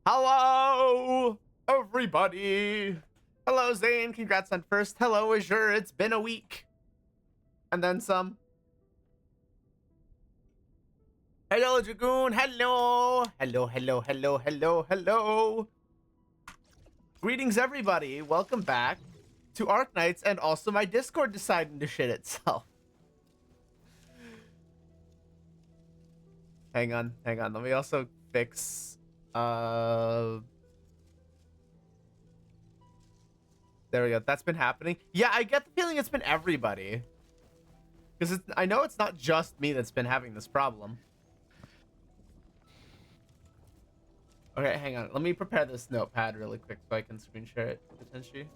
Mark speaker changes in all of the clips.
Speaker 1: Hello, everybody. Hello, Zane. Congrats on first. Hello, Azure. It's been a week. And then some. Hello, Dragoon. Hello. Hello. Greetings, everybody. Welcome back to Arc Knights, and also my Discord deciding to shit itself. Hang on. Let me also fix there we go. That's been happening. Yeah, I get the feeling it's been everybody. Because I know it's not just me that's been having this problem. Okay, hang on. Let me prepare this notepad really quick so I can screen share it potentially.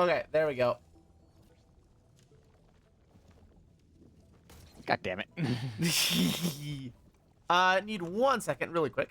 Speaker 1: Okay, there we go.
Speaker 2: God damn it.
Speaker 1: Need 1 second really quick.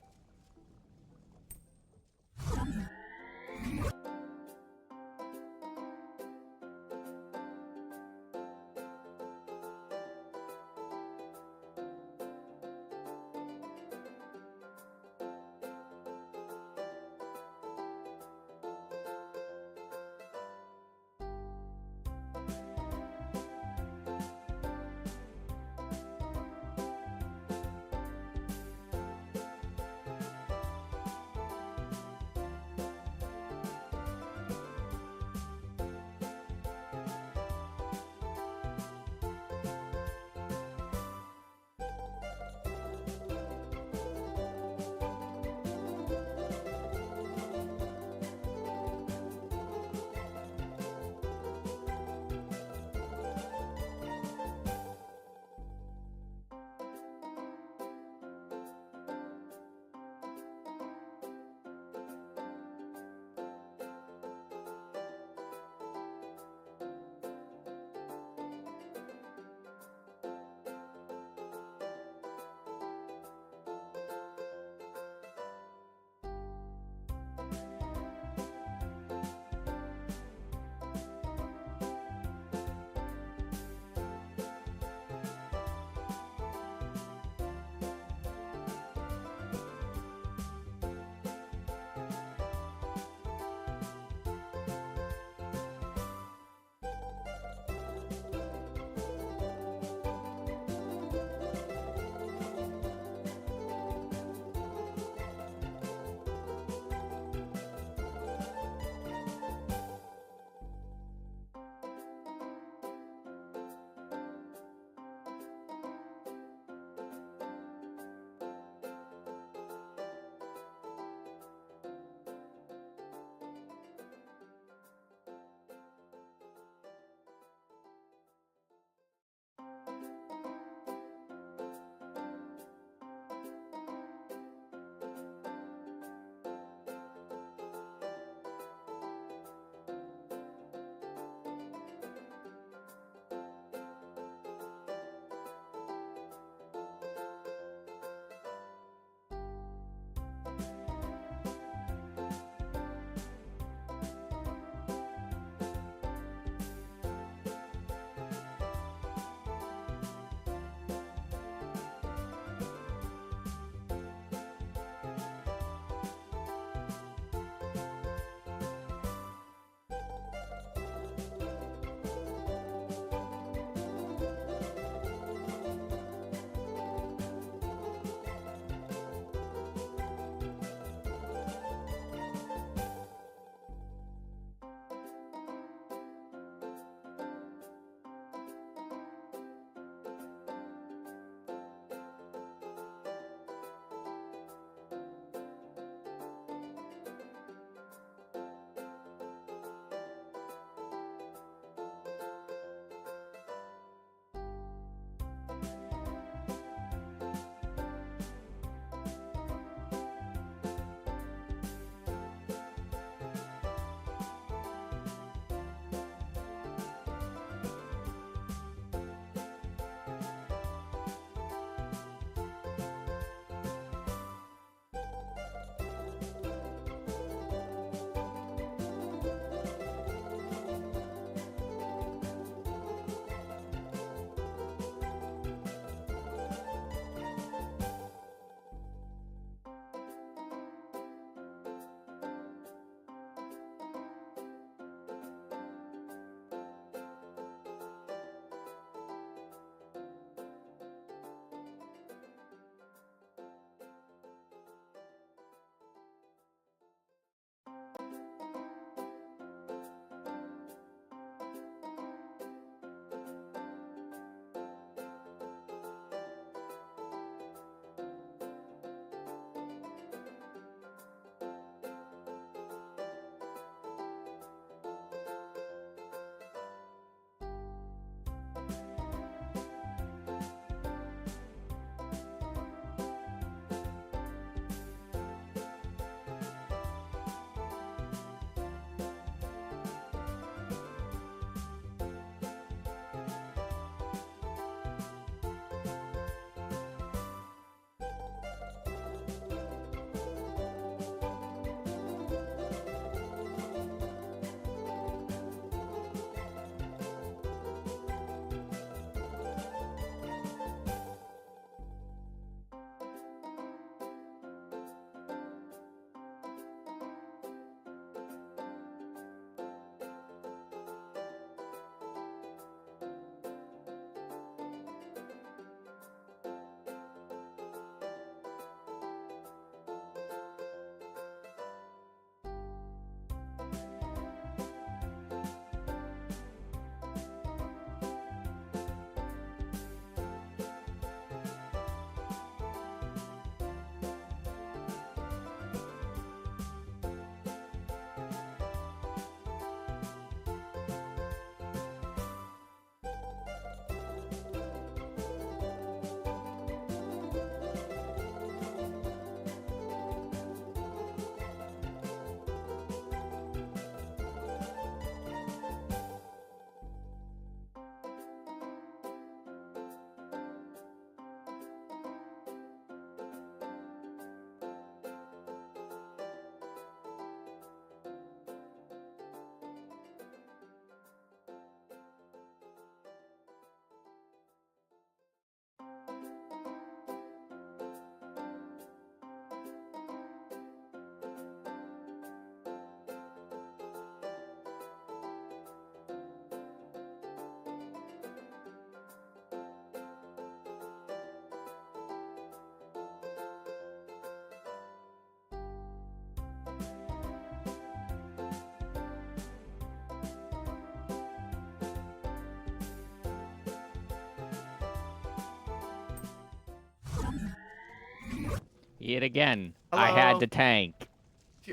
Speaker 2: Yet again, I had
Speaker 1: Hello.
Speaker 2: to tank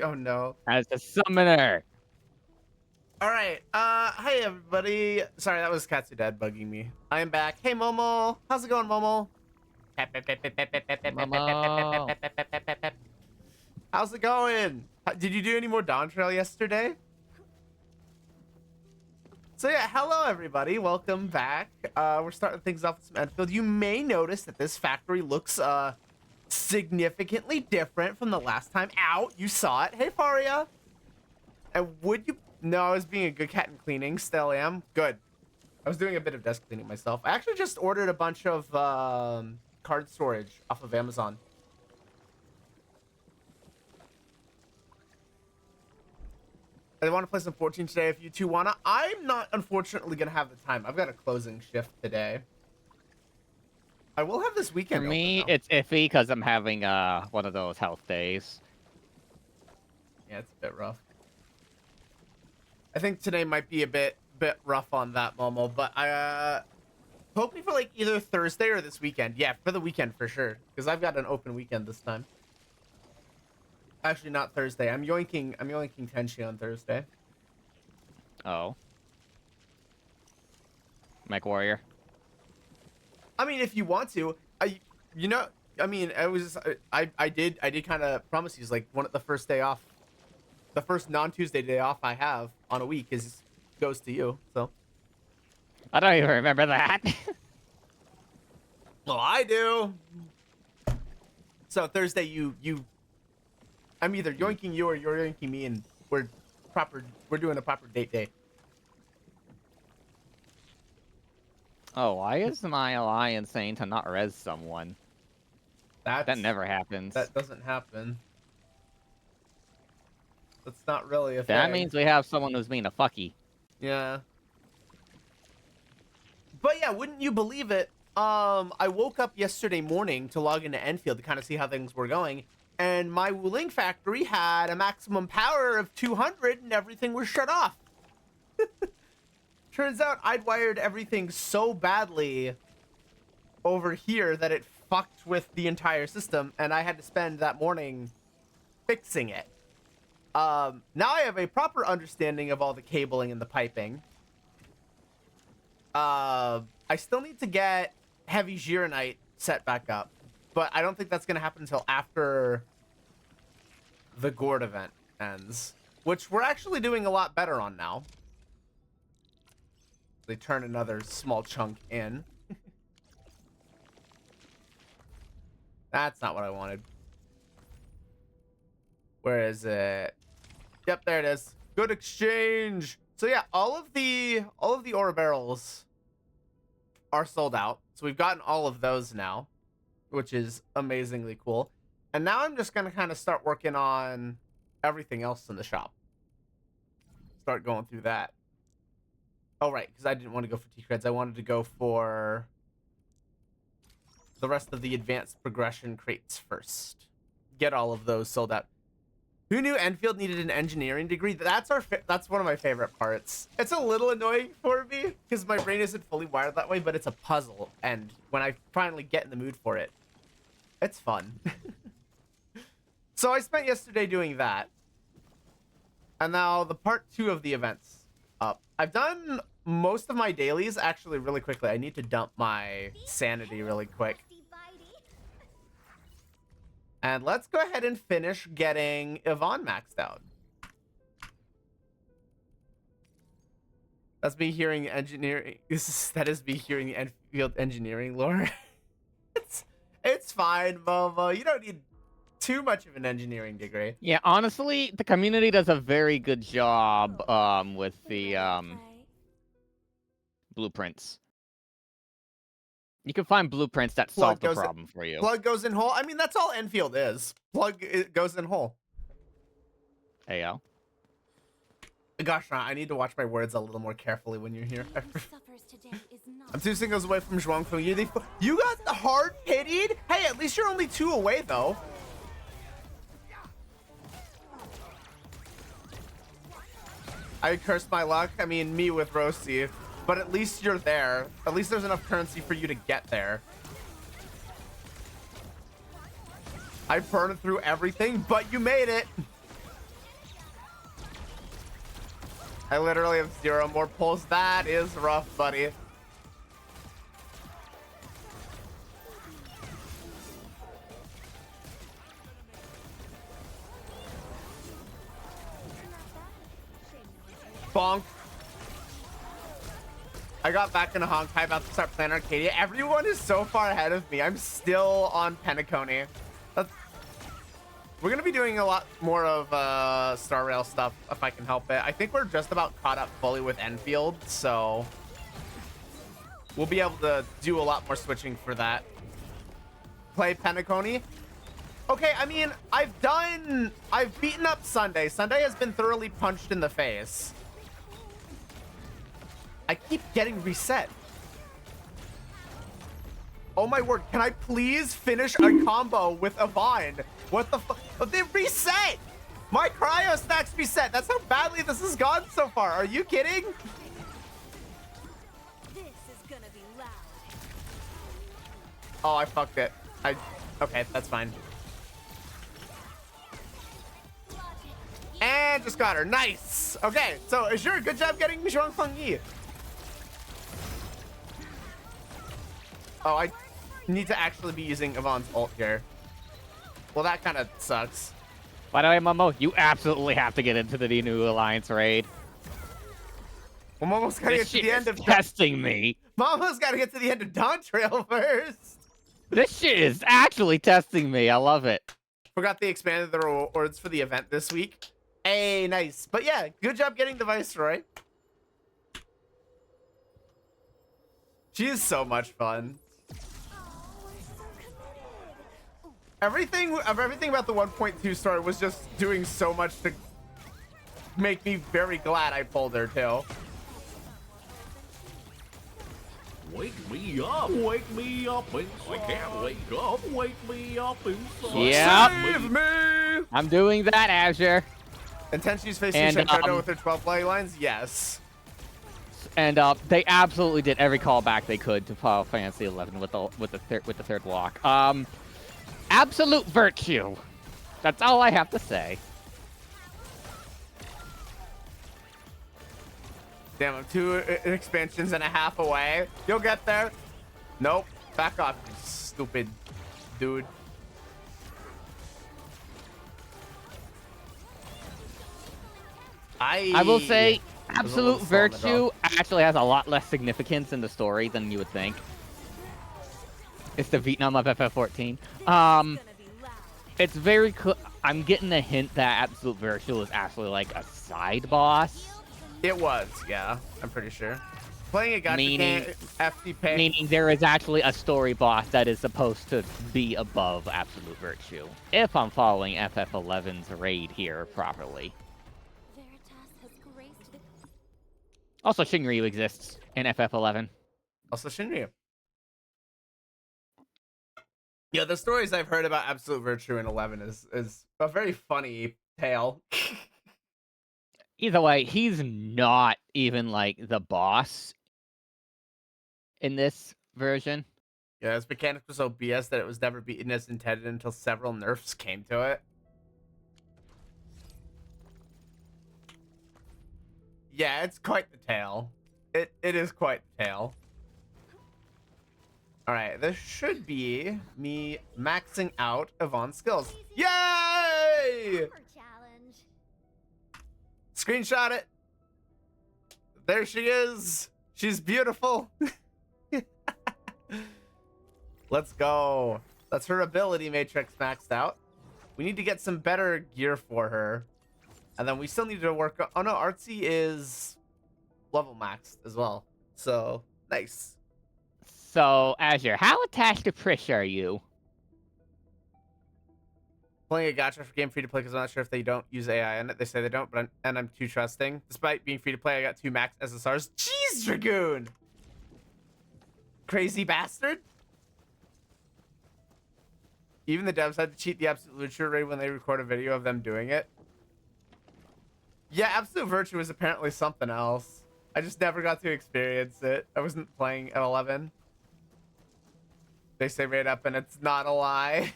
Speaker 1: Oh no.
Speaker 2: as a summoner.
Speaker 1: All right. Hey everybody. Sorry, that was Katsu Dad bugging me. I am back. Hey Momo. How's it going, Momo?
Speaker 2: Momo.
Speaker 1: How's it going? Did you do any more Dawn Trail yesterday? So yeah, hello everybody. Welcome back. We're starting things off with some Enfield. You may notice that this factory looks significantly different from the last time out. You saw it. Hey Faria. And would you? No, I was being a good cat and cleaning. Still am. Good. I was doing a bit of desk cleaning myself. I actually just ordered a bunch of card storage off of Amazon. I want to play some 14 today if you two wanna. I'm not unfortunately gonna have the time. I've got a closing shift today. I will have this
Speaker 2: For
Speaker 1: weekend
Speaker 2: me,
Speaker 1: open, though.
Speaker 2: it's iffy because I'm having one of those health days.
Speaker 1: Yeah, it's a bit rough. I think today might be a bit rough on that, Momo, but I hoping for like either Thursday or this weekend. Yeah, for the weekend for sure, because I've got an open weekend this time. Actually, not Thursday. I'm yoinking Tenchi on Thursday.
Speaker 2: Oh. Mech Warrior.
Speaker 1: I mean, if you want to, you know, I mean, I did kind of promise you, like the first day off, the first non-Tuesday day off I have on a week goes to you. So.
Speaker 2: I don't even remember that.
Speaker 1: Well, I do. So Thursday, I'm either yoinking you or you're yoinking me, and we're doing a proper date day.
Speaker 2: Oh, why is my alliance saying to not res someone? That never happens.
Speaker 1: That doesn't happen. That's not really a thing.
Speaker 2: That means we have someone who's being a fucky.
Speaker 1: Yeah. But yeah, wouldn't you believe it? I woke up yesterday morning to log into Enfield to kind of see how things were going, and my Wuling factory had a maximum power of 200 and everything was shut off. Turns out I'd wired everything so badly over here that it fucked with the entire system, and I had to spend that morning fixing it. Now I have a proper understanding of all the cabling and the piping. I still need to get heavy Gironite set back up, but I don't think that's going to happen until after the Gourd event ends, which we're actually doing a lot better on now. They turn another small chunk in. That's not what I wanted. Where is it? Yep, there it is. Good exchange. So yeah, all of the ore barrels are sold out. So we've gotten all of those now, which is amazingly cool. And now I'm just gonna kind of start working on everything else in the shop. Start going through that. Oh right, because I didn't want to go for T-creds. I wanted to go for the rest of the advanced progression crates first. Get all of those sold out. Who knew Enfield needed an engineering degree? That's one of my favorite parts. It's a little annoying for me because my brain isn't fully wired that way, but it's a puzzle, and when I finally get in the mood for it, it's fun. So I spent yesterday doing that, and now the part 2 of the events up. I've done most of my dailies actually really quickly. I need to dump my sanity really quick. And let's go ahead and finish getting Yvonne maxed out. That's me hearing engineering. That is me hearing the Enfield engineering lore. It's fine, Momo. You don't need too much of an engineering degree.
Speaker 2: Yeah, honestly, the community does a very good job with the blueprints. You can find blueprints that solve the problem for you.
Speaker 1: Plug goes in hole. I mean, that's all Enfield is. Plug goes in hole.
Speaker 2: Ayo.
Speaker 1: Gosh, I need to watch my words a little more carefully when you're here. I'm 2 singles away from Zhuangfeng. You got the hard pitied? Hey, at least you're only 2 away, though. I cursed my luck. I mean, me with Rosie. But at least you're there. At least there's enough currency for you to get there. I burned through everything, but you made it. I literally have 0 more pulls. That is rough, buddy. Bonk. I got back into Honkai about to start playing Arcadia. Everyone is so far ahead of me. I'm still on Penacony. We're going to be doing a lot more of Star Rail stuff if I can help it. I think we're just about caught up fully with Enfield, so we'll be able to do a lot more switching for that. Play Penacony. Okay, I mean, I've beaten up Sunday. Sunday has been thoroughly punched in the face. I keep getting reset. Oh my word, can I please finish a combo with a vine? What the fuck? Oh, they reset! My cryo stacks reset. That's how badly this has gone so far. Are you kidding?
Speaker 3: This is gonna be loud.
Speaker 1: Oh, I fucked it. Okay, that's fine. And just got her. Nice. Okay, so Azure, good job getting Zhuang Feng Yi. Oh, I need to actually be using Yvonne's ult here. Well, that kind of sucks.
Speaker 2: By the way, Momo, you absolutely have to get into the New Alliance raid.
Speaker 1: Well, Momo's gotta get to the end of
Speaker 2: testing me.
Speaker 1: Momo's gotta get to the end of Dawn Trail first.
Speaker 2: This shit is actually testing me. I love it.
Speaker 1: Forgot they expanded the rewards for the event this week. Hey, nice. But yeah, good job getting the Viceroy. She is so much fun. Everything about the 1.2 story was just doing so much to make me very glad I pulled her too.
Speaker 4: Wake me up inside. I can't wake up, wake me up inside.
Speaker 2: Yep.
Speaker 1: Save me!
Speaker 2: I'm doing that, Azure.
Speaker 1: And Tenchi's facing
Speaker 2: And,
Speaker 1: Shenkoto with her 12 play lines? Yes.
Speaker 2: And they absolutely did every callback they could to Final Fantasy 11 with the third walk. Absolute virtue. That's all I have to say.
Speaker 1: Damn, I'm 2 expansions and a half away. You'll get there. Nope. Back off, you stupid dude.
Speaker 2: I will say, absolute virtue actually has a lot less significance in the story than you would think. It's the Vietnam of FF14. It's very I'm getting a hint that Absolute Virtue is actually like a side boss.
Speaker 1: It was, yeah. I'm pretty sure. Playing a gacha FTP.
Speaker 2: Meaning there is actually a story boss that is supposed to be above Absolute Virtue. If I'm following FF11's raid here properly. Also, Shinryu exists in FF11.
Speaker 1: Also, Shinryu. Yeah, the stories I've heard about Absolute Virtue in 11 is a very funny tale.
Speaker 2: Either way, he's not even like the boss in this version.
Speaker 1: Yeah, his mechanics was so BS that it was never beaten as intended until several nerfs came to it. Yeah, it's quite the tale. It is quite the tale. Alright, this should be me maxing out Yvonne's skills. Yay! Screenshot it. There she is. She's beautiful. Let's go. That's her ability matrix maxed out. We need to get some better gear for her. And then we still need to work on... Oh no, Artsy is level maxed as well. So, nice.
Speaker 2: So, Azure, how attached to Prish are you?
Speaker 1: Playing a gacha for game free to play because I'm not sure if they don't use AI in it. They say they don't, but I'm too trusting. Despite being free to play, I got 2 max SSRs. Jeez, Dragoon! Crazy bastard. Even the devs had to cheat the Absolute Virtue raid when they record a video of them doing it. Yeah, Absolute Virtue is apparently something else. I just never got to experience it. I wasn't playing at 11. They say right up and it's not a lie.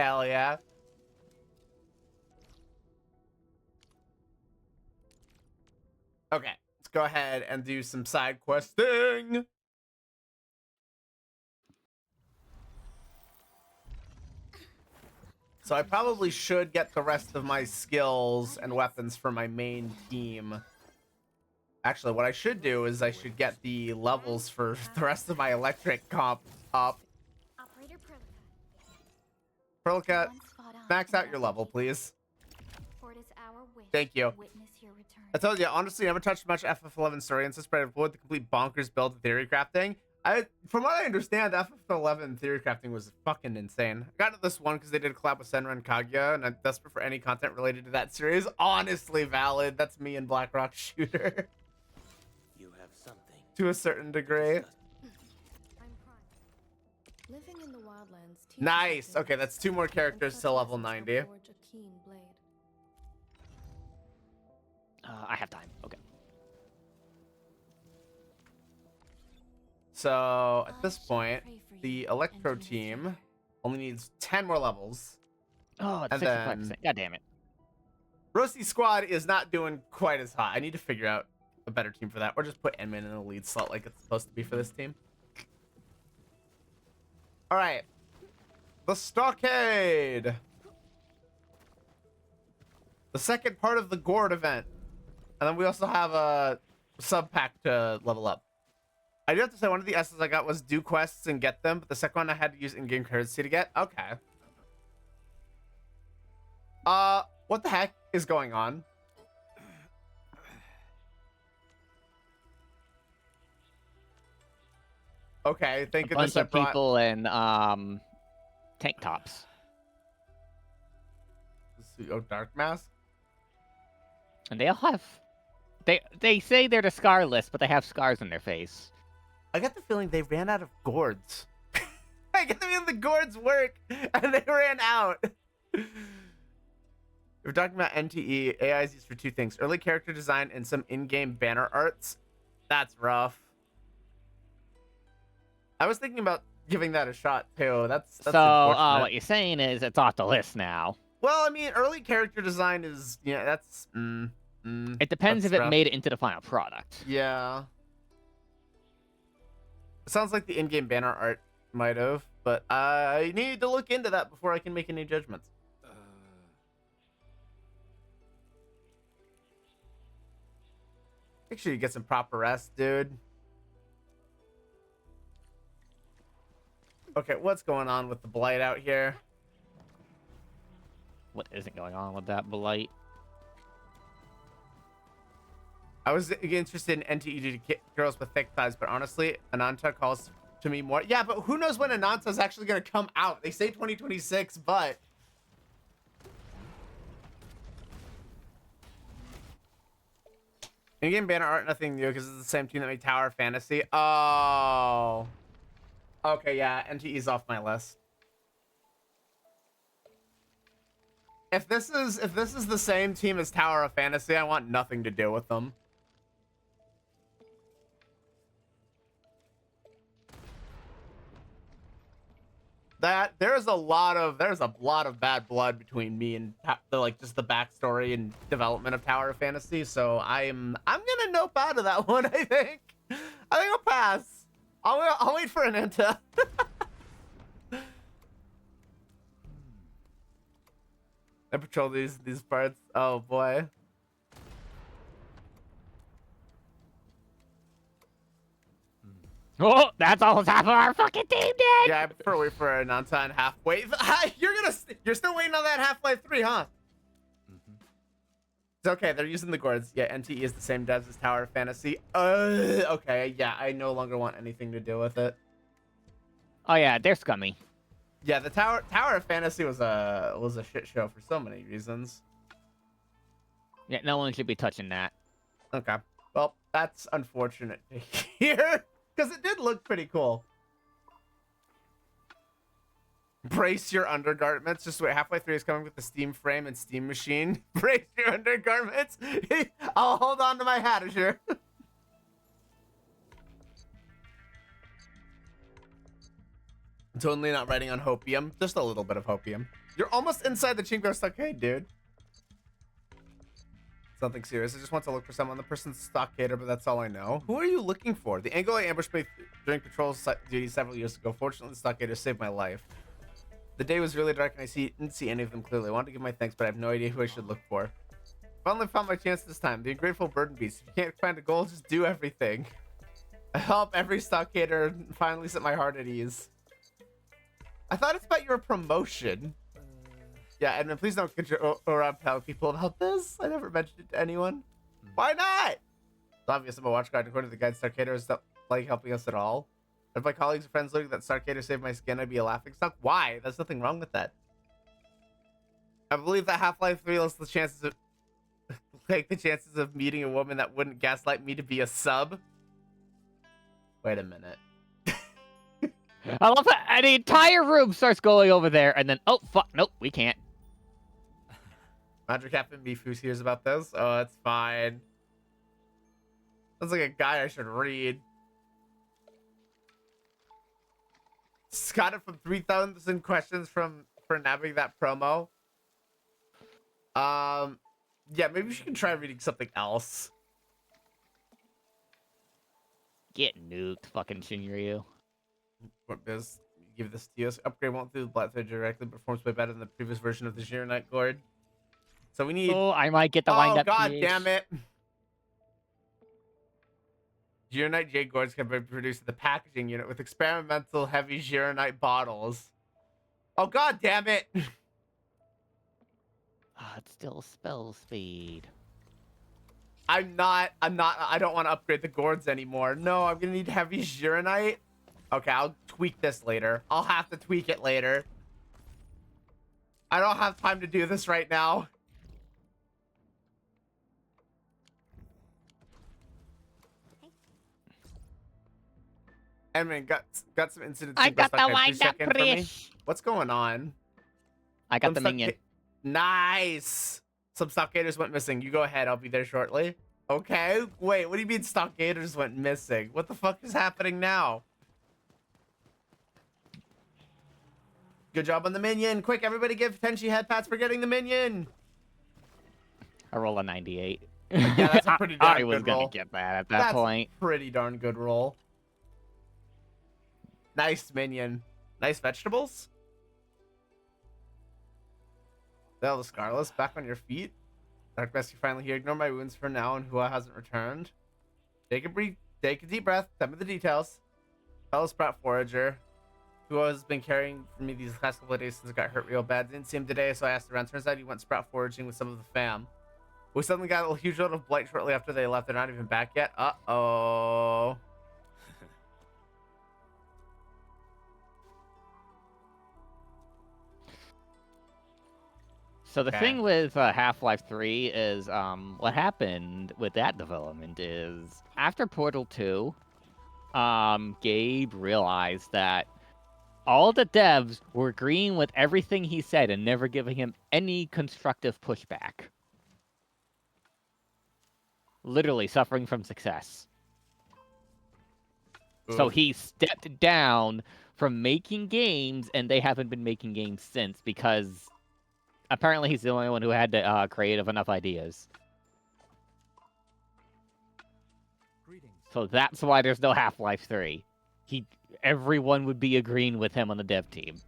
Speaker 1: Hell yeah. Okay, let's go ahead and do some side questing. So I probably should get the rest of my skills and weapons for my main team. Actually, what I should do is I should get the levels for the rest of my electric comp up.
Speaker 3: Operator
Speaker 1: Perlicat,
Speaker 3: Once fought on
Speaker 1: max out your
Speaker 3: and
Speaker 1: level, please.
Speaker 3: for it is our wish
Speaker 1: Thank you.
Speaker 3: to witness your return.
Speaker 1: I told you, honestly, never touched much FF11 story and such, but I've avoided the complete bonkers build of theory crafting. From what I understand, FF11 theory crafting was fucking insane. I got into this one because they did a collab with Senran and Kaguya, and I'm desperate for any content related to that series. Honestly valid. That's me and Blackrock Shooter.
Speaker 5: You have something.
Speaker 1: To a certain degree.
Speaker 3: I'm Prime. Living in the wildlands teaches
Speaker 1: Nice.
Speaker 3: us
Speaker 1: Okay, that's 2 more
Speaker 3: and
Speaker 1: characters
Speaker 3: such
Speaker 1: to level
Speaker 3: lessons
Speaker 1: 90.
Speaker 3: will forge a keen blade.
Speaker 2: I have time. Okay.
Speaker 1: So at this
Speaker 3: I shall
Speaker 1: point,
Speaker 3: pray for
Speaker 1: the
Speaker 3: you
Speaker 1: Electro
Speaker 3: and do
Speaker 1: team
Speaker 3: your
Speaker 1: only needs 10 more levels.
Speaker 2: Oh, it's
Speaker 1: And
Speaker 2: 65%.
Speaker 1: then-
Speaker 2: God damn it.
Speaker 1: Roasty Squad is not doing quite as hot. I need to figure out a better team for that, or just put Enman in the lead slot like it's supposed to be for this team. All right, the Stockade, the second part of the Gourd event, and then we also have a sub pack to level up. I do have to say one of the S's I got was do quests and get them, but the second one I had to use in-game currency to get. Okay. What the heck is going on? Okay, thank
Speaker 2: A
Speaker 1: goodness
Speaker 2: bunch
Speaker 1: I
Speaker 2: of
Speaker 1: brought...
Speaker 2: people in tank tops.
Speaker 1: Oh, Dark Mask?
Speaker 2: And they all have... They say they're the scarless, but they have scars on their face.
Speaker 1: I get the feeling they ran out of gourds. I get the feeling the gourds work, and they ran out. We're talking about NTE. AI is used for 2 things. Early character design and some in-game banner arts. That's rough. I was thinking about giving that a shot, too. That's
Speaker 2: So,
Speaker 1: unfortunate.
Speaker 2: what you're saying is it's off the list now.
Speaker 1: Well, I mean, early character design is... Yeah, that's...
Speaker 2: It depends
Speaker 1: that's
Speaker 2: if it
Speaker 1: rough.
Speaker 2: made it into the final product.
Speaker 1: Yeah. It sounds like the in-game banner art might have, but I need to look into that before I can make any judgments. Make sure you get some proper rest, dude. Okay, what's going on with the blight out here?
Speaker 2: What isn't going on with that blight?
Speaker 1: I was interested in NTE to get girls with thick thighs, but honestly, Ananta calls to me more. Yeah, but who knows when Ananta's actually going to come out? They say 2026, but... In-game banner art, nothing new, because it's the same team that made Tower Fantasy. Oh. Okay, yeah, NTE's off my list. If this is the same team as Tower of Fantasy, I want nothing to do with them. There's a lot of bad blood between me and just the backstory and development of Tower of Fantasy. So I'm gonna nope out of that one. I think I'll pass. I'll wait for an Enta. I patrol these parts. Oh boy.
Speaker 2: Oh, that's almost half of our fucking team dead!
Speaker 1: Yeah, I prefer wait for Ananta and halfway. You're still waiting on that Half-Life 3, huh? It's okay, they're using the gourds. Yeah, NTE is the same devs as Tower of Fantasy. Okay, yeah, I no longer want anything to do with it.
Speaker 2: Oh yeah, they're scummy.
Speaker 1: Yeah, the Tower of Fantasy was a shit show for so many reasons.
Speaker 2: Yeah, no one should be touching that.
Speaker 1: Okay, well, that's unfortunate to hear, because it did look pretty cool. Brace your undergarments. Just wait, Half-Life 3 is coming with the Steam frame and Steam machine. Brace your undergarments. I'll hold on to my hat, Azure. Totally not riding on hopium. Just a little bit of hopium. You're almost inside the Chinko stockade, dude. Something serious. I just want to look for someone. The person's stockader, but that's all I know. Who are you looking for? The angle I ambushed me during patrol duty several years ago. Fortunately, the stockader saved my life. The day was really dark and I didn't see any of them clearly. I wanted to give my thanks, but I have no idea who I should look for. Finally found my chance this time. The ungrateful burden beast. If you can't find a goal, just do everything. I help every stockader and finally set my heart at ease. I thought it's about your promotion. Yeah, and then please don't go around telling people about this. I never mentioned it to anyone. Why not? It's obvious I'm a watch guide. According to the guide, Starcaders don't like helping us at all. If my colleagues and friends looked at that Starcader saved my skin, I'd be a laughing stock. Why? There's nothing wrong with that. I believe that Half-Life 3 lets the chances of take the chances of meeting a woman that wouldn't gaslight me to be a sub. Wait a minute.
Speaker 2: I love that the entire room starts going over there, and then, oh, fuck, nope, we can't.
Speaker 1: Roger Captain Mifu hears about this. Oh, that's fine. Sounds like a guy I should read. Got it from 3,000 questions for nabbing that promo. Yeah, maybe we should try reading something else.
Speaker 2: Get nuked, fucking Shinryu.
Speaker 1: What does give this to us? Upgrade won't do the black thread directly, but performs way better than the previous version of the Gironite Gourd. So we need.
Speaker 2: Oh, I might get the wind up.
Speaker 1: Oh god
Speaker 2: PH.
Speaker 1: damn it! Gironite Jade Gourds can be produced in the packaging unit with experimental heavy Gironite bottles. Oh god damn it!
Speaker 2: Ah, it's still spell speed.
Speaker 1: I don't want to upgrade the gourds anymore. No, I'm gonna need heavy Gironite. Okay, I'll tweak this later. I'll have to tweak it later. I don't have time to do this right now. Edmund, got some incidents.
Speaker 2: I got the
Speaker 1: Please
Speaker 2: wind up,
Speaker 1: check in for me?
Speaker 2: Prish.
Speaker 1: What's going on?
Speaker 2: I got
Speaker 1: Some
Speaker 2: the minion.
Speaker 1: Nice. Some stockaders went missing. You go ahead. I'll be there shortly. Okay. Wait, what do you mean stockaders went missing? What the fuck is happening now? Good job on the minion. Quick, everybody give Tenchi head pats for getting the minion.
Speaker 2: I roll a 98.
Speaker 1: Yeah, that's a pretty darn
Speaker 2: I was
Speaker 1: good
Speaker 2: gonna
Speaker 1: roll.
Speaker 2: get that at that
Speaker 1: That's
Speaker 2: point.
Speaker 1: pretty darn good roll. Nice minion. Nice vegetables. Bell the Scarless, back on your feet. Dark Rescue finally here. Ignore my wounds for now, and Hua hasn't returned. Take a deep breath. Tell me the details. Fellow Sprout Forager. Hua has been caring for me these last couple of days since I got hurt real bad. Didn't see him today, so I asked around. Turns out he went sprout foraging with some of the fam. We suddenly got a huge load of blight shortly after they left. They're not even back yet. Uh-oh.
Speaker 2: So the
Speaker 1: Okay.
Speaker 2: thing with Half-Life 3 is what happened with that development is after Portal 2, Gabe realized that all the devs were agreeing with everything he said and never giving him any constructive pushback. Literally suffering from success. So
Speaker 1: Oof.
Speaker 2: he stepped down from making games, and they haven't been making games since because apparently he's the only one who had creative enough ideas. So that's why there's no Half-Life 3. Everyone would be agreeing with him on the dev team.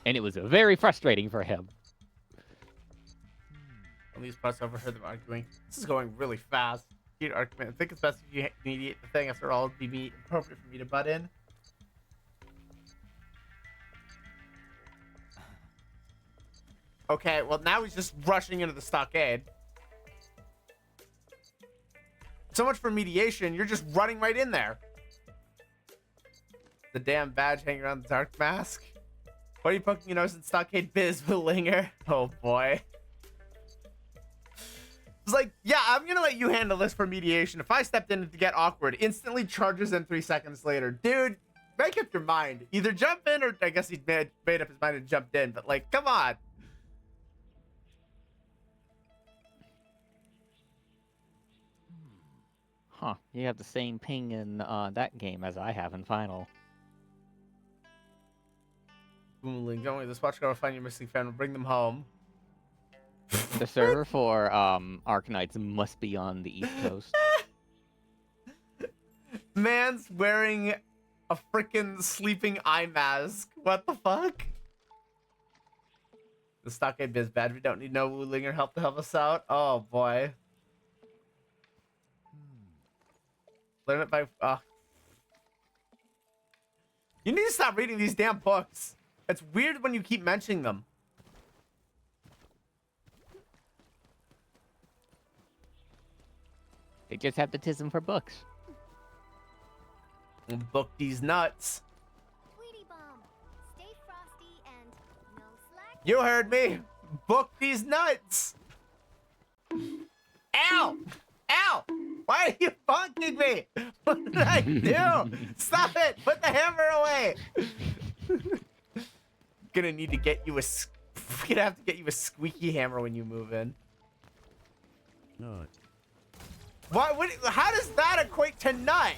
Speaker 2: And it was very frustrating for him.
Speaker 1: When these parts overheard them arguing. This is going really fast. Cute argument. I think it's best if you mediate the thing. After all, it'd be appropriate for me to butt in. Okay, well now he's just rushing into the stockade. So much for mediation. You're just running right in there. The damn badge hanging around the dark mask. Why are you poking your nose in stockade biz, Linger? Oh boy. It's like, yeah, I'm gonna let you handle this for mediation. If I stepped in to get awkward, instantly charges in 3 seconds later. Dude, make up your mind. Either jump in, or I guess he made up his mind and jumped in. But like, come on.
Speaker 2: Huh, you have the same ping in that game as I have in Final.
Speaker 1: Boomling, don't worry, this watch will find your missing family, bring them home.
Speaker 2: The server for Arknights must be on the East Coast.
Speaker 1: Man's wearing a freaking sleeping eye mask. What the fuck? The stockade biz bad. We don't need no Wulinger help to help us out. Oh boy. Learn it by. You need to stop reading these damn books. It's weird when you keep mentioning them.
Speaker 2: They just have baptism for books.
Speaker 1: Book these nuts.
Speaker 3: Sweetie Bomb, stay frosty and no slack.
Speaker 1: You heard me. Book these nuts. Ow! Ow! Why are you bonking me? What did I do? Stop it! Put the hammer away. Gonna need to get you a. Gonna have to get you a squeaky hammer when you move in.
Speaker 4: Nut.
Speaker 1: Why? What? How does that equate to nut?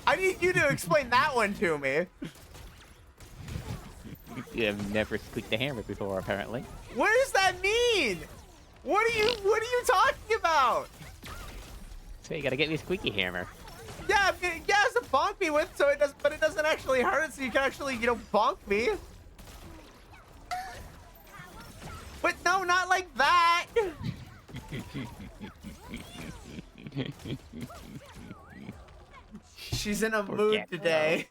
Speaker 1: I need you to explain that one to me.
Speaker 2: You have never squeaked the hammer before, apparently.
Speaker 1: What does that mean? What are you talking about?
Speaker 2: So you gotta get me a squeaky hammer.
Speaker 1: Yeah, it's to bonk me with, so it does, but it doesn't actually hurt, so you can actually, bonk me. But no, not like that. She's in a mood today.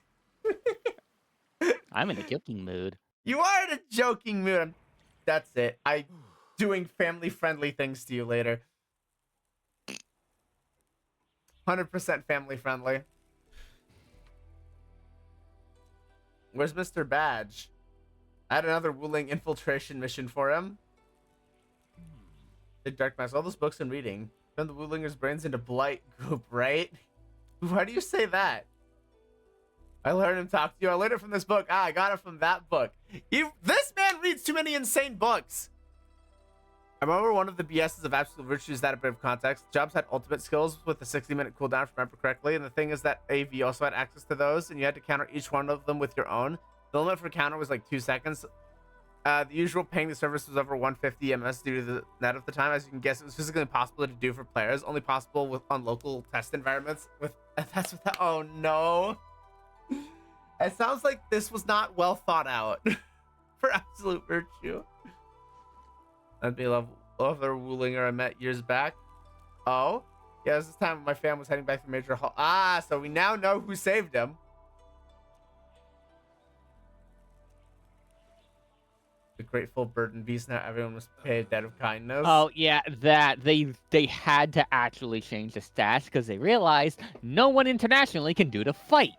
Speaker 2: I'm in a joking mood.
Speaker 1: You are in a joking mood. That's it. I doing family-friendly things to you later. 100% family-friendly. Where's Mr. Badge? I had another Wuling infiltration mission for him. Big Dark Mask. All those books and reading. Turn the Wulinger's brains into blight goop, right? Why do you say that? I learned him talk to you. I learned it from this book. I got it from that book. This man reads too many insane books. I remember one of the BSs of absolute virtues that a bit of context. Jobs had ultimate skills with a 60-minute cooldown, if I remember correctly. And the thing is that AV also had access to those, and you had to counter each one of them with your own. The limit for counter was like 2 seconds. The usual ping the service was over 150 ms due to the net of the time. As you can guess, it was physically impossible to do for players. Only possible on local test environments. Oh no. It sounds like this was not well thought out for absolute virtue. That'd be a other Wulinger I met years back. Oh? Yeah, this time my fam was heading back to Major Hall. Ah, so we now know who saved him. The grateful burden beast. Now everyone must pay a debt of kindness.
Speaker 2: Oh yeah, that they had to actually change the stats because they realized no one internationally can do the fight.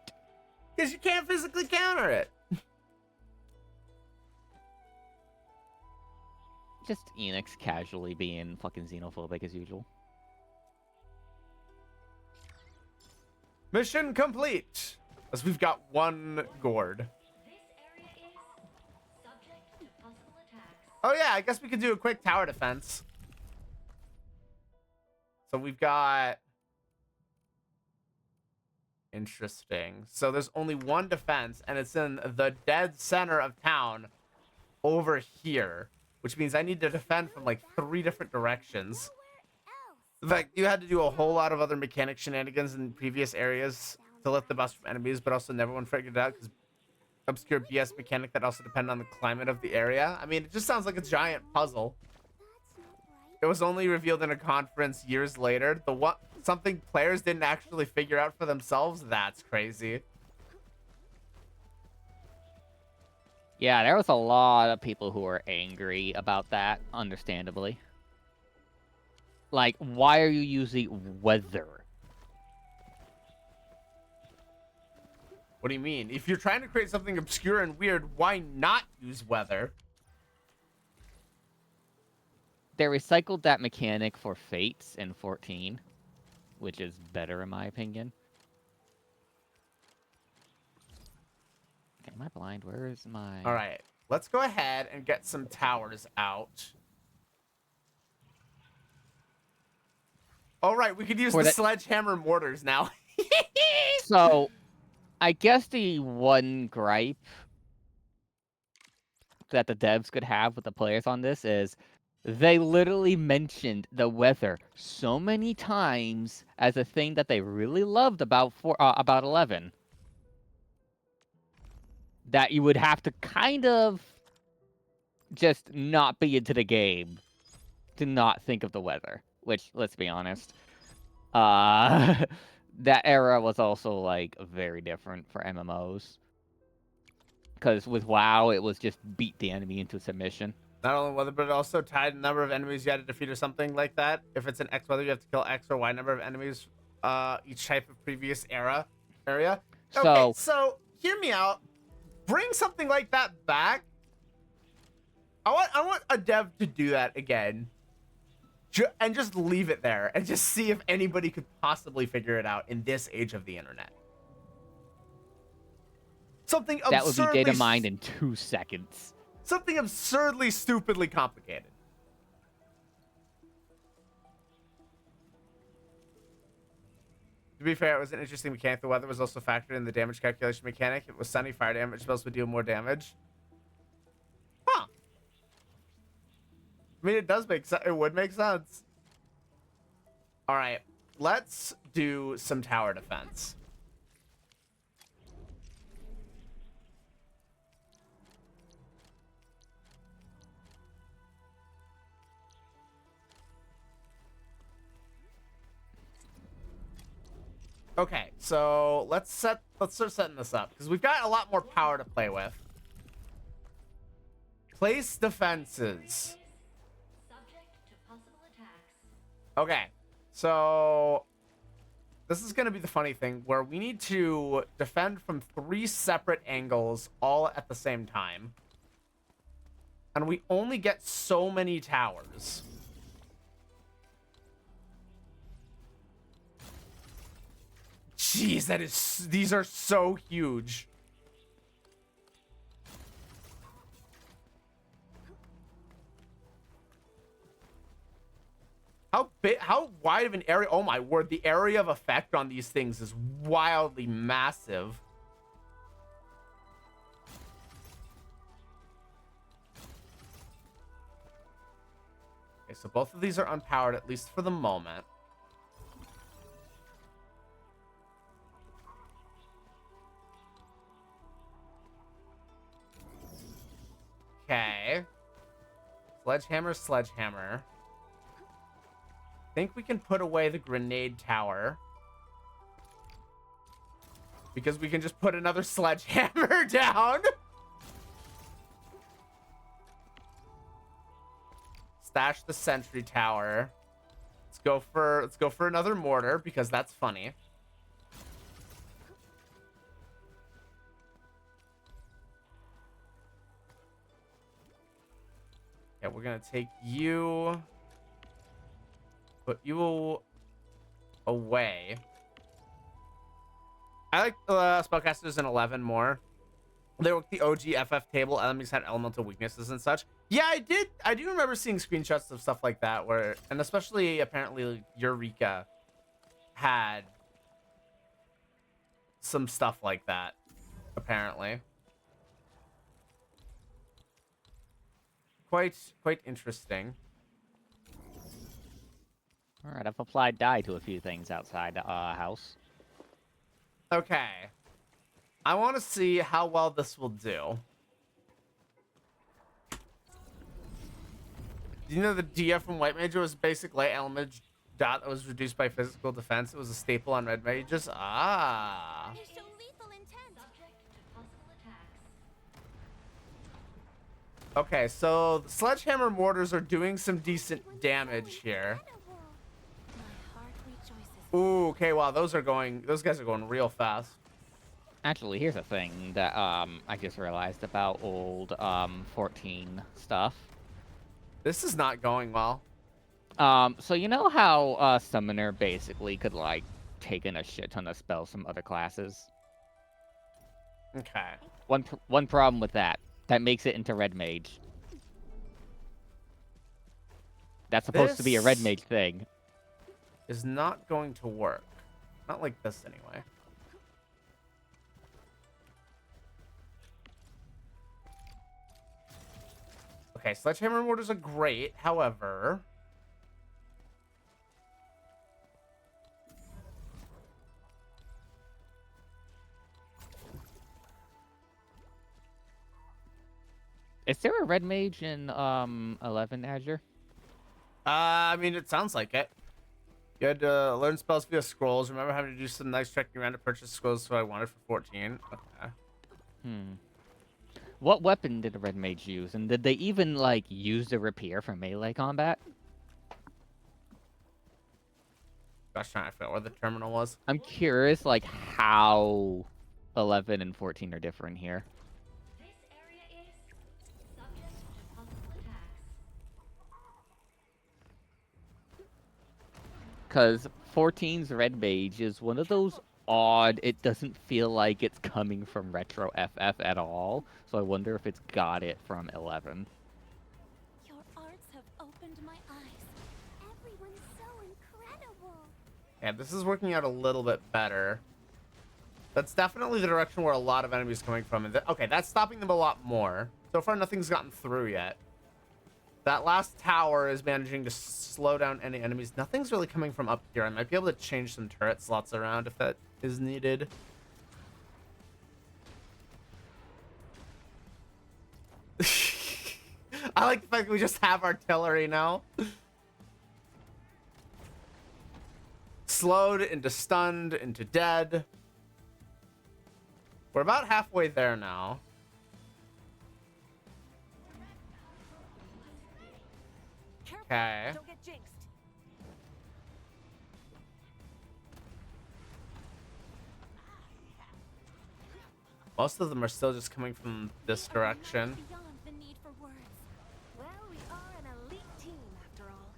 Speaker 1: Because you can't physically counter it.
Speaker 2: Just Enix casually being fucking xenophobic as usual.
Speaker 1: Mission complete. As we've got one gourd. Oh yeah, I guess we could do a quick tower defense. So we've got... Interesting. So there's only one defense, and it's in the dead center of town over here. Which means I need to defend from like 3 different directions. In fact, you had to do a whole lot of other mechanic shenanigans in previous areas to lift the bust from enemies, but also never one figured it out because obscure BS mechanic that also depend on the climate of the area. I mean, it just sounds like a giant puzzle. It was only revealed in a conference years later. Something players didn't actually figure out for themselves. That's crazy.
Speaker 2: Yeah, there was a lot of people who were angry about that, understandably. Like, why are you using weather?
Speaker 1: What do you mean? If you're trying to create something obscure and weird, why not use weather?
Speaker 2: They recycled that mechanic for Fates in 14, which is better in my opinion. Okay, am I blind? Where is my...
Speaker 1: All right, let's go ahead and get some towers out. All right, we could use the sledgehammer mortars now.
Speaker 2: So, I guess the one gripe that the devs could have with the players on this is they literally mentioned the weather so many times as a thing that they really loved about 11 that you would have to kind of just not be into the game to not think of the weather. Which, let's be honest, that era was also like very different for MMOs. Because with WoW, it was just beat the enemy into submission.
Speaker 1: Not only weather, but it also tied the number of enemies you had to defeat or something like that. If it's an X weather, you have to kill X or Y number of enemies each type of previous area. Okay, so hear me out. Bring something like that back. I want a dev to do that again. And just leave it there and just see if anybody could possibly figure it out in this age of the internet. Something absurdly...
Speaker 2: That would be data mined in 2 seconds.
Speaker 1: Something absurdly, stupidly complicated. To be fair, it was an interesting mechanic. The weather was also factored in the damage calculation mechanic. It was sunny, fire damage spells would deal more damage. Huh. I mean, it does make sense. It would make sense. All right, let's do some tower defense. Okay, so let's start setting this up because we've got a lot more power to play with. Place defenses. Okay, so this is going to be the funny thing where we need to defend from 3 separate angles all at the same time. And we only get so many towers. Jeez, these are so huge. How wide of an area? Oh my word, the area of effect on these things is wildly massive. Okay, so both of these are unpowered, at least for the moment. Okay. Sledgehammer, sledgehammer. Think we can put away the grenade tower. Because we can just put another sledgehammer down. Stash the sentry tower. Let's go for another mortar because that's funny. Okay, we're gonna take you. Put you away. I like spellcasters in 11 more. They were the OG FF table. Enemies had elemental weaknesses and such. Yeah, I do remember seeing screenshots of stuff like that where, and especially apparently Eureka had some stuff like that, apparently. Quite interesting.
Speaker 2: All right, I've applied dye to a few things outside the house.
Speaker 1: Okay. I want to see how well this will do. You know the DF from White Mage was basic light element dot that was reduced by physical defense. It was a staple on Red Mages. Ah.
Speaker 3: You show lethal intent. Subject to possible attacks.
Speaker 1: Okay, so the sledgehammer mortars are doing some decent damage here.
Speaker 3: My heart rejoices.
Speaker 1: Ooh, okay, wow, those guys are going real fast.
Speaker 2: Actually, here's a thing that I just realized about old 14 stuff.
Speaker 1: This is not going well.
Speaker 2: So you know how Summoner basically could, like, take in a shit ton of spells from other classes?
Speaker 1: Okay.
Speaker 2: One problem with that. That makes it into Red Mage. That's supposed to be a Red Mage thing.
Speaker 1: Is not going to work. Not like this, anyway. Okay, sledgehammer mortars are great. However,
Speaker 2: Is there a red mage in 11 Azure?
Speaker 1: I mean, it sounds like it. You had to learn spells via scrolls. Remember having to do some nice checking around to purchase scrolls, so I wanted for 14. Okay.
Speaker 2: Hmm. What weapon did a red mage use, and did they even like use the rapier for melee combat?
Speaker 1: Gosh, trying to figure out where the terminal was.
Speaker 2: I'm curious, like how 11 and 14 are different here.
Speaker 3: This area is subject to possible attacks.
Speaker 2: Because 14's red mage is one of those odd, it doesn't feel like it's coming from Retro FF at all. So I wonder if it's got it from 11.
Speaker 3: Your arts have opened my eyes. Everyone's so incredible.
Speaker 1: Yeah, this is working out a little bit better. That's definitely the direction where a lot of enemies are coming from. And okay, that's stopping them a lot more. So far, nothing's gotten through yet. That last tower is managing to slow down any enemies. Nothing's really coming from up here. I might be able to change some turret slots around if that is needed. I like the fact that we just have artillery now. Slowed into stunned into dead. We're about halfway there now. Okay.
Speaker 3: Don't get jinxed.
Speaker 1: Most of them are still just coming from this direction.
Speaker 3: Beyond the need for words. Well, we are an elite team after all.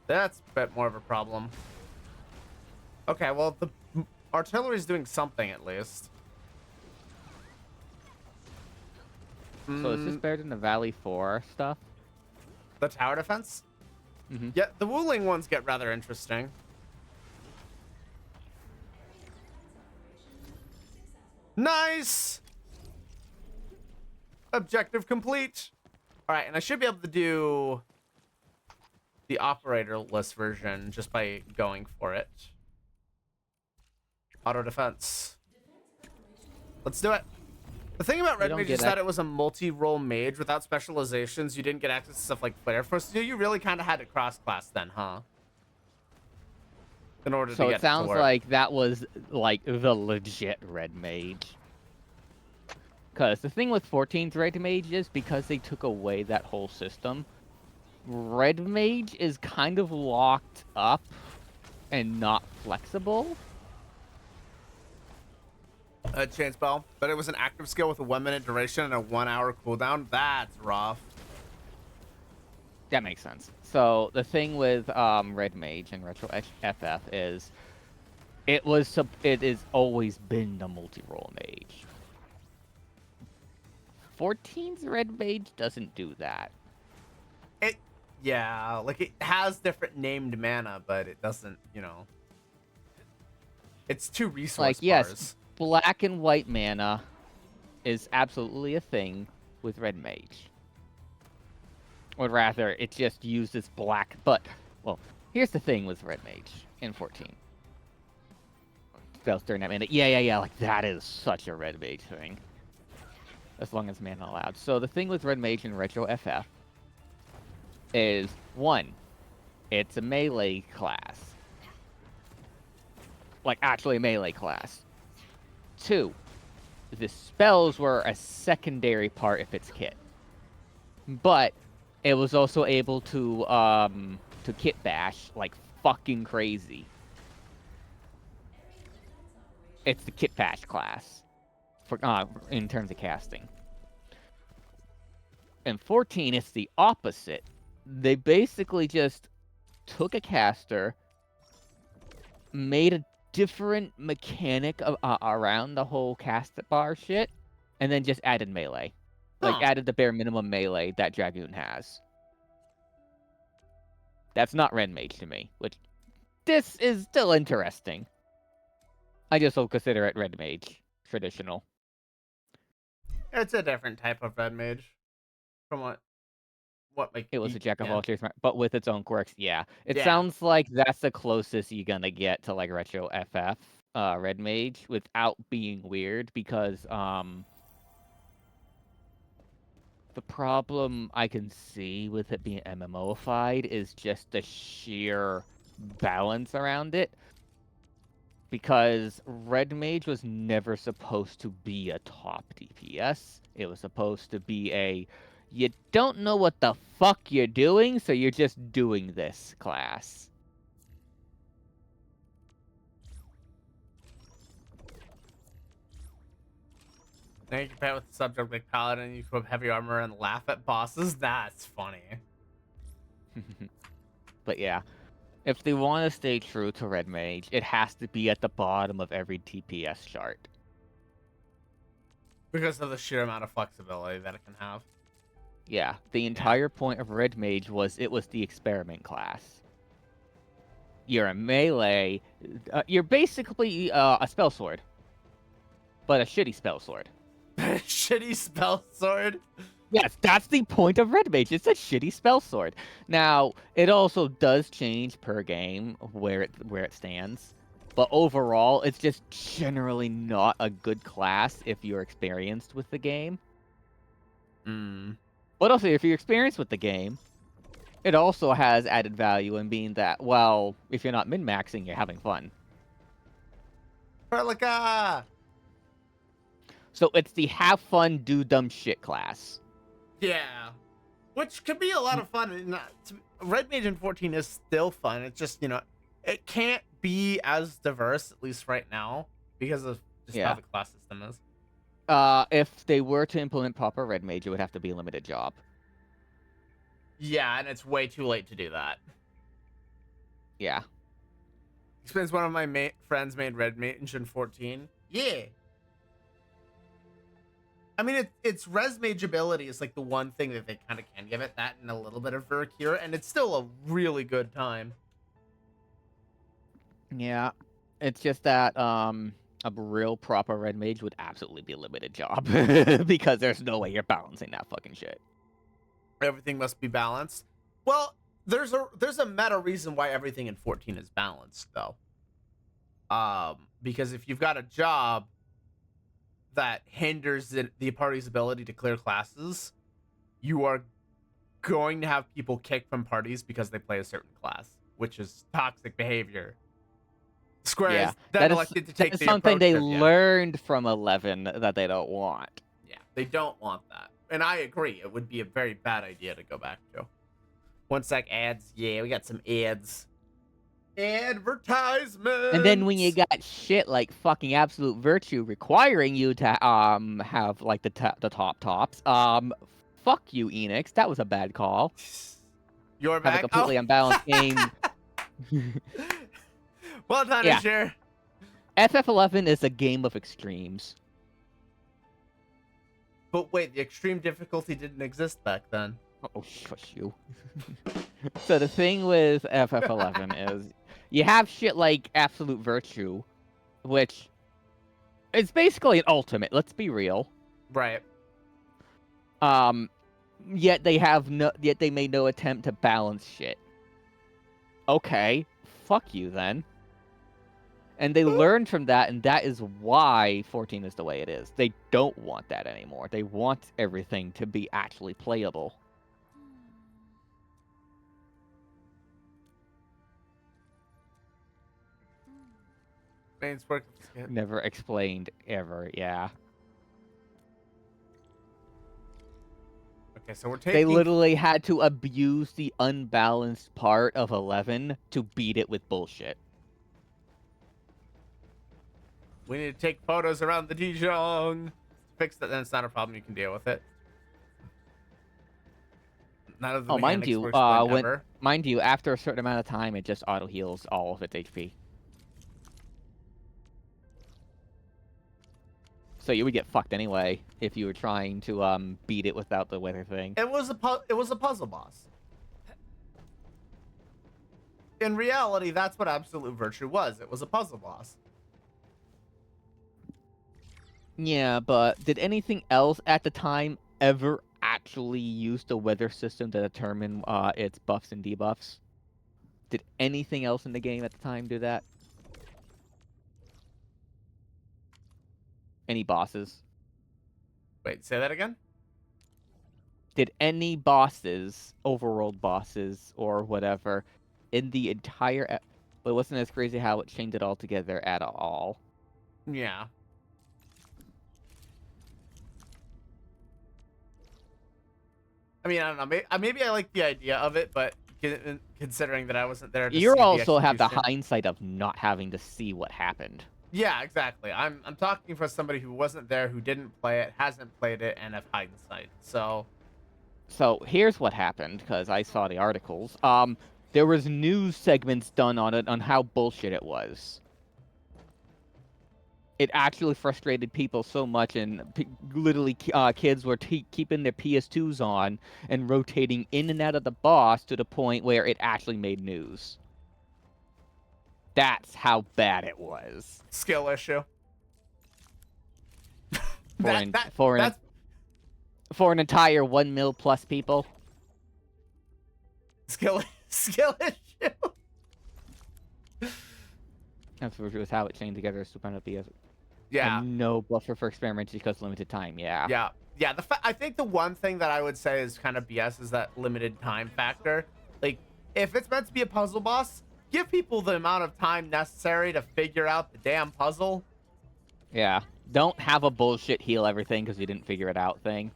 Speaker 1: That's a bit more of a problem. Okay, well, the artillery is doing something at least.
Speaker 2: So is this better than the Valley 4 stuff?
Speaker 1: The tower defense?
Speaker 2: Mm-hmm.
Speaker 1: Yeah, the Wuling ones get rather interesting. Nice! Objective complete. All right, and I should be able to do the operator list version just by going for it. Auto defense. Let's do it. The thing about Red
Speaker 2: don't
Speaker 1: Mage
Speaker 2: get
Speaker 1: is that it was a multi-role mage without specializations. You didn't get access to stuff like Flare Force. So you really kind of had to cross-class then, huh? In order to
Speaker 2: So
Speaker 1: get
Speaker 2: it sounds
Speaker 1: to work.
Speaker 2: like that was like the legit red mage. Because the thing with 14's red mage is because they took away that whole system, red mage is kind of locked up and not flexible.
Speaker 1: A chain spell, but it was an active skill with a 1 minute duration and a 1 hour cooldown. That's rough.
Speaker 2: That makes sense. So the thing with red mage and retro FF is it has always been the multi-role mage. 14's red mage doesn't do that.
Speaker 1: Yeah, like it has different named mana, but it doesn't, you know. It's 2 resource
Speaker 2: Like,
Speaker 1: bars.
Speaker 2: yes, black and white mana is absolutely a thing with red mage. Or rather, it just uses black, but, well, here's the thing with red mage in 14. Spells during that mana. Yeah, like that is such a red mage thing. As long as mana allowed. So the thing with red mage and retro FF is, 1, it's a melee class. Like, actually a melee class. 2, the spells were a secondary part of its kit. But it was also able to kit bash like fucking crazy. It's the kit bash class for in terms of casting. In 14, it's the opposite. They basically just took a caster, made a different mechanic around the whole cast bar shit, and then just added melee. Like, added the bare minimum melee that Dragoon has. That's not Red Mage to me, which this is still interesting. I just will consider it Red Mage, traditional.
Speaker 1: It's a different type of red mage from what like
Speaker 2: It was a jack of
Speaker 1: yeah.
Speaker 2: all trades, but with its own quirks. Yeah, it
Speaker 1: Yeah.
Speaker 2: sounds like that's the closest you're gonna get to like retro FF red mage without being weird because the problem I can see with it being MMOified is just the sheer balance around it. Because Red Mage was never supposed to be a top DPS. It was supposed to be a, you don't know what the fuck you're doing, so you're just doing this class.
Speaker 1: Now you compare it with the subject like paladin, you equip heavy armor and laugh at bosses. That's funny.
Speaker 2: But yeah, if they want to stay true to Red Mage, it has to be at the bottom of every TPS chart.
Speaker 1: Because of the sheer amount of flexibility that it can have.
Speaker 2: Yeah, the entire point of Red Mage was it was the experiment class. You're a melee, you're basically a spell sword, but a shitty spell sword.
Speaker 1: Shitty spell sword.
Speaker 2: Yes, that's the point of Red Mage. It's a shitty spell sword. Now, it also does change per game where it stands, but overall, it's just generally not a good class if you're experienced with the game. But also, if you're experienced with the game, it also has added value in being that, well, if you're not min-maxing, you're having fun.
Speaker 1: Perlica!
Speaker 2: So it's the have fun, do dumb shit class.
Speaker 1: Yeah. Which could be a lot of fun. And Red Mage in 14 is still fun. It's just, you know, it can't be as diverse, at least right now, because of just how the class system is.
Speaker 2: If they were to implement proper Red Mage, it would have to be a limited job.
Speaker 1: Yeah, and it's way too late to do that.
Speaker 2: Yeah.
Speaker 1: Explains one of my friends made Red Mage in 14. Yeah. I mean, its Res Mage ability is like the one thing that they kind of can give it, that and a little bit of Vercure, and it's still a really good time.
Speaker 2: Yeah. It's just that a real proper Red Mage would absolutely be a limited job because there's no way you're balancing that fucking shit.
Speaker 1: Everything must be balanced. Well, there's a meta reason why everything in 14 is balanced, though. Because if you've got a job that hinders the party's ability to clear classes, you are going to have people kicked from parties because they play a certain class, which is toxic behavior. Square is then elected to take the
Speaker 2: something they
Speaker 1: approach of,
Speaker 2: learned from 11 that they don't want.
Speaker 1: Yeah, they don't want that. And I agree. It would be a very bad idea to go back to. One sec, ads. Yeah, we got some ads. Advertisements.
Speaker 2: And then when you got shit like fucking Absolute Virtue requiring you to have like the top tops, fuck you, Enix. That was a bad call.
Speaker 1: You're back.
Speaker 2: Have a completely unbalanced game.
Speaker 1: Well done, Azure.
Speaker 2: FF11 is a game of extremes.
Speaker 1: But wait, the extreme difficulty didn't exist back then.
Speaker 2: Oh, shush you. So the thing with FF11 is you have shit like Absolute Virtue, which is basically an ultimate, let's be real.
Speaker 1: Right.
Speaker 2: Yet they made no attempt to balance shit. Okay, fuck you then. And they learned from that, and that is why 14 is the way it is. They don't want that anymore. They want everything to be actually playable. Never explained ever, yeah.
Speaker 1: Okay, so we're taking...
Speaker 2: They literally had to abuse the unbalanced part of 11 to beat it with bullshit.
Speaker 1: We need to take photos around the Dijon. Fix that, then it's not a problem. You can deal with it. None of the
Speaker 2: mind you,
Speaker 1: ever.
Speaker 2: Mind you, after a certain amount of time, it just auto heals all of its HP. So you would get fucked anyway if you were trying to beat it without the weather thing.
Speaker 1: It was a puzzle boss. In reality, that's what Absolute Virtue was. It was a puzzle boss.
Speaker 2: Yeah, but did anything else at the time ever actually use the weather system to determine its buffs and debuffs? Did anything else in the game at the time do that? Any bosses?
Speaker 1: Wait, say that again?
Speaker 2: Did any bosses, overworld bosses or whatever, in the entire... But it wasn't as crazy how it changed it all together at all.
Speaker 1: Yeah. I mean, I don't know. Maybe I like the idea of it, but considering that I wasn't there to see
Speaker 2: You
Speaker 1: the
Speaker 2: also have the
Speaker 1: execution.
Speaker 2: hindsight of not having to see what happened.
Speaker 1: Yeah, exactly. I'm talking for somebody who wasn't there, who didn't play it, hasn't played it, and have hindsight.
Speaker 2: So here's what happened, because I saw the articles. There was news segments done on it on how bullshit it was. It actually frustrated people so much, and literally kids were keeping their PS2s on and rotating in and out of the boss to the point where it actually made news. That's how bad it was.
Speaker 1: skill issue.
Speaker 2: For an entire 1 mil plus people.
Speaker 1: skill issue.
Speaker 2: That's how it chained together to find out the
Speaker 1: Yeah.
Speaker 2: and no buffer for experiments because limited time. Yeah.
Speaker 1: Yeah. I think the one thing that I would say is kind of BS is that limited time factor. Like, if it's meant to be a puzzle boss, give people the amount of time necessary to figure out the damn puzzle.
Speaker 2: Yeah. Don't have a bullshit heal everything because you didn't figure it out thing.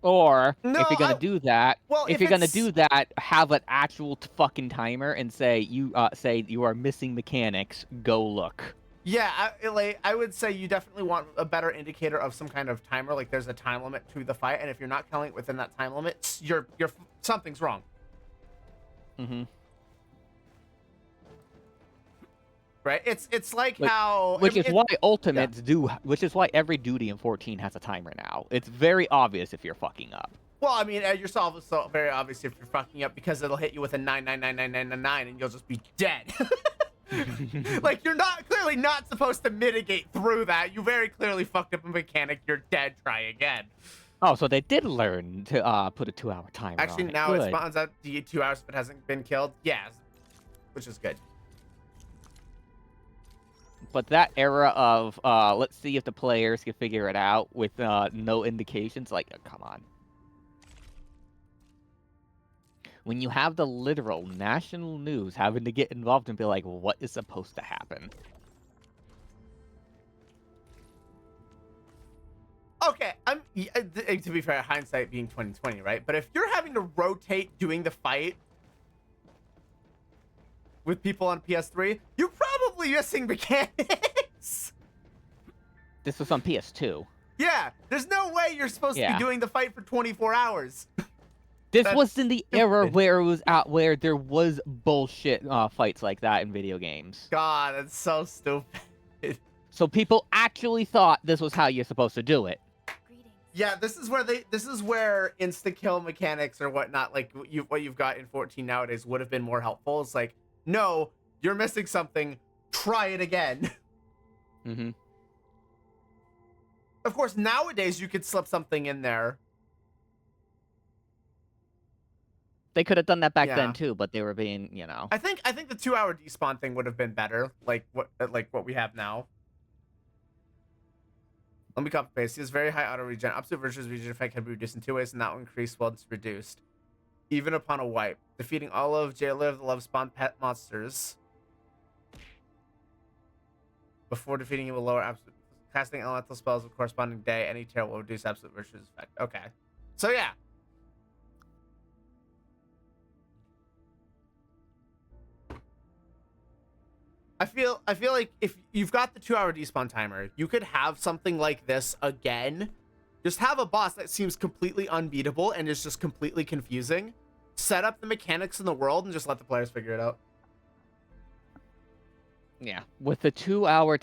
Speaker 2: Or if you're gonna do that, have an actual fucking timer and say you are missing mechanics. Go look.
Speaker 1: Yeah, I would say you definitely want a better indicator of some kind of timer. Like, there's a time limit to the fight, and if you're not killing it within that time limit, you're something's wrong.
Speaker 2: Mm-hmm.
Speaker 1: Right? It's like how...
Speaker 2: Which is why ultimates do... Which is why every duty in 14 has a timer now. It's very obvious if you're fucking up.
Speaker 1: Well, I mean, yourself is so very obvious if you're fucking up because it'll hit you with a 9999999 and you'll just be dead. Like, you're clearly not supposed to mitigate through that. You very clearly fucked up a mechanic. You're dead. Try again.
Speaker 2: Oh, so they did learn to put a 2-hour timer
Speaker 1: Actually,
Speaker 2: on it.
Speaker 1: now
Speaker 2: Good.
Speaker 1: it spawns out 2 hours if it hasn't been killed. Yeah, which is good.
Speaker 2: But that era of, let's see if the players can figure it out with no indications, like, come on. When you have the literal national news having to get involved and be like, what is supposed to happen?
Speaker 1: Okay, to be fair, hindsight being 2020, right? But if you're having to rotate doing the fight with people on PS3, you're probably missing mechanics.
Speaker 2: This was on PS2.
Speaker 1: Yeah, there's no way you're supposed to be doing the fight for 24 hours.
Speaker 2: This was in the era where it was where there was bullshit fights like that in video games.
Speaker 1: God, that's so stupid.
Speaker 2: So people actually thought this was how you're supposed to do it.
Speaker 1: Yeah, this is where insta kill mechanics or whatnot, like what you've got in 14 nowadays, would have been more helpful. It's like, no, you're missing something. Try it again.
Speaker 2: Mm-hmm.
Speaker 1: Of course, nowadays you could slip something in there.
Speaker 2: They could have done that back then too, but they were being, you know.
Speaker 1: I think the 2-hour despawn thing would have been better, like what we have now. Let me copy paste. He has very high auto regen. Absolute versus regen effect can be reduced in 2 ways, and that will increase once reduced, even upon a wipe. Defeating all of Jailer of the Love Spawn pet monsters before defeating you will lower absolute casting elemental spells of corresponding day. Any tear will reduce absolute versus effect. Okay, so yeah. I feel like if you've got the 2-hour despawn timer, you could have something like this again. Just have a boss that seems completely unbeatable and is just completely confusing. Set up the mechanics in the world and just let the players figure it out.
Speaker 2: Yeah, with the 2-hour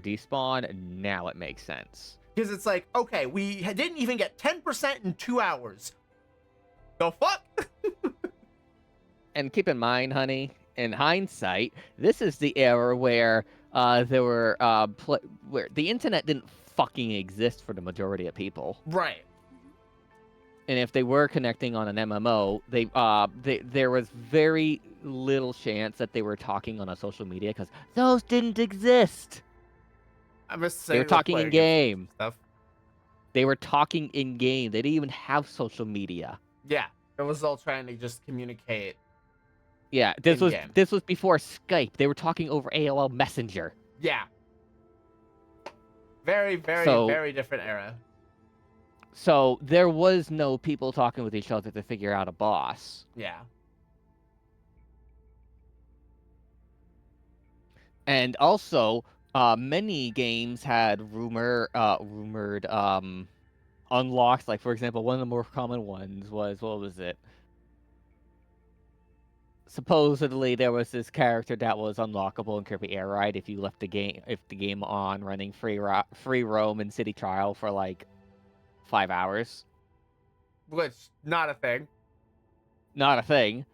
Speaker 2: despawn, now it makes sense.
Speaker 1: Because it's like, okay, we didn't even get 10% in 2 hours. The fuck?
Speaker 2: And keep in mind, honey, in hindsight, this is the era where there were where the internet didn't fucking exist for the majority of people.
Speaker 1: Right.
Speaker 2: And if they were connecting on an MMO, there was very little chance that they were talking on a social media because those didn't exist.
Speaker 1: I'm just
Speaker 2: They were
Speaker 1: saying
Speaker 2: talking in game.
Speaker 1: stuff.
Speaker 2: They were talking in game. They didn't even have social media.
Speaker 1: Yeah, it was all trying to just communicate.
Speaker 2: Yeah, this
Speaker 1: in-game.
Speaker 2: was before Skype. They were talking over AOL Messenger.
Speaker 1: Yeah. Very, very, very different era.
Speaker 2: So there was no people talking with each other to figure out a boss.
Speaker 1: Yeah.
Speaker 2: And also, many games had rumored unlocks. Like, for example, one of the more common ones was, what was it? Supposedly, there was this character that was unlockable in Kirby Air Ride if you left the game on running free roam in City Trial for like 5 hours.
Speaker 1: Which, not a thing.
Speaker 2: Not a thing.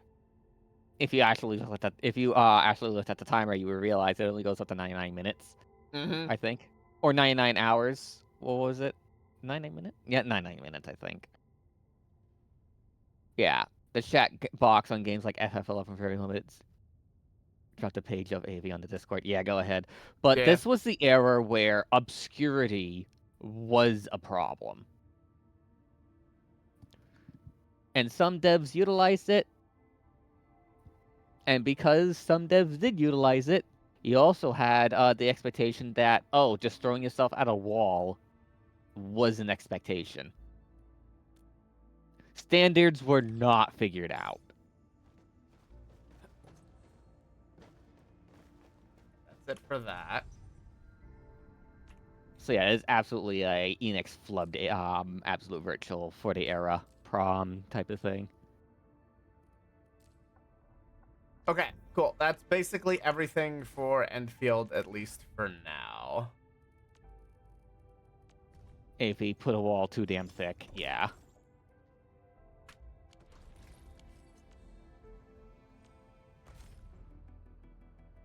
Speaker 2: If you actually looked at the timer, you would realize it only goes up to 99 minutes.
Speaker 1: Mm-hmm.
Speaker 2: I think, or 99 hours. What was it? 99 minutes? Yeah, 99 minutes. I think. Yeah, the chat box on games like FF11 very limited. Drop the page of AV on the Discord. Yeah, go ahead. But
Speaker 1: Yeah.
Speaker 2: this was the era where obscurity was a problem. And some devs utilized it. And because some devs did utilize it, you also had the expectation that, oh, just throwing yourself at a wall was an expectation. Standards were not figured out.
Speaker 1: That's it for that.
Speaker 2: So yeah, it's absolutely a Enix flubbed absolute virtual for the era prom type of thing.
Speaker 1: Okay, cool. That's basically everything for Enfield, at least for now.
Speaker 2: If he put a wall too damn thick, yeah.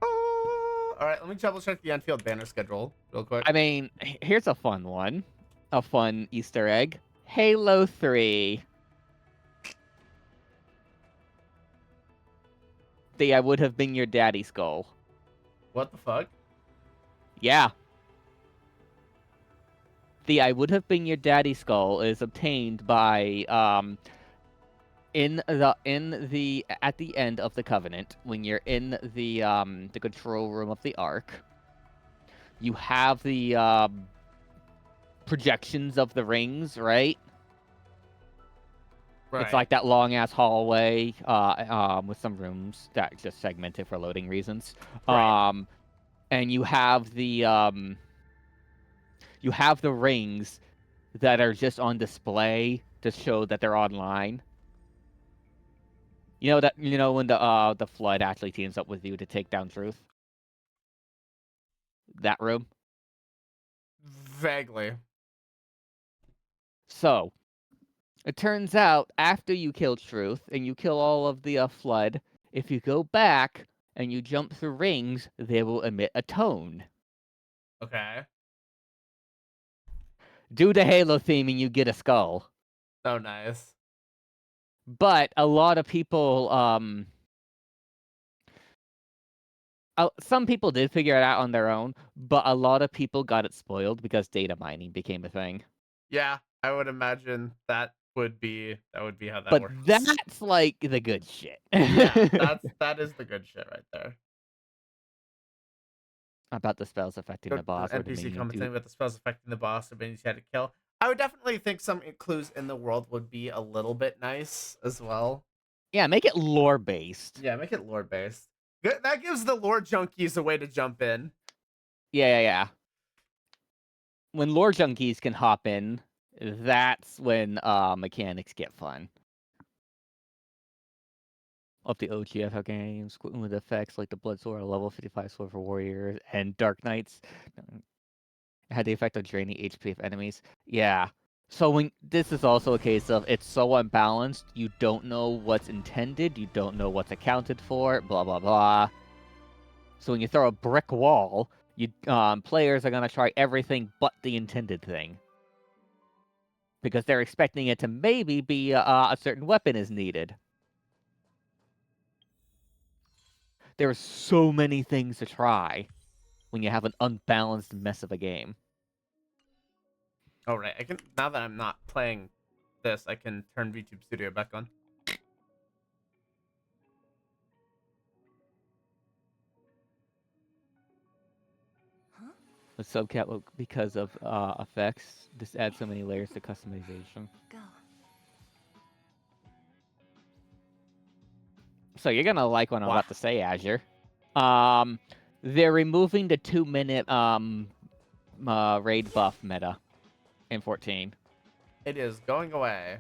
Speaker 1: All right, let me double check the Enfield banner schedule real quick.
Speaker 2: I mean, here's a fun one. A fun Easter egg. Halo 3. I would have been your daddy's goal.
Speaker 1: What the fuck?
Speaker 2: Yeah. The I would have been your daddy skull is obtained by at the end of the Covenant, when you're in the control room of the Ark. You have the projections of the rings, right?
Speaker 1: Right.
Speaker 2: It's like that long ass hallway with some rooms that just segmented for loading reasons.
Speaker 1: Right.
Speaker 2: And you have the rings that are just on display to show that they're online. You know when the Flood actually teams up with you to take down Truth? That room?
Speaker 1: Vaguely.
Speaker 2: So, it turns out after you kill Truth and you kill all of the Flood, if you go back and you jump through rings, they will emit a tone.
Speaker 1: Okay.
Speaker 2: Do the Halo theme and you get a skull.
Speaker 1: Oh, nice.
Speaker 2: But a lot of people, some people did figure it out on their own, but a lot of people got it spoiled because data mining became a thing.
Speaker 1: Yeah, I would imagine that would be how that
Speaker 2: but
Speaker 1: works.
Speaker 2: That's like the good shit.
Speaker 1: Yeah, that is the good shit right there.
Speaker 2: About the spells affecting the boss. Or
Speaker 1: NPC commenting about the spells affecting the boss or minions you had to kill. I would definitely think some clues in the world would be a little bit nice as well.
Speaker 2: Yeah, make it lore based.
Speaker 1: Yeah, make it lore based. That gives the lore junkies a way to jump in.
Speaker 2: Yeah. When lore junkies can hop in, that's when mechanics get fun. Of the OGFL games, with effects like the Blood Sword, a level 55 sword for warriors, and Dark Knights had the effect of draining HP of enemies. Yeah. So when this is also a case of it's so unbalanced, you don't know what's intended, you don't know what's accounted for, blah blah blah. So when you throw a brick wall, Players are gonna try everything but the intended thing. Because they're expecting it to maybe be a certain weapon is needed. There are so many things to try when you have an unbalanced mess of a game.
Speaker 1: Oh right, I can now that I'm not playing this, I can turn VTube Studio back on.
Speaker 2: With subcat, because of effects, this adds so many layers to customization.
Speaker 3: Go.
Speaker 2: So you're gonna like what I'm
Speaker 1: Wow.
Speaker 2: about to say, Azure. They're removing the 2-minute raid buff meta in 14.
Speaker 1: It is going away.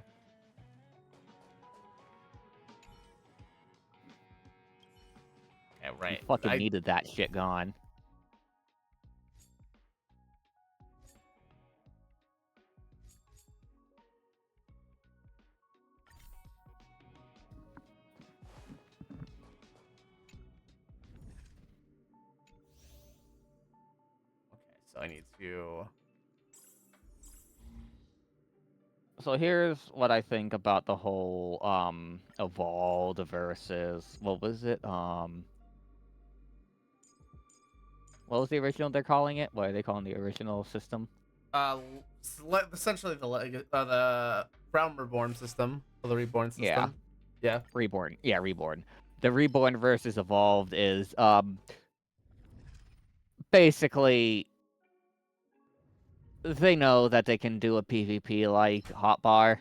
Speaker 1: Yeah, right.
Speaker 2: You fucking needed that shit gone.
Speaker 1: Okay, so I need to.
Speaker 2: So here's what I think about the whole evolved versus what was it? What was the original they're calling it? What are they calling the original system?
Speaker 1: Essentially the Realm Reborn system, or the Reborn system.
Speaker 2: Yeah.
Speaker 1: Yeah.
Speaker 2: Reborn. Yeah, Reborn. The Reborn versus Evolved is basically they know that they can do a PvP like hotbar.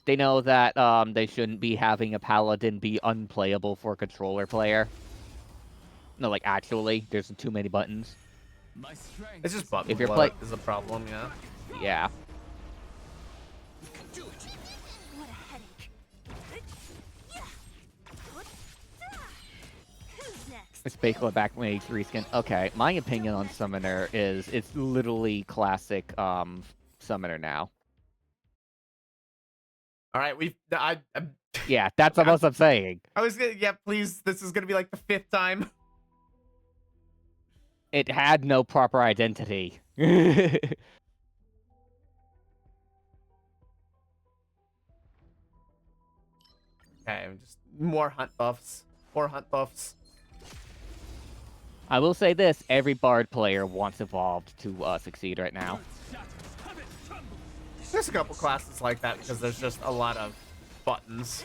Speaker 2: They know that they shouldn't be having a paladin be unplayable for a controller player. No, like actually, there's too many buttons.
Speaker 1: It's just button
Speaker 2: If you're
Speaker 1: bloat is a problem, yeah.
Speaker 2: Yeah.
Speaker 3: What a headache. Who's next?
Speaker 2: It's basically back when age reskin. Okay, my opinion on Summoner is it's literally classic Summoner now.
Speaker 1: All right, I'm
Speaker 2: Yeah, that's what I'm saying.
Speaker 1: I was gonna, yeah, please. This is gonna be like the 5th time.
Speaker 2: It had no proper identity.
Speaker 1: Okay, just more hunt buffs. More hunt buffs.
Speaker 2: I will say this, every Bard player wants Evolved to succeed right now.
Speaker 1: There's a couple classes like that because there's just a lot of buttons.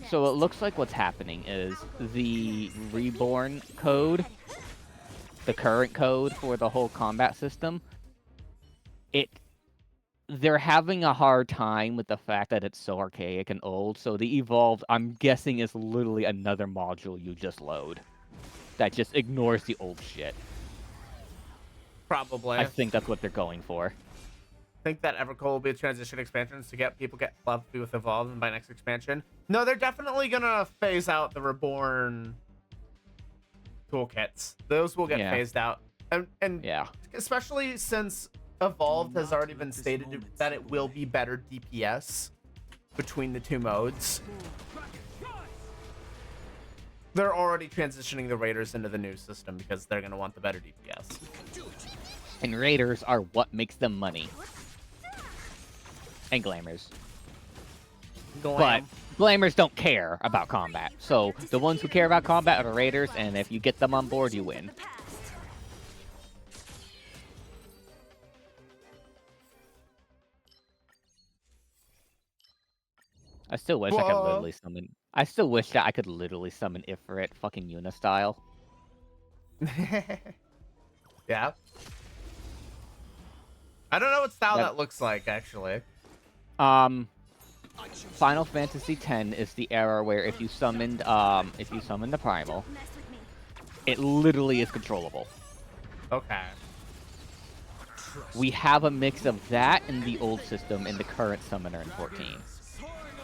Speaker 2: So it looks like what's happening is the Reborn code, the current code for the whole combat system, they're having a hard time with the fact that it's so archaic and old, so the Evolved, I'm guessing, is literally another module you just load that just ignores the old shit.
Speaker 1: Probably.
Speaker 2: I think that's what they're going for.
Speaker 1: Think that Evercold will be a transition expansion to get people get loved with Evolved and by next expansion. No, they're definitely gonna phase out the Reborn toolkits. Those will get phased out. And
Speaker 2: Yeah.
Speaker 1: especially since Evolved has already been stated that it will be better DPS between the two modes. They're already transitioning the Raiders into the new system because they're going to want the better DPS.
Speaker 2: And Raiders are what makes them money. And Glamours. But Glamours don't care about combat. So the ones who care about combat are the Raiders, and if you get them on board, you win. I still wish I could literally summon. I still wish that I could literally summon Ifrit fucking Yuna style.
Speaker 1: Yeah. I don't know what style that looks like, actually.
Speaker 2: Final Fantasy X is the era where if you summoned the Primal, it literally is controllable.
Speaker 1: Okay.
Speaker 2: We have a mix of that and the old system in the current Summoner in 14.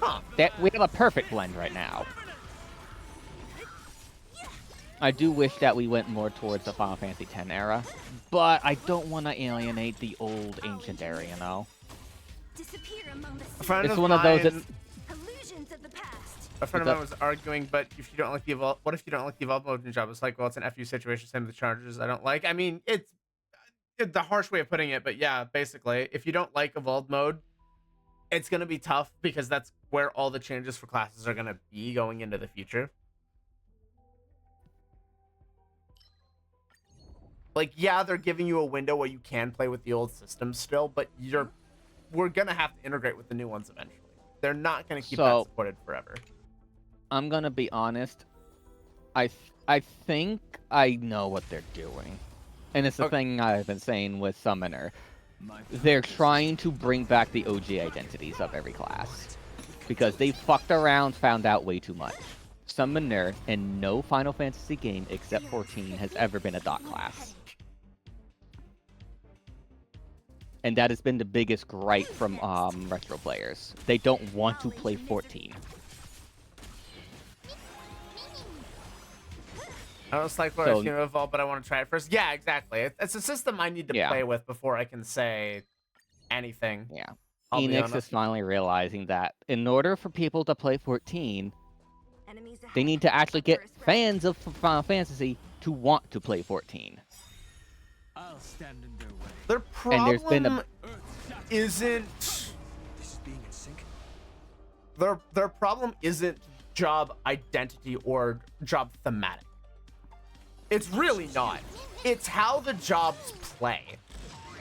Speaker 1: Huh.
Speaker 2: We have a perfect blend right now. I do wish that we went more towards the Final Fantasy X era, but I don't want to alienate the old ancient era, you know?
Speaker 3: Disappear among the
Speaker 1: A friend
Speaker 2: It's
Speaker 1: of
Speaker 2: one of those
Speaker 1: mine-
Speaker 3: illusions of the past.
Speaker 1: A friend of mine was arguing, but if you don't like the evolve, what if you don't like the evolve mode in your job? It's like, well, it's an FU situation, same with the charges. I don't like. I mean, it's the harsh way of putting it, but yeah, basically, if you don't like evolved mode, it's gonna be tough because that's where all the changes for classes are gonna be going into the future. Like, yeah, they're giving you a window where you can play with the old system still, but we're gonna have to integrate with the new ones eventually. They're not gonna keep that supported forever.
Speaker 2: I'm gonna be honest. I think I know what they're doing, and it's the thing I've been saying with Summoner. They're trying to bring back the OG identities of every class because they fucked around, found out way too much. Summoner in no Final Fantasy game except 14 has ever been a dot class. And that has been the biggest gripe from retro players. They don't want to play 14.
Speaker 1: I don't like what I've seen evolve, but I want to try it first. Yeah, exactly. It's a system I need to play with before I can say anything.
Speaker 2: Yeah. Enix is finally realizing that in order for people to play 14, they need to actually get fans of Final Fantasy to want to play 14.
Speaker 6: I'll stand in their way.
Speaker 1: Their problem isn't their problem isn't job identity or job thematic. It's really not. It's how the jobs play.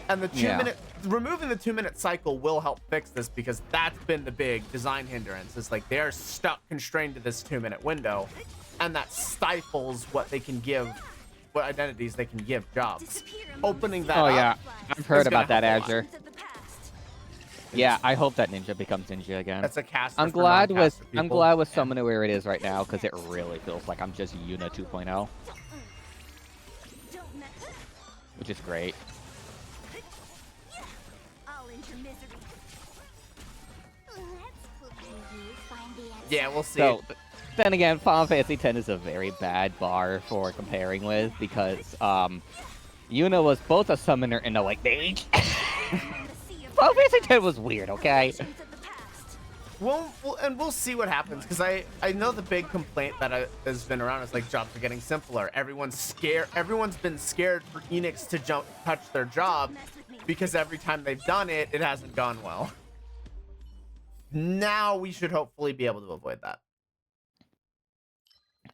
Speaker 1: And the 2 minute removing the 2 minute cycle will help fix this because that's been the big design hindrance. It's like they're stuck constrained to this 2 minute window, and that stifles what they can give, what identities they can give jobs. Opening that up.
Speaker 2: Oh yeah, I've heard about that, Azure. Yeah, I hope that Ninja becomes Ninja again.
Speaker 1: That's a caster.
Speaker 2: I'm glad with Summoner where it is right now because it really feels like I'm just Yuna 2.0. Which is great.
Speaker 1: Yeah, we'll see.
Speaker 2: So, then again, Final Fantasy X is a very bad bar for comparing with because Yuna was both a summoner and a like mage. Final Fantasy X was weird, okay?
Speaker 1: We'll see what happens because I know the big complaint that has been around is like jobs are getting simpler. Everyone's scared. Everyone's been scared for Enix to touch their job because every time they've done it, it hasn't gone well. Now we should hopefully be able to avoid that.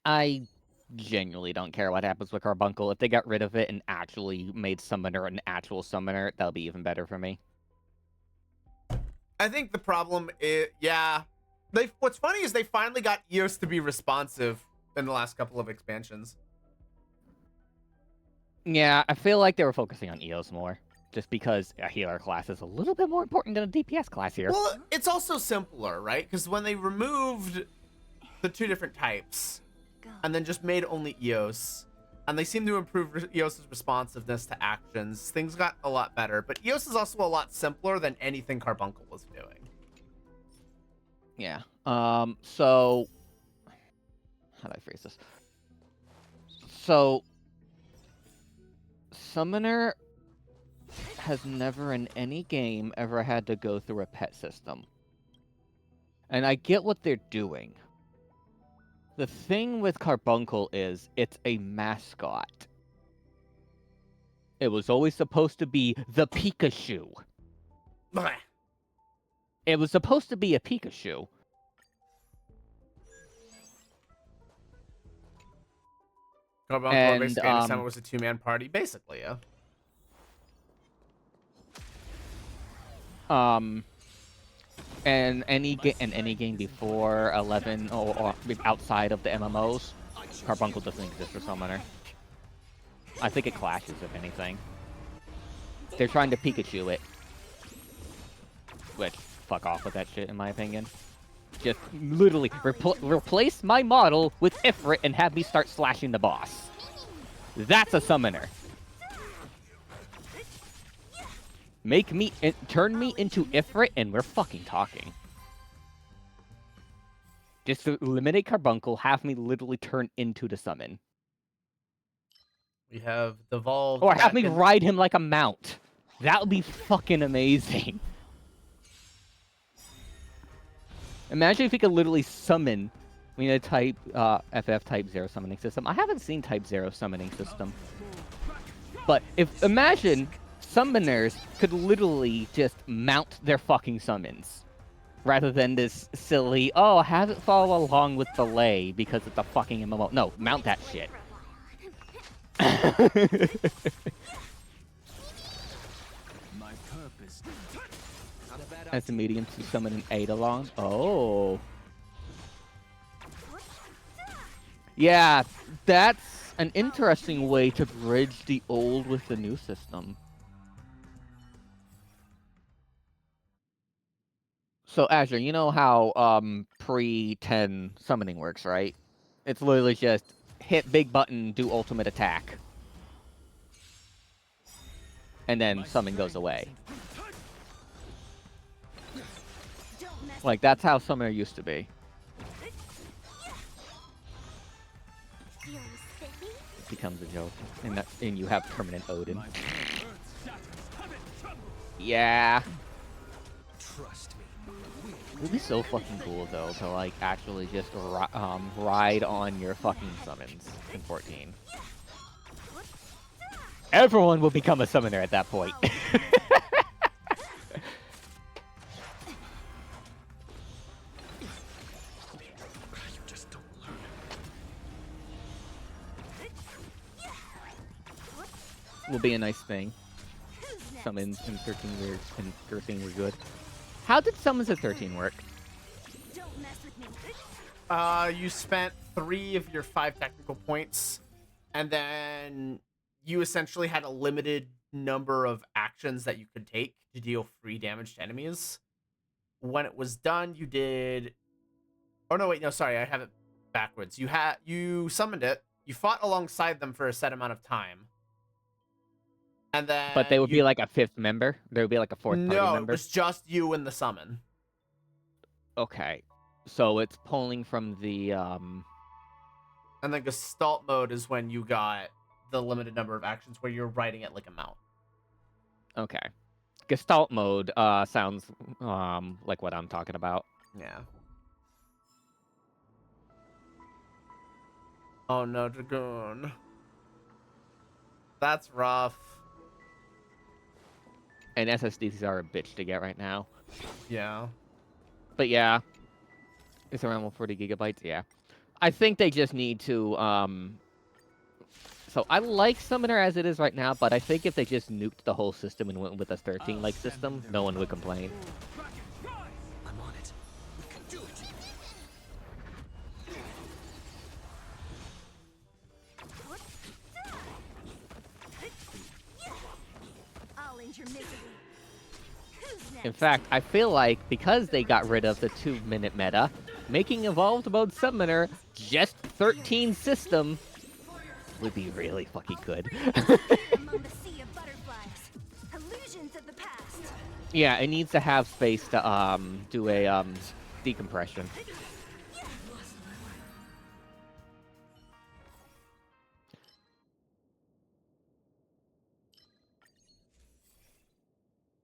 Speaker 2: I genuinely don't care what happens with Carbuncle. If they got rid of it and actually made Summoner an actual Summoner, that'll be even better for me.
Speaker 1: I think the problem is, what's funny is they finally got EOS to be responsive in the last couple of expansions.
Speaker 2: Yeah, I feel like they were focusing on EOS more. Just because a healer class is a little bit more important than a DPS class here.
Speaker 1: Well, it's also simpler, right? Because when they removed the two different types and then just made only EOS, and they seem to improve EOS's responsiveness to actions, things got a lot better. But EOS is also a lot simpler than anything Carbuncle was doing.
Speaker 2: Yeah. So how do I phrase this? So Summoner has never in any game ever had to go through a pet system. And I get what they're doing. The thing with Carbuncle is it's a mascot. It was always supposed to be the Pikachu.
Speaker 1: Blech.
Speaker 2: It was supposed to be a Pikachu.
Speaker 1: Carbuncle basically anytime it was a two-man party, basically, yeah.
Speaker 2: And any game before 11 or outside of the MMOs, Carbuncle doesn't exist for Summoner. I think it clashes, if anything. They're trying to Pikachu it. Which, fuck off with that shit, in my opinion. Just literally replace my model with Ifrit and have me start slashing the boss. That's a Summoner. Turn me into Ifrit and we're fucking talking. Just to eliminate Carbuncle, have me literally turn into the summon.
Speaker 1: We have devolved.
Speaker 2: Or have me ride him like a mount. That would be fucking amazing. Imagine if we could literally summon We need a type FF type 0 summoning system. I haven't seen type 0 summoning system. But imagine summoners could literally just mount their fucking summons. Rather than this silly, oh, have it follow along with delay because it's a fucking MMO. No, mount that shit.
Speaker 6: My purpose.
Speaker 2: As a medium to summon an Eidolon. Oh. Yeah, that's an interesting way to bridge the old with the new system. So Azure, you know how pre-10 summoning works, right? It's literally just hit big button, do ultimate attack. And then summon goes away. Like, that's how summoner used to be. It becomes a joke. And you have permanent Odin. Yeah.
Speaker 6: Trust me.
Speaker 2: It would be so fucking cool, though, to, like, actually just ride on your fucking summons in 14. Everyone will become a summoner at that point. Will be a nice thing. Summons in 13 were good. How did summons at 13 work?
Speaker 1: You spent 3 of your 5 technical points, and then you essentially had a limited number of actions that you could take to deal free damage to enemies. When it was done, you did... Oh, no, wait, no, sorry, I have it backwards. You summoned it, you fought alongside them for a set amount of time, and then...
Speaker 2: But they would be like a 5th member? There would be like a 4th party member?
Speaker 1: No, it was just you and the summon.
Speaker 2: Okay. So it's pulling from the,
Speaker 1: And then Gestalt mode is when you got the limited number of actions where you're riding it like a mount.
Speaker 2: Okay. Gestalt mode sounds like what I'm talking about.
Speaker 1: Yeah. Oh no, Dragoon. That's rough.
Speaker 2: And SSDs are a bitch to get right now.
Speaker 1: Yeah.
Speaker 2: But yeah. It's around 140 gigabytes, yeah. I think they just need to, So I like Summoner as it is right now, but I think if they just nuked the whole system and went with a 13-like system, no one would complain.
Speaker 5: I'm on it. We can do it.
Speaker 3: I'll end your misery. Who's next?
Speaker 2: In fact, I feel like because they got rid of the 2-minute meta, making Evolved Mode Summoner just 13 system would be really fucking good.
Speaker 3: Among the sea of butterflies, illusions of the past.
Speaker 2: Yeah, it needs to have space to do a decompression.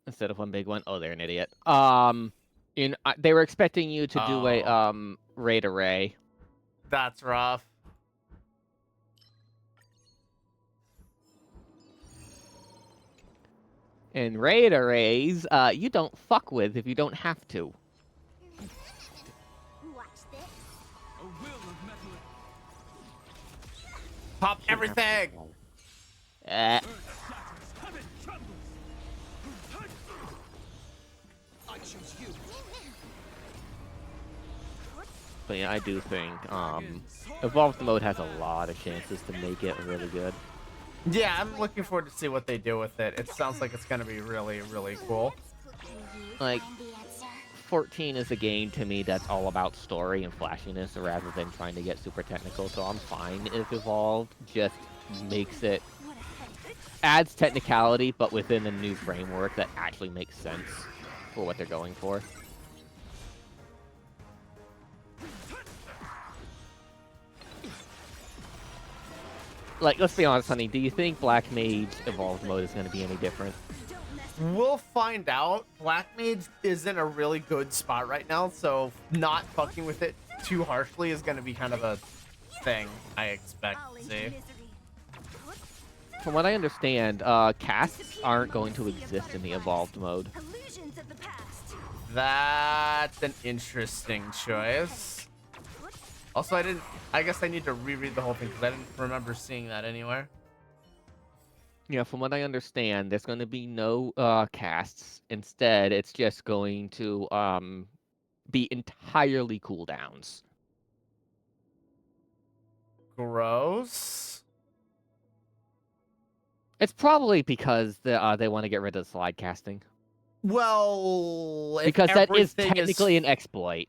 Speaker 2: Instead of one big one. Oh, they're an idiot. They were expecting you to do a raid array.
Speaker 1: That's rough.
Speaker 2: And raid arrays, you don't fuck with if you don't have to.
Speaker 3: Watch this.
Speaker 6: A will of metal.
Speaker 1: Pop everything!
Speaker 2: Eh.
Speaker 6: Earth shatters. Heaven trembles.
Speaker 5: I choose you.
Speaker 2: But yeah, I do think Evolved Mode has a lot of chances to make it really good.
Speaker 1: Yeah, I'm looking forward to see what they do with it. It sounds like it's gonna be really, really cool.
Speaker 2: Like, 14 is a game to me that's all about story and flashiness rather than trying to get super technical, so I'm fine if Evolved just makes it... adds technicality, but within a new framework that actually makes sense for what they're going for. Like, let's be honest, honey, do you think Black Mage Evolved Mode is going to be any different?
Speaker 1: We'll find out. Black Mage is in a really good spot right now, so not fucking with it too harshly is going to be kind of a thing I expect
Speaker 3: I'll
Speaker 1: to
Speaker 3: end
Speaker 1: see.
Speaker 3: your misery.
Speaker 2: From what I understand, casts aren't going to exist in the evolved mode.
Speaker 3: Illusions of the past.
Speaker 1: That's an interesting choice. Also, I guess I need to reread the whole thing because I didn't remember seeing that anywhere.
Speaker 2: Yeah, from what I understand, there's going to be no casts. Instead, it's just going to be entirely cooldowns.
Speaker 1: Gross.
Speaker 2: It's probably because they want to get rid of the slide casting.
Speaker 1: Well, if
Speaker 2: Because that is
Speaker 1: everything
Speaker 2: technically an exploit.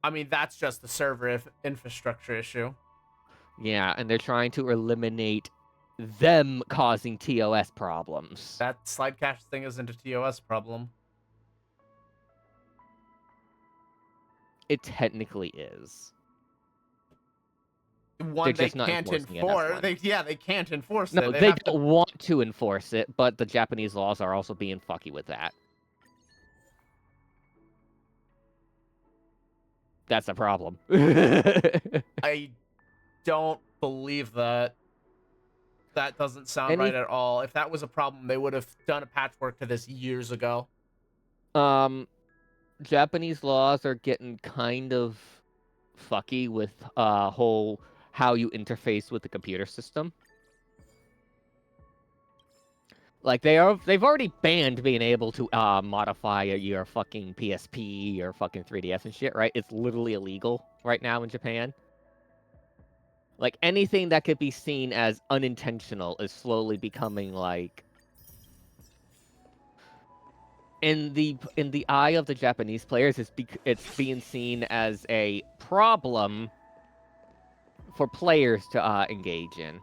Speaker 1: I mean, that's just the server infrastructure issue.
Speaker 2: Yeah, and they're trying to eliminate them causing TOS problems.
Speaker 1: That slide cache thing isn't a TOS problem.
Speaker 2: It technically is.
Speaker 1: One,
Speaker 2: They're
Speaker 1: they
Speaker 2: just not
Speaker 1: can't
Speaker 2: enforcing it as
Speaker 1: enforce.
Speaker 2: one.
Speaker 1: They can't enforce
Speaker 2: No,
Speaker 1: it.
Speaker 2: they
Speaker 1: have
Speaker 2: don't want to enforce it, but the Japanese laws are also being fucky with that. That's a problem.
Speaker 1: I don't believe that. That doesn't sound right at all. If that was a problem, they would have done a patchwork to this years ago.
Speaker 2: Japanese laws are getting kind of fucky with whole how you interface with the computer system. Like they've already banned being able to modify your fucking PSP, your fucking 3DS and shit, right? It's literally illegal right now in Japan. Like anything that could be seen as unintentional is slowly becoming like in the eye of the Japanese players, it's being seen as a problem for players to engage in.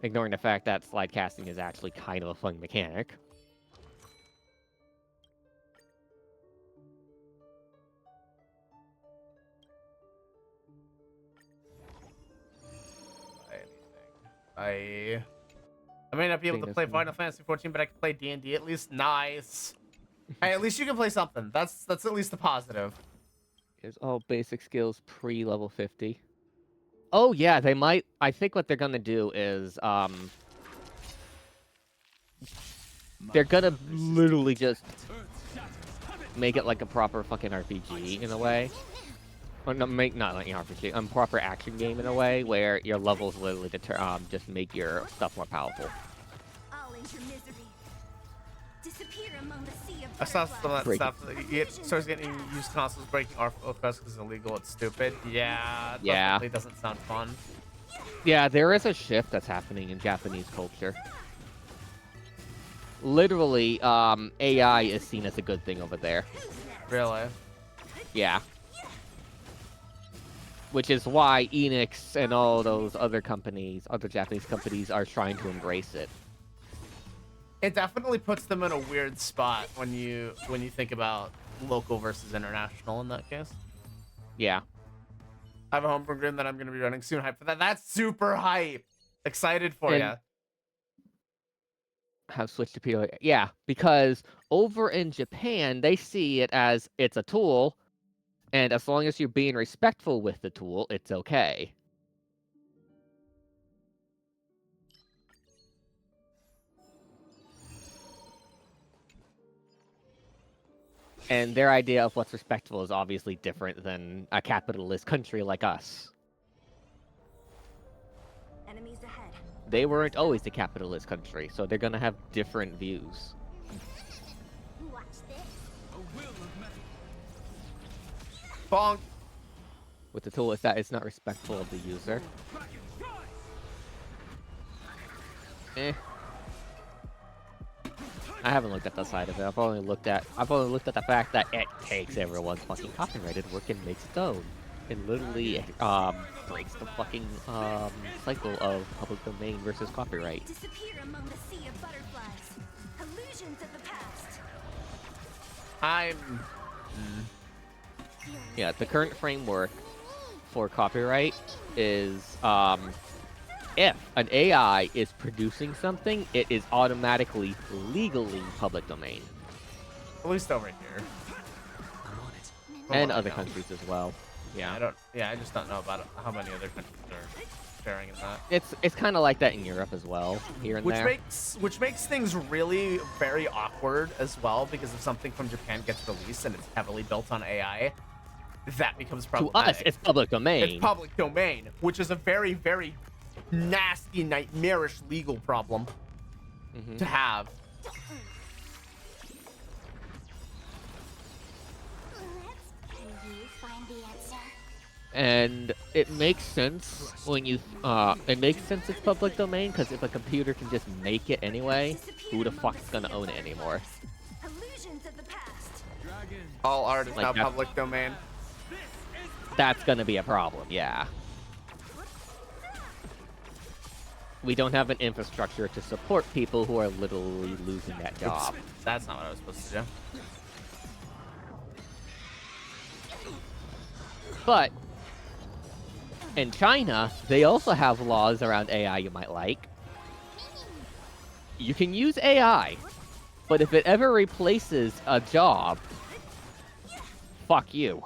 Speaker 2: Ignoring the fact that slide casting is actually kind of a fun mechanic.
Speaker 1: I may not be able to play Final Fantasy 14, but I can play D&D at least. Nice. Hey, at least you can play something. That's at least a positive.
Speaker 2: Is all basic skills pre-level 50. Oh yeah, they might. I think what they're gonna do is they're gonna literally just make it like a proper fucking RPG in a way. Or no, not like an RPG, proper action game in a way where your levels literally just make your stuff more powerful.
Speaker 3: I'll end your misery. Disappear among the sea of
Speaker 1: I saw some of that
Speaker 2: Break
Speaker 1: stuff. It starts getting used consoles breaking our focus because it's illegal. It's stupid. Yeah. Definitely doesn't sound fun.
Speaker 2: Yeah, there is a shift that's happening in Japanese culture. Literally, AI is seen as a good thing over there.
Speaker 1: Really?
Speaker 2: Yeah. Which is why Enix and all those other companies, other Japanese companies, are trying to embrace it.
Speaker 1: It definitely puts them in a weird spot when you think about local versus international in that case.
Speaker 2: Yeah.
Speaker 1: I have a homebrew game that I'm going to be running soon. Hype for that. That's super hype. Excited for you.
Speaker 2: Have switched to PO. Yeah, because over in Japan, they see it as it's a tool, and as long as you're being respectful with the tool, it's okay. And their idea of what's respectful is obviously different than a capitalist country like us.
Speaker 3: Enemies ahead.
Speaker 2: They weren't always a capitalist country, so they're gonna have different views.
Speaker 3: Watch this.
Speaker 6: A will of metal.
Speaker 1: Bonk.
Speaker 2: With the tool is that it's not respectful of the user. Eh. I haven't looked at that side of it. I've only looked at the fact that it takes everyone's fucking copyrighted work and makes its own. And literally breaks the fucking cycle of public domain versus copyright.
Speaker 3: Disappear among the sea of butterflies. Illusions of the past.
Speaker 2: Yeah, the current framework for copyright is if an AI is producing something, it is automatically legally public domain.
Speaker 1: At least over here.
Speaker 5: I'm on it.
Speaker 1: From
Speaker 2: And
Speaker 1: what I
Speaker 2: other
Speaker 1: know.
Speaker 2: countries as well. Yeah.
Speaker 1: I just don't know about how many other countries are sharing in that.
Speaker 2: It's kind of like that in Europe as well, here and there.
Speaker 1: Which makes things really very awkward as well, because if something from Japan gets released and it's heavily built on AI, that becomes
Speaker 2: To
Speaker 1: problematic.
Speaker 2: us, it's public domain.
Speaker 1: It's public domain, which is a very, very nasty, nightmarish legal problem to have.
Speaker 3: Can you find the answer?
Speaker 2: And it makes sense when you it makes sense it's public domain, because if a computer can just make it anyway, who the fuck's gonna own it anymore?
Speaker 3: Illusions of the past.
Speaker 6: Dragon.
Speaker 1: All art is
Speaker 2: Like
Speaker 1: now
Speaker 2: that-
Speaker 1: public domain.
Speaker 2: That's gonna be a problem, yeah. We don't have an infrastructure to support people who are literally losing that job.
Speaker 1: That's not what I was supposed to do.
Speaker 2: But in China, they also have laws around AI you might like. You can use AI, but if it ever replaces a job, fuck you.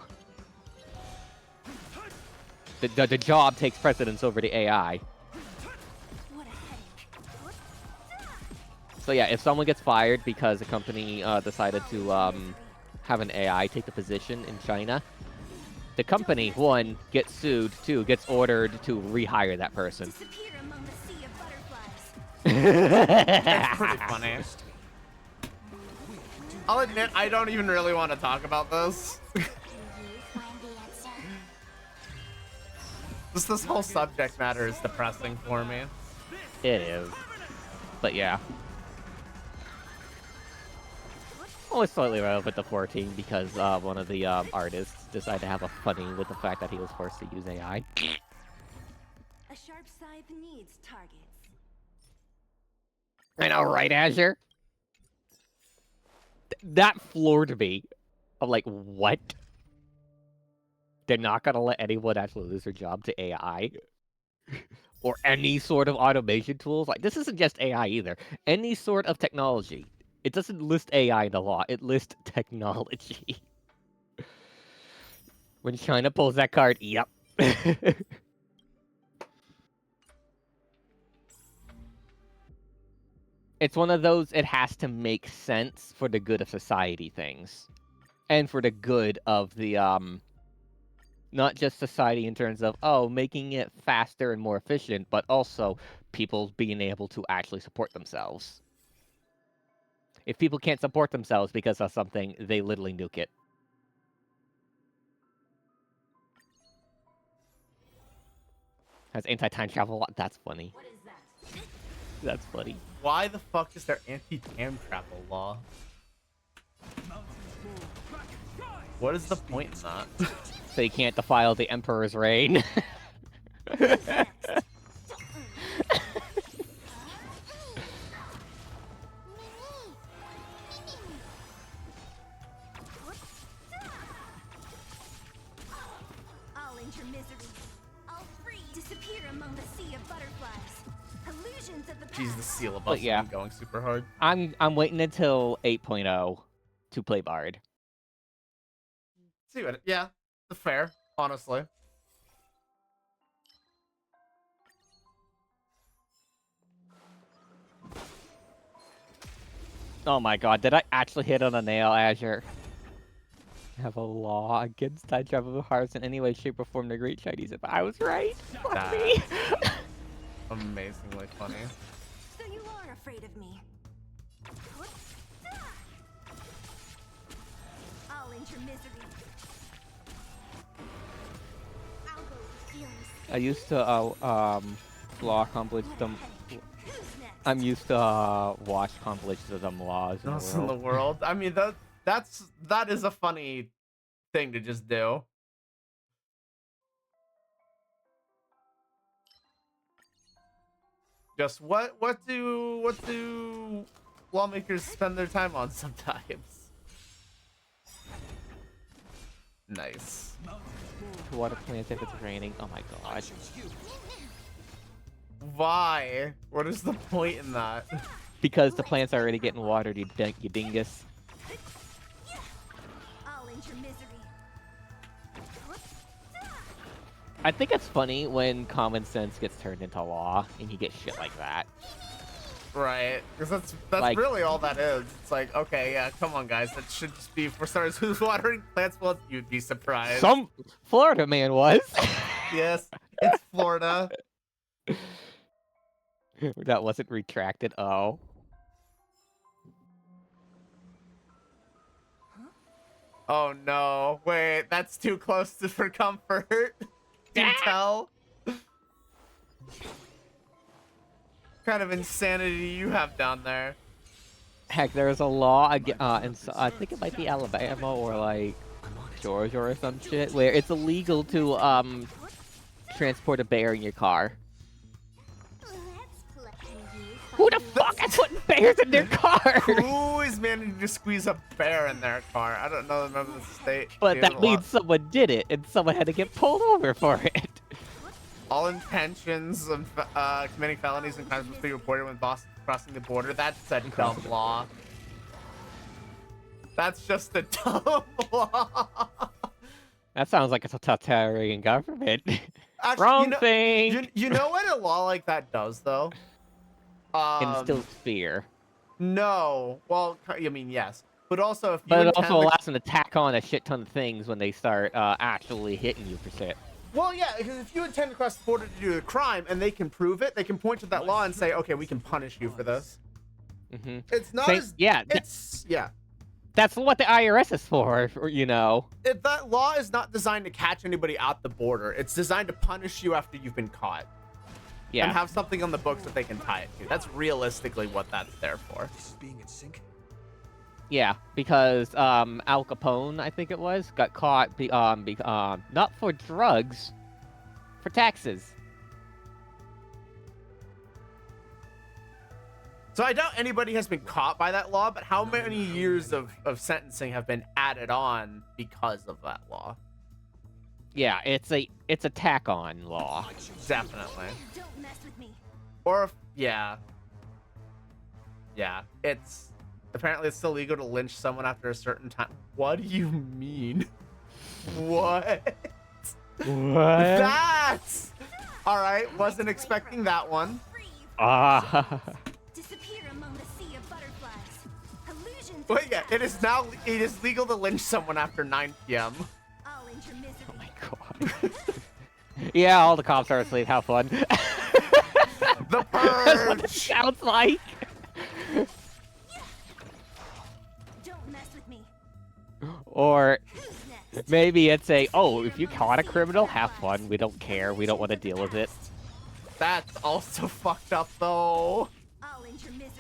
Speaker 2: The job takes precedence over the AI.
Speaker 3: What a headache.
Speaker 2: So yeah, if someone gets fired because a company decided to have an AI take the position in China, the company, one, gets sued, two, gets ordered to rehire that person.
Speaker 3: Disappear among the sea of butterflies.
Speaker 1: That's pretty funny. I'll admit, I don't even really want to talk about this.
Speaker 3: Can you find the answer?
Speaker 1: This whole subject matter is depressing for me.
Speaker 2: It is. But yeah. Only slightly relevant to 14 because one of the artists decided to have a funny with the fact that he was forced to use AI.
Speaker 3: A sharp scythe needs targets.
Speaker 2: I know, right, Azure? That floored me. I'm like, what? They're not gonna let anyone actually lose their job to AI? Or any sort of automation tools? Like, this isn't just AI either. Any sort of technology. It doesn't list AI in the law, it lists technology. When China pulls that card, yep. It's one of those, it has to make sense for the good of society things. And for the good of the, not just society in terms of, oh, making it faster and more efficient, but also people being able to actually support themselves. If people can't support themselves because of something, they literally nuke it. Has anti-time travel. That's funny.
Speaker 3: What is that?
Speaker 2: That's funny.
Speaker 1: Why the fuck is there anti-time travel law? What is the point in that?
Speaker 2: So you can't defile the Emperor's reign.
Speaker 3: I'll end your misery. I'll free. Disappear among the sea of butterflies. Illusions of the past.
Speaker 1: Jeez, the seal of
Speaker 2: But
Speaker 1: us
Speaker 2: yeah.
Speaker 1: going super hard.
Speaker 2: I'm waiting until 8.0 to play Bard.
Speaker 1: See what? Yeah, fair. Honestly.
Speaker 2: Oh my god, did I actually hit on a nail, Azure? Have a law against time travel of hearts in any way, shape, or form to great Chinese if I was right. Fuck me.
Speaker 1: Amazingly funny.
Speaker 3: So you are afraid of me. I'll end your misery. I'll go with feelings.
Speaker 2: I used to law accomplish them.
Speaker 3: Who's next?
Speaker 2: I'm used to watch compilations of them laws in
Speaker 1: Else
Speaker 2: the
Speaker 1: in the
Speaker 2: world.
Speaker 1: world. I mean, that is a funny thing to just do. Just what do lawmakers spend their time on sometimes? Nice.
Speaker 2: Water plants if it's raining. Oh my god.
Speaker 1: Why? What is the point in that?
Speaker 2: Because the plant's are already getting watered, you dingus.
Speaker 3: I'll end your misery.
Speaker 2: I think it's funny when common sense gets turned into law and you get shit like that.
Speaker 1: Right, because that's
Speaker 2: Like-
Speaker 1: really all that is. It's like, okay, yeah, come on, guys. That should just be for starters. Who's watering plants? Well, you'd be surprised.
Speaker 2: Some Florida man was.
Speaker 1: Yes, it's Florida.
Speaker 2: That wasn't retracted. Oh.
Speaker 1: Oh no! Wait, that's too close for comfort. Do you tell? Kind of insanity you have down there.
Speaker 2: Heck, there's a law and so, I think it might be Alabama or like Georgia or some shit where it's illegal to transport a bear in your car.
Speaker 3: Let's play.
Speaker 2: Who the fuck is putting bears in their car?
Speaker 1: Who is managing to squeeze a bear in their car? I don't know the name of the state.
Speaker 2: But
Speaker 1: Dude,
Speaker 2: that means someone did it, and someone had to get pulled over for it.
Speaker 1: all intentions of committing felonies and crimes must be reported when crossing the border. That's a dumb law. That's just a dumb law.
Speaker 2: That sounds like a totalitarian government.
Speaker 1: Actually,
Speaker 2: Wrong thing.
Speaker 1: You know what a law like that does, though?
Speaker 2: Instills fear.
Speaker 1: No. Well, I mean, yes. But also, if you
Speaker 2: But it
Speaker 1: intend
Speaker 2: also
Speaker 1: to-
Speaker 2: allows them to tack on a shit ton of things when they start actually hitting you for shit.
Speaker 1: Well, yeah, because if you intend to cross the border to do a crime and they can prove it, they can point to that law and say, okay, we can punish you for this.
Speaker 2: Mm-hmm.
Speaker 1: It's not
Speaker 2: Same-
Speaker 1: as...
Speaker 2: yeah,
Speaker 1: It's... Yeah.
Speaker 2: That's what the IRS is for, you know.
Speaker 1: That law is not designed to catch anybody at the border. It's designed to punish you after you've been caught.
Speaker 2: Yeah.
Speaker 1: And have something on the books that they can tie it to. That's realistically what that's there for.
Speaker 5: This is being in sync.
Speaker 2: Yeah, because Al Capone, I think it was, got caught not for drugs, for taxes.
Speaker 1: So I doubt anybody has been caught by that law, but how many years of sentencing have been added on because of that law?
Speaker 2: Yeah, it's a tack-on law.
Speaker 1: Definitely.
Speaker 3: Don't mess with me.
Speaker 1: Or if, yeah. Yeah, it's... Apparently it's still legal to lynch someone after a certain time. What do you mean? What?
Speaker 2: What?
Speaker 1: That's... Alright, wasn't expecting that one.
Speaker 2: Ah.
Speaker 3: Disappear among the sea of butterflies. Illusions.
Speaker 1: But yeah, it is legal to lynch someone after 9 p.m.
Speaker 3: I'll end your misery.
Speaker 2: Oh my god. Yeah, all the cops are asleep. Have fun.
Speaker 1: The
Speaker 2: That's what it
Speaker 1: purge!
Speaker 2: sounds like.
Speaker 3: Don't mess with me.
Speaker 2: Or
Speaker 3: Who's next?
Speaker 2: maybe it's oh, if you caught a criminal, have fun. We don't care. We don't want to deal with it.
Speaker 1: That's also fucked up though.
Speaker 3: I'll end your misery.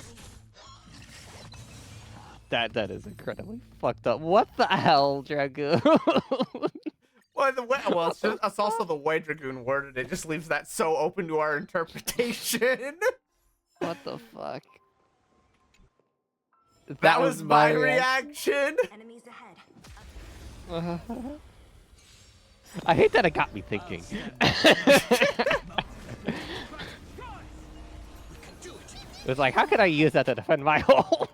Speaker 2: That is incredibly fucked up. What the hell, Dragoon?
Speaker 1: Well, it's also the way Dragoon worded it. Just leaves that so open to our interpretation.
Speaker 2: What the fuck?
Speaker 1: That was my reaction.
Speaker 3: Enemies ahead.
Speaker 2: I hate that it got me thinking. It was like, how could I use that to defend my home?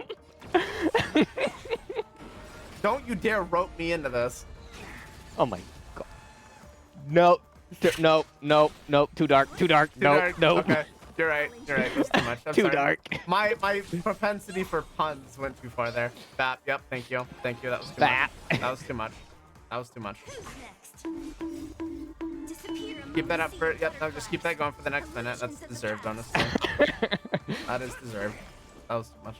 Speaker 1: Don't you dare rope me into this.
Speaker 2: Oh my god. Nope. Nope. Too dark.
Speaker 1: Too
Speaker 2: Nope.
Speaker 1: dark.
Speaker 2: Nope.
Speaker 1: Okay. You're right. That's too much. I'm
Speaker 2: Too
Speaker 1: sorry.
Speaker 2: dark.
Speaker 1: My propensity for puns went too far there. Bap. Yep. Thank you. That was too
Speaker 2: Bap.
Speaker 1: much. That was too much. That was too much.
Speaker 3: Who's next? Disappear among
Speaker 1: Keep that
Speaker 3: the
Speaker 1: up
Speaker 3: sea
Speaker 1: for
Speaker 3: of
Speaker 1: yep. No, just keep that going for the next minute. That's deserved, honestly. That is deserved. That was too much.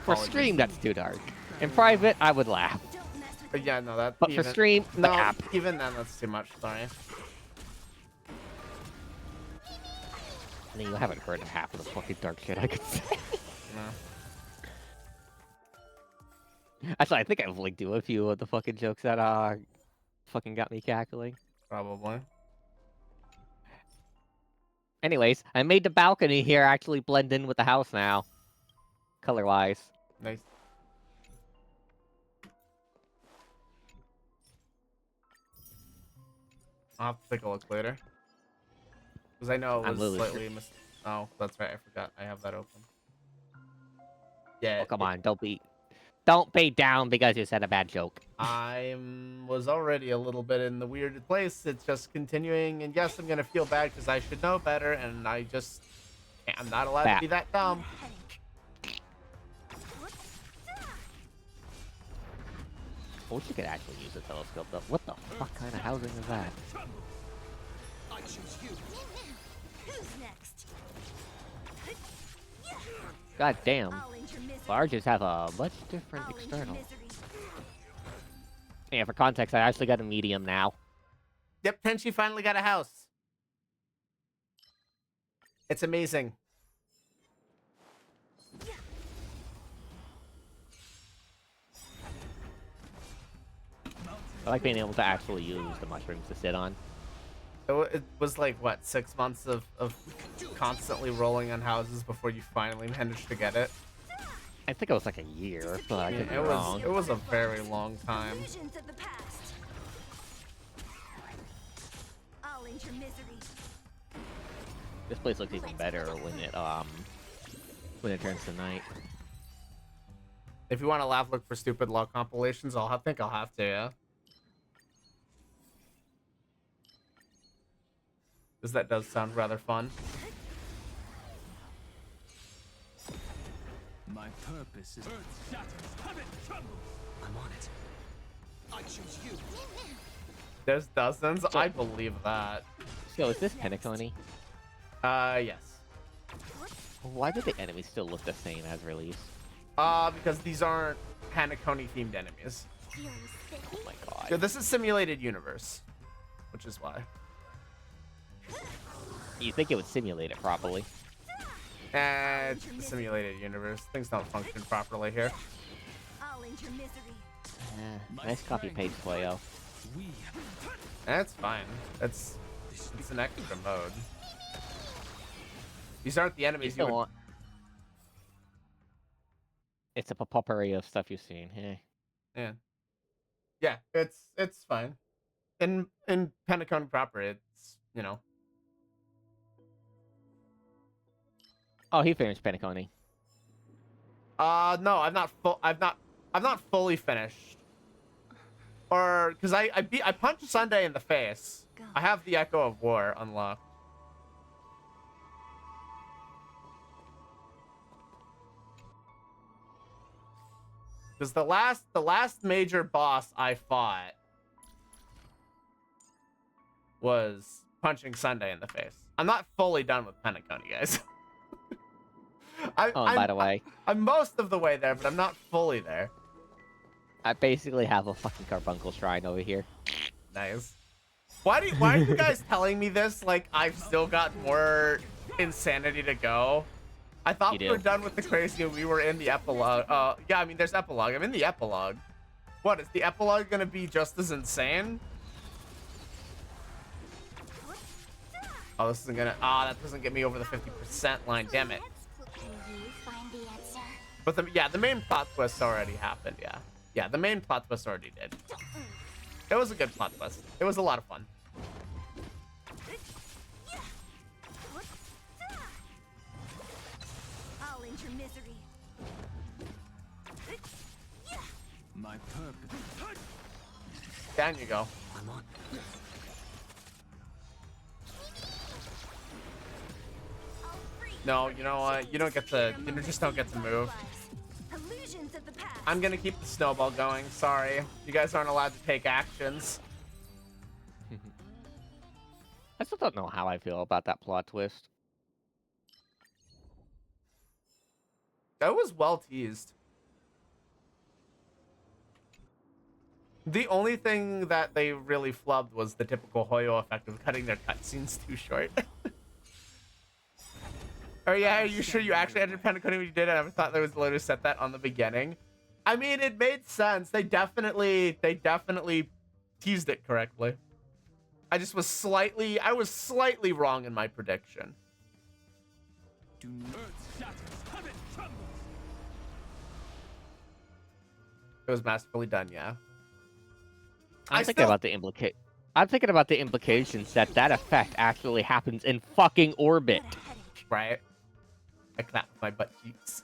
Speaker 2: For
Speaker 1: Apologies.
Speaker 2: stream, that's too dark. In private, I would laugh.
Speaker 3: Don't mess with
Speaker 1: But
Speaker 3: me.
Speaker 1: yeah, no, that.
Speaker 2: But
Speaker 1: even,
Speaker 2: for stream,
Speaker 1: no,
Speaker 2: nah.
Speaker 1: even then, that's too much. Sorry.
Speaker 2: I mean, you haven't heard of half of the fucking dark shit I could say.
Speaker 1: No.
Speaker 2: Actually, I think I've linked to a few of the fucking jokes that fucking got me cackling.
Speaker 1: Probably.
Speaker 2: Anyways, I made the balcony here actually blend in with the house now. Color-wise.
Speaker 1: Nice. I'll have to take a look later. Because I know it
Speaker 2: I'm
Speaker 1: was
Speaker 2: literally
Speaker 1: slightly Oh, that's right. I forgot. I have that open. Yeah.
Speaker 2: Oh, come on. Don't be down because you said a bad joke.
Speaker 1: I was already a little bit in the weird place. It's just continuing, and yes, I'm gonna feel bad because I should know better, and I'm not allowed to be that dumb.
Speaker 2: I wish you could actually use a telescope, though. What the fuck kind of housing is that?
Speaker 5: I choose you.
Speaker 3: Who's next?
Speaker 2: God damn.
Speaker 3: I'll end your misery.
Speaker 2: Barges have a much different
Speaker 3: I'll end your
Speaker 2: external.
Speaker 3: misery.
Speaker 2: Yeah, for context, I actually got a medium now.
Speaker 1: Yep, Tenchi finally got a house. It's amazing.
Speaker 2: I like being able to actually use the mushrooms to sit on.
Speaker 1: It was like, what, 6 months of constantly rolling on houses before you finally managed to get it?
Speaker 2: I think it was like a year, but I could be
Speaker 1: It
Speaker 2: wrong.
Speaker 1: was a very long time.
Speaker 3: Illusions of the past. I'll end your misery.
Speaker 2: This place looks even better when it turns to night.
Speaker 1: If you want to laugh, look for stupid law compilations. I think I'll have to, yeah. Because that does sound rather fun.
Speaker 6: My purpose is earth shatters, heaven trembles.
Speaker 5: I'm on it. I choose you.
Speaker 1: There's dozens. I believe that.
Speaker 2: So is this Penacony?
Speaker 1: Yes.
Speaker 2: Why do the enemies still look the same as released?
Speaker 1: Because these aren't Hanakoni themed enemies.
Speaker 3: Feeling sick?
Speaker 2: Oh my god.
Speaker 1: So this is simulated universe, which is why.
Speaker 2: You think it would simulate it properly?
Speaker 1: It's a simulated universe. Things don't function properly here.
Speaker 3: I'll end your misery.
Speaker 2: Nice copy paste playo.
Speaker 6: We
Speaker 1: That's fine. It's an extra mode. These aren't the enemies you would...
Speaker 2: It's a potpourri of stuff you've seen. Hey.
Speaker 1: Yeah, it's fine. In Penacony proper, it's, you know.
Speaker 2: Oh, he finished Penacony.
Speaker 1: No, I'm not fully finished. Or because I punched Sunday in the face. I have the Echo of War unlocked. Because the last major boss I fought was punching Sunday in the face. I'm not fully done with Penacony, guys.
Speaker 2: By the way,
Speaker 1: I'm most of the way there, but I'm not fully there.
Speaker 2: I basically have a fucking carbuncle shrine over here.
Speaker 1: Nice. Why are you guys telling me this like I've still got more insanity to go? I thought we were done with the crazy and we were in the epilogue. Yeah, I mean, there's epilogue. I'm in the epilogue. What, is the epilogue gonna be just as insane? Oh, this isn't gonna... that doesn't get me over the 50% line, damn it.
Speaker 3: Can you find the answer?
Speaker 1: But the main plot twist already happened, yeah. Yeah, the main plot twist already did. It was a good plot twist. It was a lot of fun.
Speaker 3: I'll end your misery.
Speaker 6: my purpose.
Speaker 1: Down you go.
Speaker 5: I'm on.
Speaker 1: No, you know what? You don't get to... You just don't get to move.
Speaker 3: Illusions of the past.
Speaker 1: I'm gonna keep the snowball going. Sorry. You guys aren't allowed to take actions.
Speaker 2: I still don't know how I feel about that plot twist.
Speaker 1: That was well teased. The only thing that they really flubbed was the typical Hoyo effect of cutting their cutscenes too short. Oh yeah, are you sure you actually entered Penacony when you did it? I never thought there was literally set that on the beginning. I mean, it made sense. They definitely teased it correctly. I was slightly wrong in my prediction.
Speaker 6: Do earth shatters, heaven trembles.
Speaker 1: It was masterfully done, yeah.
Speaker 2: I'm thinking about the I'm thinking about the implications that that effect actually happens in fucking orbit.
Speaker 3: Got a headache.
Speaker 1: Right? I clap with my butt cheeks.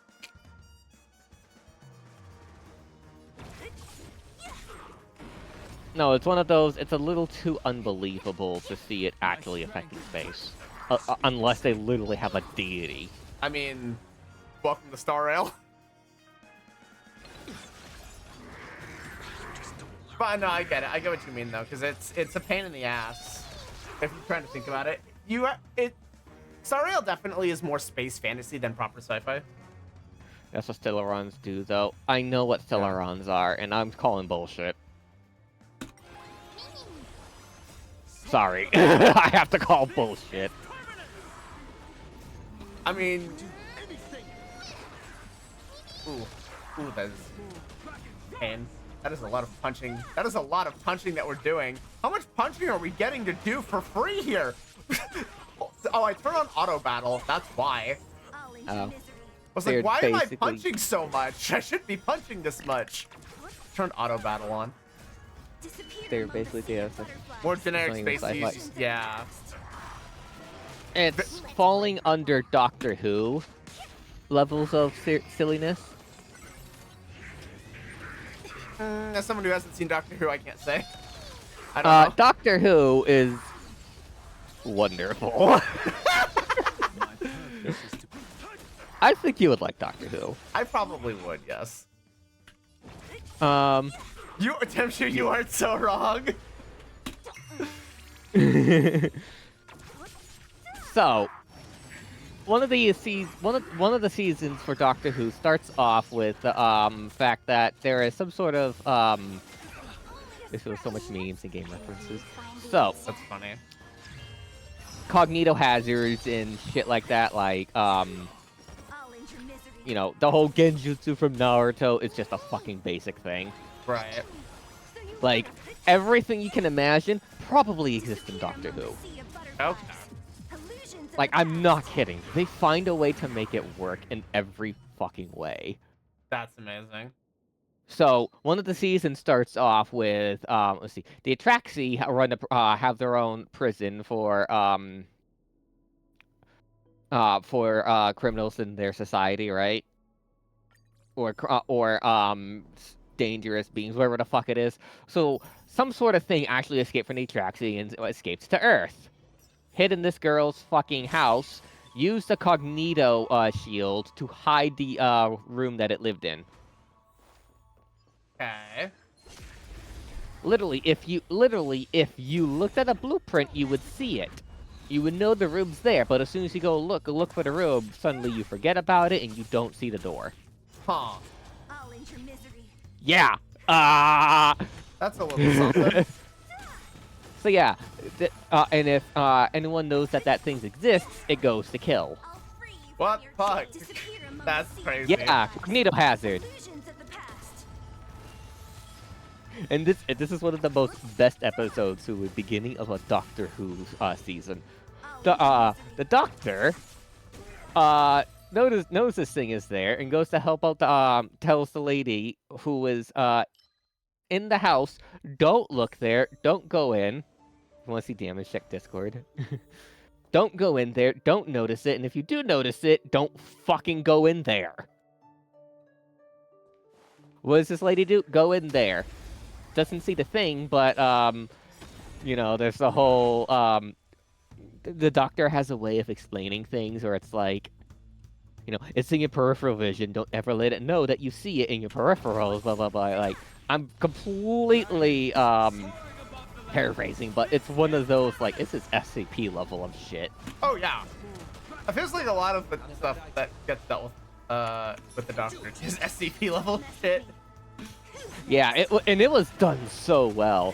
Speaker 2: No, it's one of those, it's a little too unbelievable to see it actually affecting space. Unless they literally have a deity.
Speaker 1: I mean, welcome to Star Rail. But no, I get it. I get what you mean though, because it's a pain in the ass if you're trying to think about it. Star Rail definitely is more space fantasy than proper sci-fi.
Speaker 2: That's what Stellarons do, though. I know what Stellarons are, and I'm calling bullshit. Sorry. I have to call bullshit.
Speaker 1: I mean, ooh, that is pain. That is a lot of punching. That is a lot of punching that we're doing. How much punching are we getting to do for free here? Oh, I turned on auto battle. That's why.
Speaker 3: I'll end
Speaker 2: Oh.
Speaker 3: your misery.
Speaker 1: I was
Speaker 2: They're
Speaker 1: like, why am I
Speaker 2: basically-
Speaker 1: punching so much? I shouldn't be punching this much. Turned auto battle on.
Speaker 3: Disappear
Speaker 2: They're
Speaker 3: among the
Speaker 2: basically
Speaker 3: sea of
Speaker 2: the-
Speaker 3: butterflies.
Speaker 1: More generic
Speaker 2: It's not even
Speaker 1: space
Speaker 2: sci-fi.
Speaker 1: use. Yeah.
Speaker 2: It's falling under Doctor Who levels of silliness.
Speaker 1: As someone who hasn't seen Doctor Who, I can't say. I don't know.
Speaker 2: Doctor Who is wonderful.
Speaker 6: My purpose is to
Speaker 2: I think you would like Doctor Who.
Speaker 1: I probably would, yes.
Speaker 2: You
Speaker 1: Tempture, you aren't so wrong.
Speaker 2: So, one of the seasons for Doctor Who starts off with the fact that there is some sort of this was so much memes and game references. So,
Speaker 1: That's funny.
Speaker 2: cognito hazards and shit like that, like
Speaker 3: I'll end your misery.
Speaker 2: you know, the whole genjutsu from Naruto is just a fucking basic thing.
Speaker 1: Right.
Speaker 3: So you
Speaker 2: Like,
Speaker 3: wanna picture
Speaker 2: everything you can imagine probably exists in
Speaker 3: disappear
Speaker 2: Doctor
Speaker 3: among
Speaker 2: Who.
Speaker 3: the sea of butterflies.
Speaker 1: Okay.
Speaker 3: Illusions of
Speaker 2: Like,
Speaker 3: the
Speaker 2: I'm not
Speaker 3: past.
Speaker 2: kidding. They find a way to make it work in every fucking way.
Speaker 1: That's amazing.
Speaker 2: So, one of the seasons starts off with, let's see, the Atraxi have their own prison for criminals in their society, right? Or dangerous beings, whatever the fuck it is. So, some sort of thing actually escaped from the Atraxi and escapes to Earth. Hid in this girl's fucking house, used the Cognito shield to hide the room that it lived in.
Speaker 1: Okay.
Speaker 2: Literally, if you looked at a blueprint, you would see it. You would know the room's there, but as soon as you go look for the room, suddenly you forget about it and you don't see the door.
Speaker 1: Huh.
Speaker 3: I'll end your misery.
Speaker 2: Yeah.
Speaker 1: That's a little something.
Speaker 2: So yeah, and if anyone knows that that thing exists, it goes to kill.
Speaker 3: I'll free you
Speaker 1: What
Speaker 3: from your
Speaker 1: fuck?
Speaker 3: chains. Disappear among
Speaker 1: That's
Speaker 3: the sea of
Speaker 1: crazy.
Speaker 2: Yeah, cognito hazard.
Speaker 3: illusions of the past.
Speaker 2: And this is one of the most best episodes to the beginning of a Doctor Who season. The Doctor knows this thing is there and goes to help out tells the lady who is in the house, don't look there, don't go in. If you want to see damage, check Discord. Don't go in there, don't notice it, and if you do notice it, don't fucking go in there. What does this lady do? Go in there. Doesn't see the thing, but you know, there's the whole the Doctor has a way of explaining things where it's like, you know, it's in your peripheral vision, don't ever let it know that you see it in your peripherals, blah blah blah. Like, I'm completely paraphrasing, but it's one of those, like, it's this SCP level of shit.
Speaker 1: Oh yeah. It feels like a lot of the stuff that gets dealt with the Doctor is SCP level shit.
Speaker 2: Yeah, it was done so well.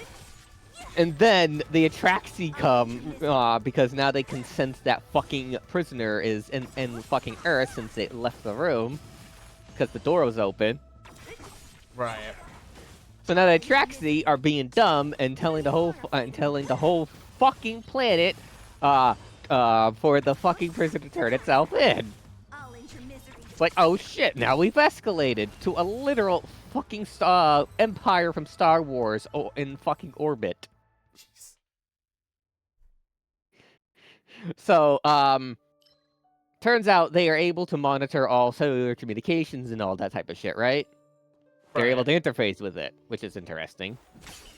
Speaker 2: And then the Atraxi come because now they can sense that fucking prisoner is in fucking Earth since they left the room because the door was open.
Speaker 1: Right.
Speaker 2: So now the Atraxi are being dumb and telling the whole fucking planet for the fucking prison to turn itself in.
Speaker 3: I'll end your misery.
Speaker 2: It's like, oh shit, now we've escalated to a literal fucking empire from Star Wars in fucking orbit.
Speaker 1: Jeez.
Speaker 2: So, turns out they are able to monitor all cellular communications and all that type of shit, right? They're able to interface with it, which is interesting.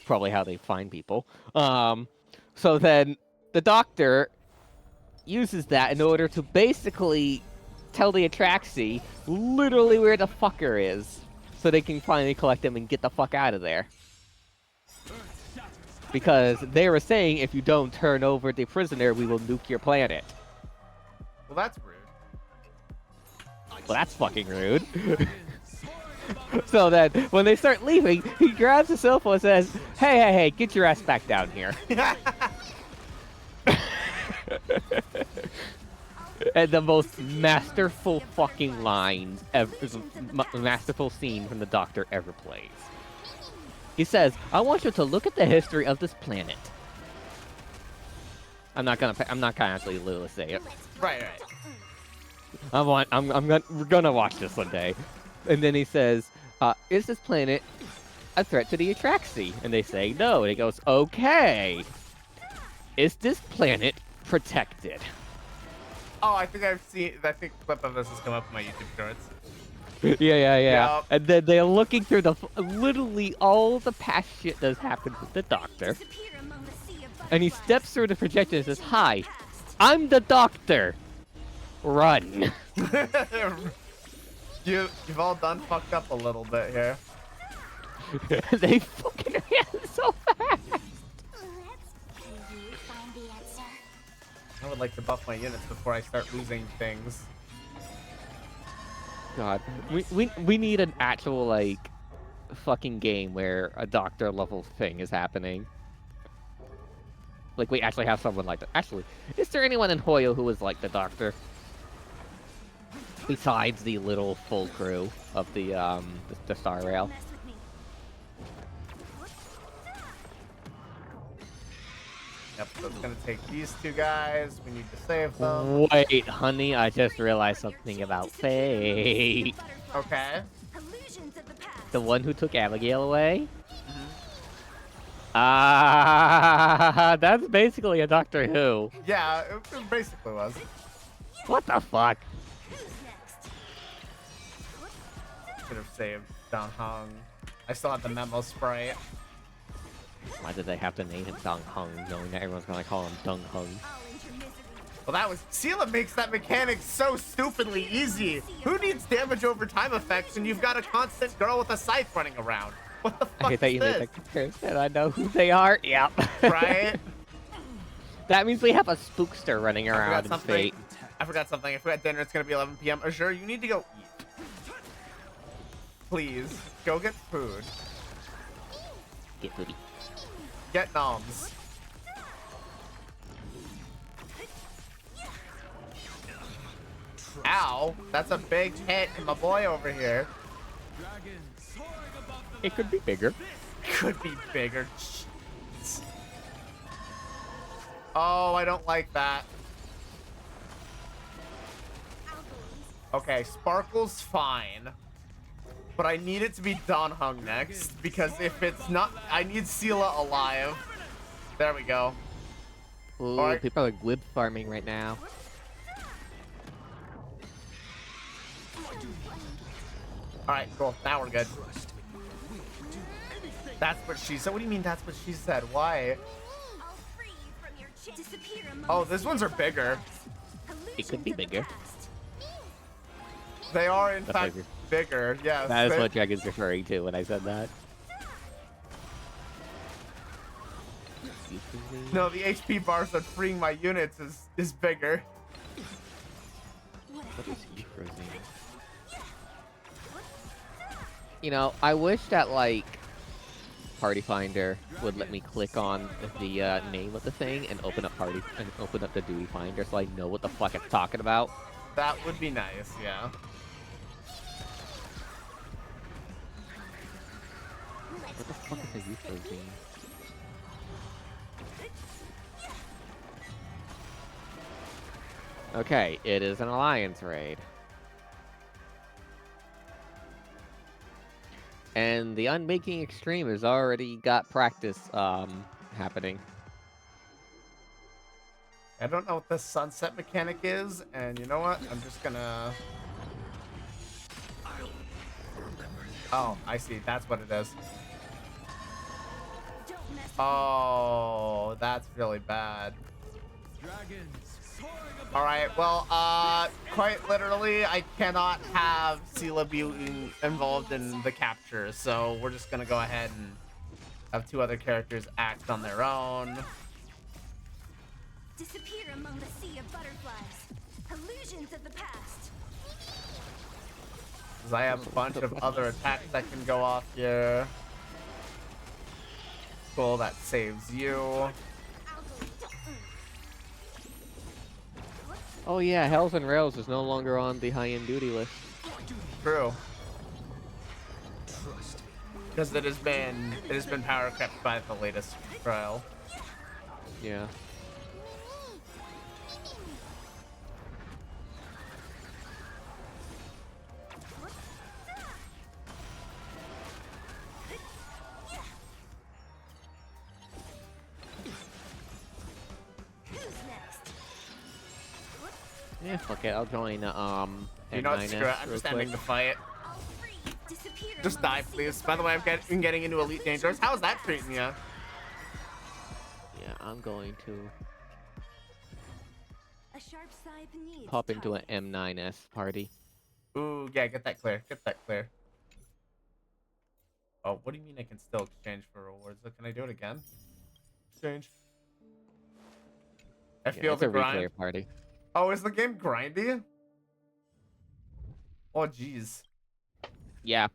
Speaker 2: Probably how they find people. So then the doctor uses that in order to basically tell the Atraxi literally where the fucker is, so they can finally collect him and get the fuck out of there. Because they were saying if you don't turn over the prisoner, we will nuke your planet.
Speaker 1: Well, that's rude.
Speaker 2: Well, that's fucking rude. So then, when they start leaving, he grabs his cell phone and says, hey, get your ass back down here. And the most masterful fucking lines ever, masterful scene from the Doctor ever plays. He says, I want you to look at the history of this planet. I'm not gonna actually literally say it.
Speaker 1: Right.
Speaker 2: We're gonna watch this one day. And then he says, is this planet a threat to the Atraxi? And they say no. And he goes, okay. Is this planet protected?
Speaker 1: Oh, I think a clip of this has come up in my YouTube shorts.
Speaker 2: Yeah.
Speaker 1: Yep.
Speaker 2: And then they're looking through literally all the past shit that's happened with the Doctor. And he steps through the projector and says, hi, I'm the Doctor. Run.
Speaker 1: You've all done fucked up a little bit here.
Speaker 2: They fucking ran so fast.
Speaker 1: I would like to buff my units before I start losing things.
Speaker 2: God, we need an actual like fucking game where a Doctor level thing is happening. Like we actually have someone like that. Actually, is there anyone in Hoyo who is like the Doctor? Besides the little full crew of the Star Rail.
Speaker 1: Yep, so it's gonna take these two guys. We need to save them.
Speaker 2: Wait, honey, I just realized something about Fate.
Speaker 1: Okay.
Speaker 2: The one who took Abigail away? Ah, that's basically a Doctor Who.
Speaker 1: Yeah, it basically was.
Speaker 2: What the fuck?
Speaker 1: Could have saved Dong Hung. I still have the memo spray.
Speaker 2: Why did they have to name him Dong Hung, knowing that everyone's gonna call him Dung Hung?
Speaker 1: Well, Sela makes that mechanic so stupidly easy. Who needs damage over time effects when you've got a constant girl with a scythe running around? What the fuck
Speaker 2: I hate that
Speaker 1: is
Speaker 2: you
Speaker 1: this?
Speaker 2: made that comparison. I know who they are. Yep.
Speaker 1: Right?
Speaker 2: That means we have a spookster running around in Fate.
Speaker 1: I forgot something. If we had dinner, it's gonna be 11 p.m. Azure, you need to go eat. Please, go get food.
Speaker 2: Get foodie.
Speaker 1: Get noms. Ow, that's a big hit to my boy over here.
Speaker 2: It could be bigger.
Speaker 1: Could be bigger. Jeez. Oh, I don't like that. Okay, Sparkle's fine. But I need it to be Don Hung next, because if it's not, I need Sela alive. There we go.
Speaker 2: Ooh,
Speaker 1: Alright.
Speaker 2: people are glib farming right now.
Speaker 1: Alright, cool. Now we're good. That's what she said. What do you mean that's what she said? Why? Oh, these ones are bigger.
Speaker 2: It could be bigger.
Speaker 1: They are, in
Speaker 2: That's
Speaker 1: fact, bigger. Yes.
Speaker 2: That is what Dragon's referring to when I said that.
Speaker 1: No, the HP bars that freeing my units is bigger.
Speaker 2: What is Euphrosyne? You know, I wish that, like, Party Finder would let me click on the name of the thing and open up the Duty Finder so I know what the fuck it's talking about.
Speaker 1: That would be nice, yeah.
Speaker 2: What the fuck is a Euphrosyne? Okay, it is an alliance raid. And the Unmaking Extreme has already got practice happening.
Speaker 1: I don't know what the sunset mechanic is, and you know what? I'm just gonna... Oh, I see. That's what it is.
Speaker 3: Don't mess with
Speaker 1: Oh, that's really bad.
Speaker 6: Dragons soaring above
Speaker 1: All right, well, quite literally, I cannot have Sela be involved in the capture, so we're just gonna go ahead and have two other characters act on their own.
Speaker 3: Disappear among the sea of butterflies. Illusions of the past.
Speaker 1: Because I have a bunch of other attacks that can go off here. Cool, that saves you.
Speaker 3: I'll go.
Speaker 2: Oh yeah, Hells and Rails is no longer on the high-end duty list.
Speaker 1: True.
Speaker 5: Trust me.
Speaker 1: Because it has been power crept by the latest trial.
Speaker 2: Yeah.
Speaker 3: Who's next?
Speaker 2: Yeah, fuck it. I'll join
Speaker 1: You know what?
Speaker 2: M9S
Speaker 1: Screw it. I'm
Speaker 2: real
Speaker 1: just ending
Speaker 2: quick.
Speaker 1: the fight.
Speaker 3: I'll free. Disappear
Speaker 1: Just
Speaker 3: among
Speaker 1: die,
Speaker 3: the sea
Speaker 1: please.
Speaker 3: of
Speaker 1: By the way,
Speaker 3: butterflies.
Speaker 1: been getting into Elite Dangerous. How's that treating you?
Speaker 2: Yeah, I'm going to
Speaker 3: A sharp scythe needs
Speaker 2: pop into an
Speaker 3: targets.
Speaker 2: M9S party.
Speaker 1: Ooh, yeah, get that clear. Get that clear. Oh, what do you mean I can still exchange for rewards? Can I do it again? Exchange. I
Speaker 2: Yeah,
Speaker 1: feel
Speaker 2: it's
Speaker 1: the
Speaker 2: a
Speaker 1: grind.
Speaker 2: replayer party.
Speaker 1: Oh, is the game grindy? Oh, jeez.
Speaker 2: Yeah.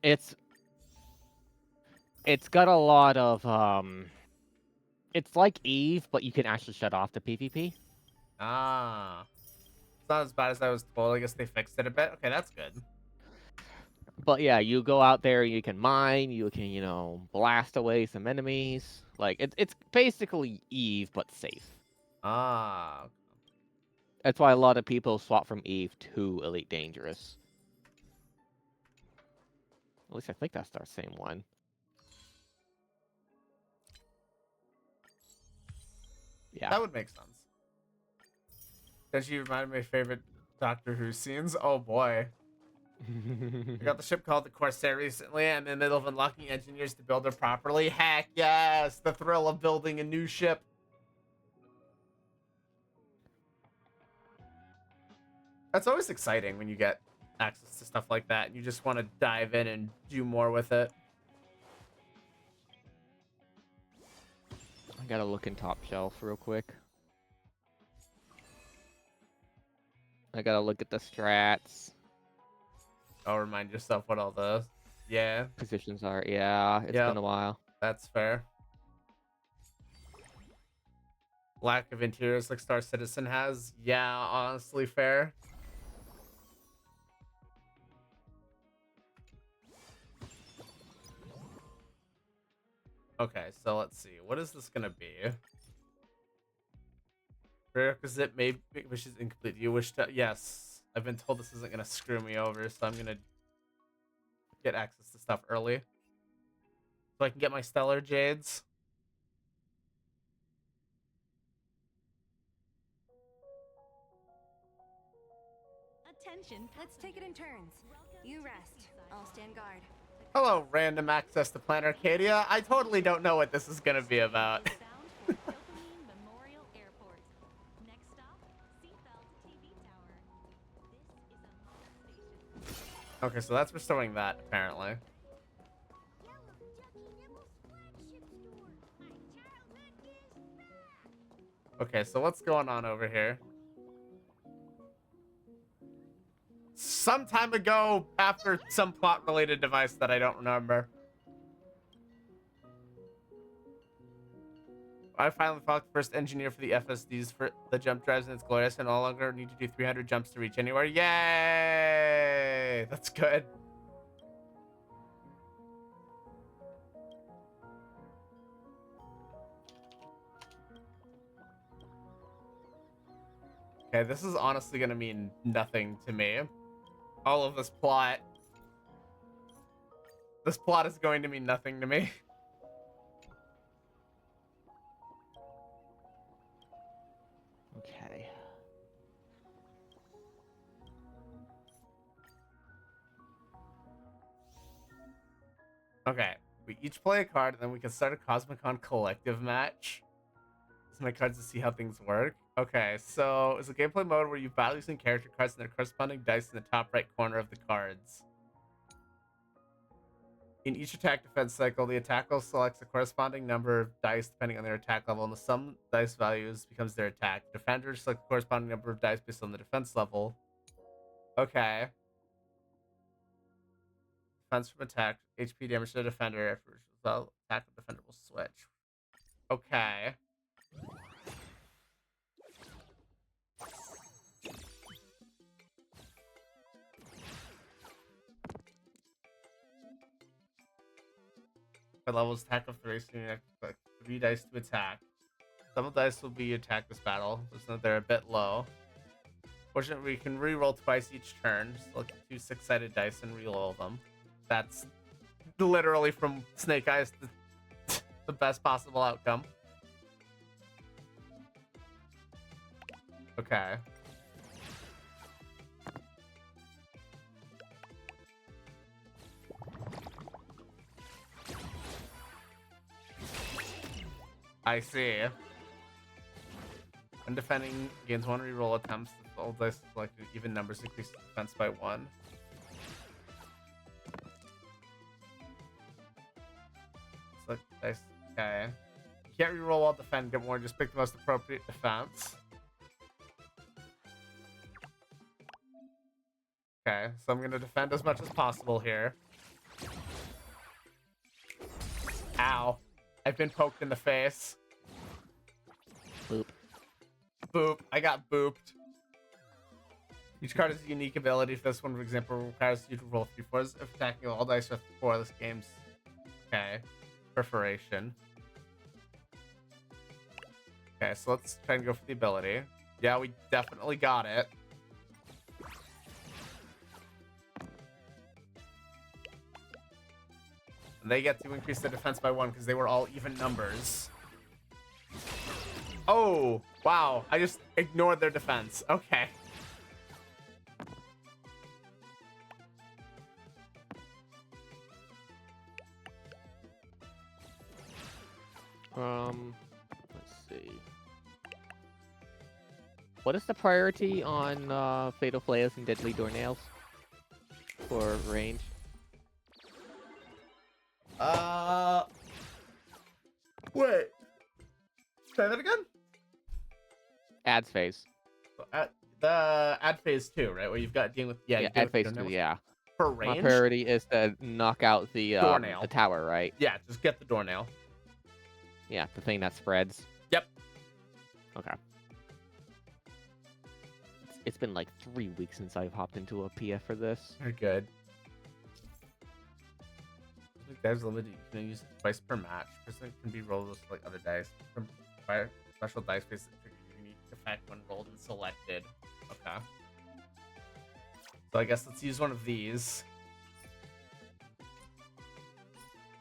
Speaker 2: It's got a lot of it's like Eve, but you can actually shut off the PvP.
Speaker 1: Ah. It's not as bad as I was told. I guess they fixed it a bit. Okay, that's good.
Speaker 2: But yeah, you go out there, you can mine, you can, you know, blast away some enemies. Like it's basically Eve but safe.
Speaker 1: Ah.
Speaker 2: That's why a lot of people swap from Eve to Elite Dangerous. At least I think that's our same one. Yeah.
Speaker 1: That would make sense. Does she remind me of my favorite Doctor Who scenes? Oh boy. I got the ship called the Corsair recently. I'm in the middle of unlocking engineers to build it properly. Heck yes! The thrill of building a new ship. That's always exciting when you get access to stuff like that and you just want to dive in and do more with it.
Speaker 2: I gotta look in top shelf real quick. I gotta look at the strats.
Speaker 1: Oh, remind yourself what all the... Yeah,
Speaker 2: Positions are. Yeah, it's
Speaker 1: Yep.
Speaker 2: been a while.
Speaker 1: that's fair. Lack of interiors like Star Citizen has. Yeah, honestly fair. Okay, so let's see. What is this gonna be? Prerequisite maybe wishes incomplete. You wish to... Yes. I've been told this isn't gonna screw me over, so I'm gonna get access to stuff early. So I can get my Stellar Jades.
Speaker 3: Attention. Let's take it in turns. You rest. I'll stand guard.
Speaker 1: Hello, random access to Planet Arcadia. I totally don't know what this is gonna be about.
Speaker 3: Dopamine Memorial Airport. Next stop, Seatbelt TV Tower. This is a mock station.
Speaker 1: Okay, so that's restoring that, apparently. Okay, so what's going on over here? Some time ago, after some plot-related device that I don't remember. I finally found the first engineer for the FSDs for the jump drives, and it's glorious. I no longer need to do 300 jumps to reach anywhere. Yay! That's good. Okay, this is honestly gonna mean nothing to me. All of this plot. This plot is going to mean nothing to me. Okay. We each play a card, and then we can start a Cosmicon collective match. Use my cards to see how things work. Okay, so it's a gameplay mode where you battle using character cards and their corresponding dice in the top right corner of the cards. In each attack defense cycle, the attacker selects a corresponding number of dice depending on their attack level, and the sum dice values becomes their attack. Defenders select the corresponding number of dice based on the defense level. Okay. Defense from attack, HP damage to the defender. After result, attack the defender will switch. Okay. Levels attack of 3, so you have to click 3 dice to attack. Some of the dice will be attack this battle, just that they're a bit low. Fortunately, we can re-roll twice each turn. Select 2 6-sided dice and re-roll them. That's literally from Snake Eyes the best possible outcome. Okay. I see. When defending, gains 1 reroll attempts. All dice selected even numbers increase defense by 1. Select dice. Okay. You can't reroll while defend, get more, just pick the most appropriate defense. Okay, so I'm gonna defend as much as possible here. Ow. I've been poked in the face.
Speaker 2: Boop.
Speaker 1: Boop. I got booped. Each card has a unique ability. For this one, for example, requires you to roll 3 4s if attacking all dice with 4 of this game's. Okay. Perforation. Okay, so let's try and go for the ability. Yeah, we definitely got it. And they get to increase their defense by 1 because they were all even numbers. Oh, wow. I just ignored their defense. Okay.
Speaker 2: Let's see. What is the priority on Fatal Flayers and Deadly Doornails for range?
Speaker 1: Wait. Say that again?
Speaker 2: Ads phase.
Speaker 1: The ad phase 2, right? Where you've got dealing with you deal
Speaker 2: ad
Speaker 1: with
Speaker 2: phase
Speaker 1: doornails.
Speaker 2: 2, yeah.
Speaker 1: For
Speaker 2: My
Speaker 1: range.
Speaker 2: priority is to knock out the
Speaker 1: Doornail.
Speaker 2: the tower, right?
Speaker 1: Yeah, just get the doornail.
Speaker 2: Yeah, the thing that spreads.
Speaker 1: Yep.
Speaker 2: Okay. It's been like 3 weeks since I've hopped into a PF for this.
Speaker 1: Very good. There's limited. You can use it twice per match. Person can be rolled with like other dice. From special dice based that trigger your unique effect when rolled and selected. Okay. So I guess let's use one of these.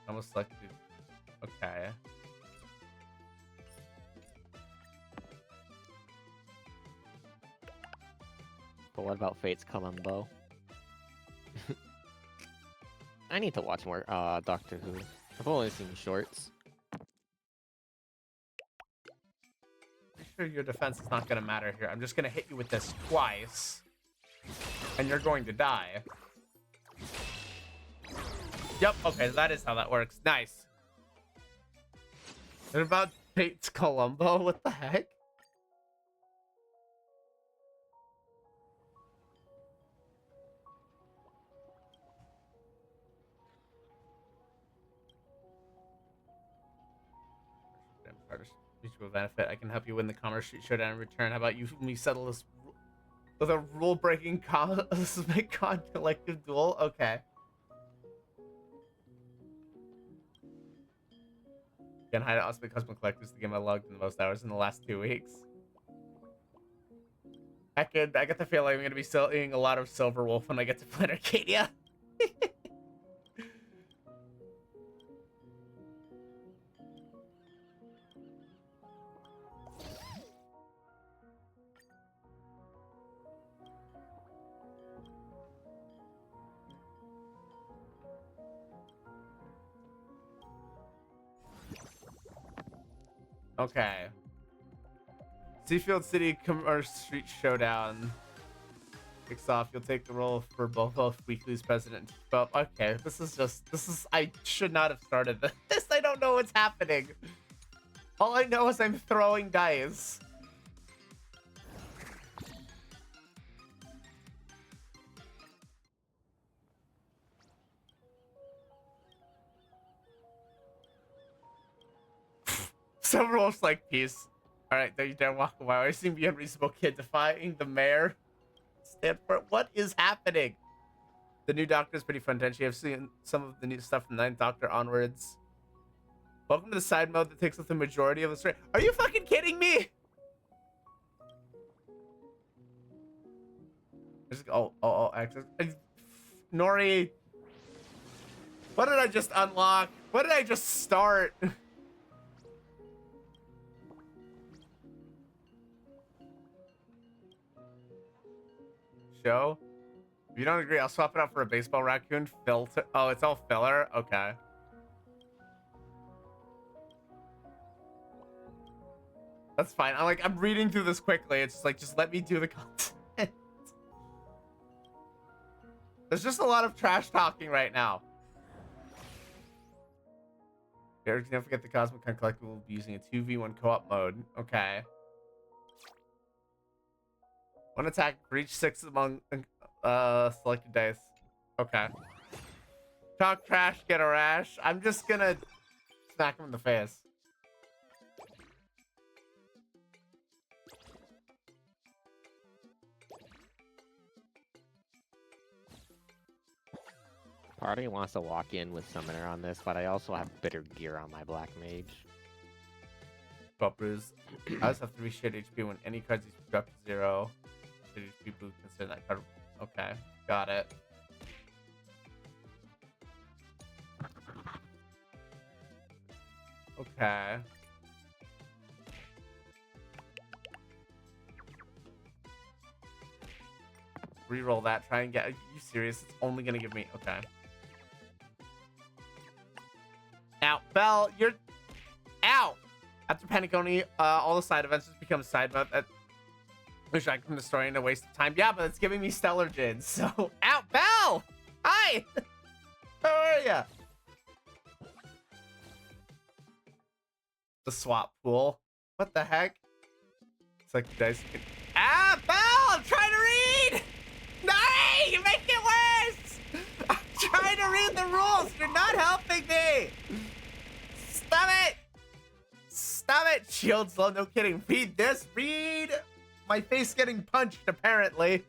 Speaker 1: Almost selected. Okay.
Speaker 2: But what about Fate's Columbo? I need to watch more Doctor Who. I've only seen shorts.
Speaker 1: Pretty sure your defense is not going to matter here. I'm just going to hit you with this twice. And you're going to die. Yep, okay, that is how that works. Nice. What about Fate's Columbo? What the heck? Mutual benefit. I can help you win the Commerce Street Showdown in return. How about you me settle this with a rule-breaking cosmic con collective duel? Okay. Again, Hide Cosmic Collective is the game I logged in the most hours in the last 2 weeks. I get the feeling I'm gonna be seeing a lot of Silver Wolf when I get to play Arcadia. Okay. Seafield City or Street Showdown kicks off. You'll take the role for both Weekly's president. But okay, this is I should not have started this. I don't know what's happening. All I know is I'm throwing dice. Several's like, peace. Alright, don't you dare walk away. I seem to be a reasonable kid defying the mayor. Stand for it. What is happening? The new Doctor is pretty fun, Tenchi. I've seen some of the new stuff from 9th Doctor onwards. Welcome to the side mode that takes up the majority of the story. Are you fucking kidding me? Access. Nori. What did I just unlock? What did I just start? Show? If you don't agree, I'll swap it out for a baseball raccoon filter. Oh, it's all filler? Okay. That's fine. I'm reading through this quickly. It's just like, just let me do the content. There's just a lot of trash talking right now. Don't forget the Cosmic Con Collectible will be using a 2v1 co-op mode. Okay. One attack for each 6 among selected dice. Okay. Talk trash, get a rash. I'm just gonna smack him in the face.
Speaker 2: Part of me wants to walk in with Summoner on this, but I also have Bitter Gear on my Black Mage.
Speaker 1: Well, Bruce, I also have 3 shit HP when any cards you drop to 0. Shit HP blue, consider that card. Okay, got it. Okay. Reroll that, try and get. Are you serious? It's only gonna give me. Okay. Now, Belle, you're. Ow! After Paniconi, all the side events just become side mode. Distract from the story and a waste of time. Yeah, but it's giving me Stellar Jin, so. Ow! Belle! Hi! How are ya? The swap pool. What the heck? It's like the dice. Ah, Belle! I'm trying to read! No! You make it worse! I'm trying to read the rules. You're not helping me! Stop it! Stop it! Shield slow, no kidding. Read this. Read my face getting punched, apparently.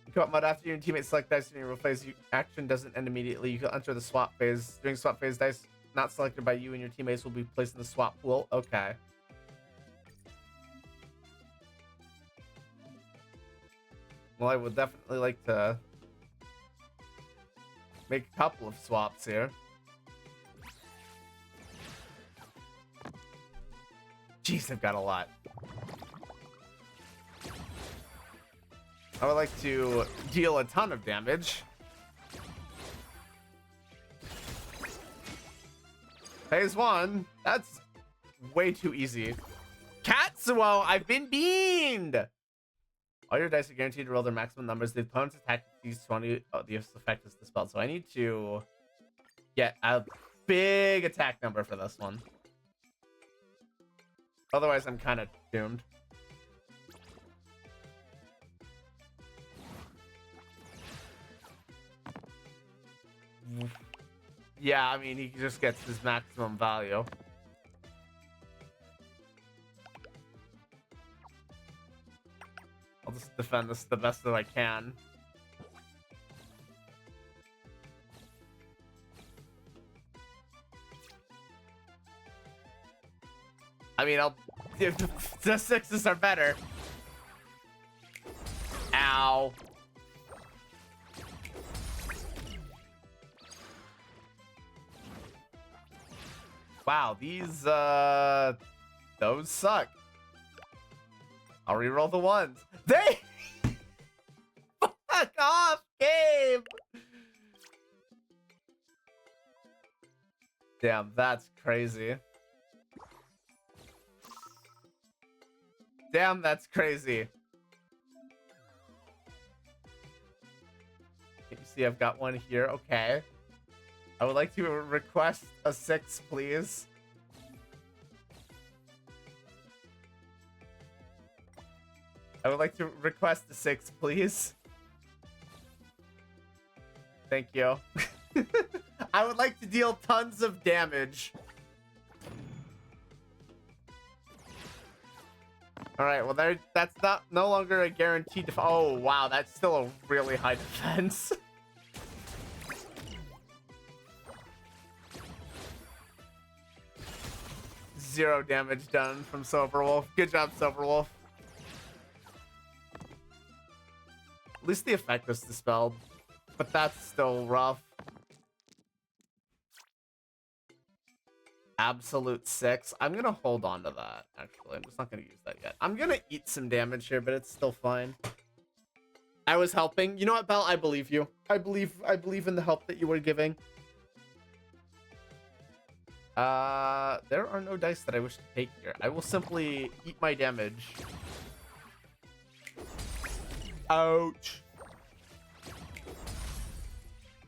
Speaker 1: You come up mode after your teammates select dice in your real phase. Action doesn't end immediately. You can enter the swap phase. During swap phase, dice not selected by you and your teammates will be placed in the swap pool. Okay. Well, I would definitely like to make a couple of swaps here. Jeez, I've got a lot. I would like to deal a ton of damage. Phase 1. That's way too easy. Katsuo, I've been beamed! All your dice are guaranteed to roll their maximum numbers. The opponent's attack exceeds 20. Oh, the effect is dispelled. So I need to get a big attack number for this one. Otherwise, I'm kind of doomed. Yeah, I mean, he just gets his maximum value. I'll just defend this the best that I can. I mean, the sixes are better. Ow. Wow, these, those suck. I'll reroll the ones. They fuck off, game. Damn, that's crazy. Damn, that's crazy. You see, I've got one here. Okay. I would like to request a 6, please. I would like to request a 6, please. Thank you. I would like to deal tons of damage. All right, well, that's no longer a guaranteed oh, wow, that's still a really high defense. 0 damage done from Silverwolf. Good job, Silverwolf. At least the effect was dispelled, but that's still rough. Absolute 6. I'm gonna hold on to that, actually. I'm just not gonna use that yet. I'm gonna eat some damage here, but it's still fine. I was helping. You know what, Belle? I believe you. I believe in the help that you were giving. There are no dice that I wish to take here. I will simply eat my damage. Ouch.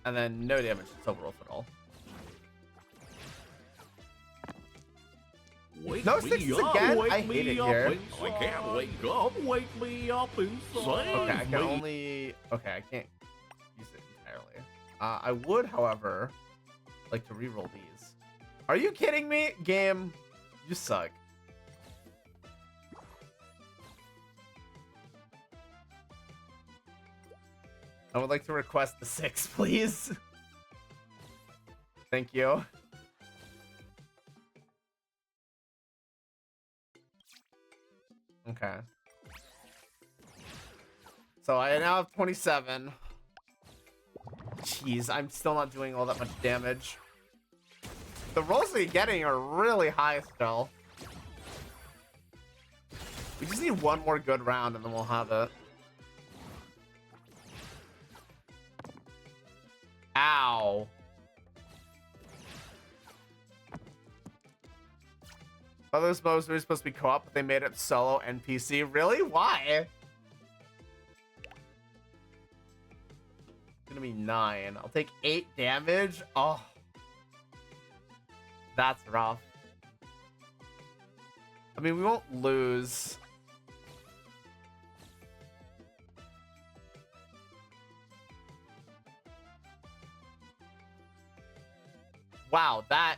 Speaker 1: And then no damage to Silverwolf at all.
Speaker 4: Wake
Speaker 1: No
Speaker 4: me
Speaker 1: sixes
Speaker 4: up,
Speaker 1: again?
Speaker 4: wake
Speaker 1: I hate
Speaker 4: me
Speaker 1: it
Speaker 4: up
Speaker 1: here.
Speaker 4: inside. I can't wake up. Wake me up inside.
Speaker 1: Okay, I can only... Okay, I can't use it entirely. I would, however, like to reroll these. Are you kidding me? Game, you suck. I would like to request the 6, please. Thank you. Okay. So I now have 27. Jeez, I'm still not doing all that much damage. The rolls that you're getting are really high still. We just need one more good round and then we'll have it. Ow. Oh, those modes were supposed to be co-op, but they made it solo NPC. Really? Why? It's gonna be 9. I'll take 8 damage. Oh. That's rough. I mean, we won't lose. Wow, that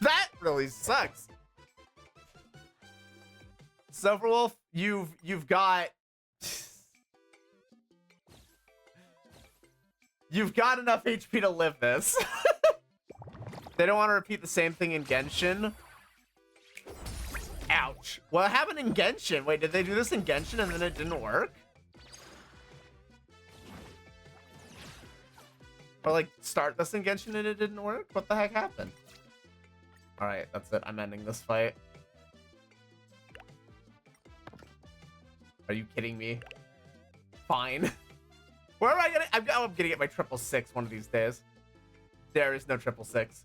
Speaker 1: that really sucks. Silverwolf, you've got enough HP to live this. They don't want to repeat the same thing in Genshin. Ouch. What happened in Genshin? Wait, did they do this in Genshin and then it didn't work? Or like start this in Genshin and it didn't work? What the heck happened? Alright, that's it. I'm ending this fight. Are you kidding me? Fine. Where am I gonna... I'm gonna get my 666 one of these days. There is no 666.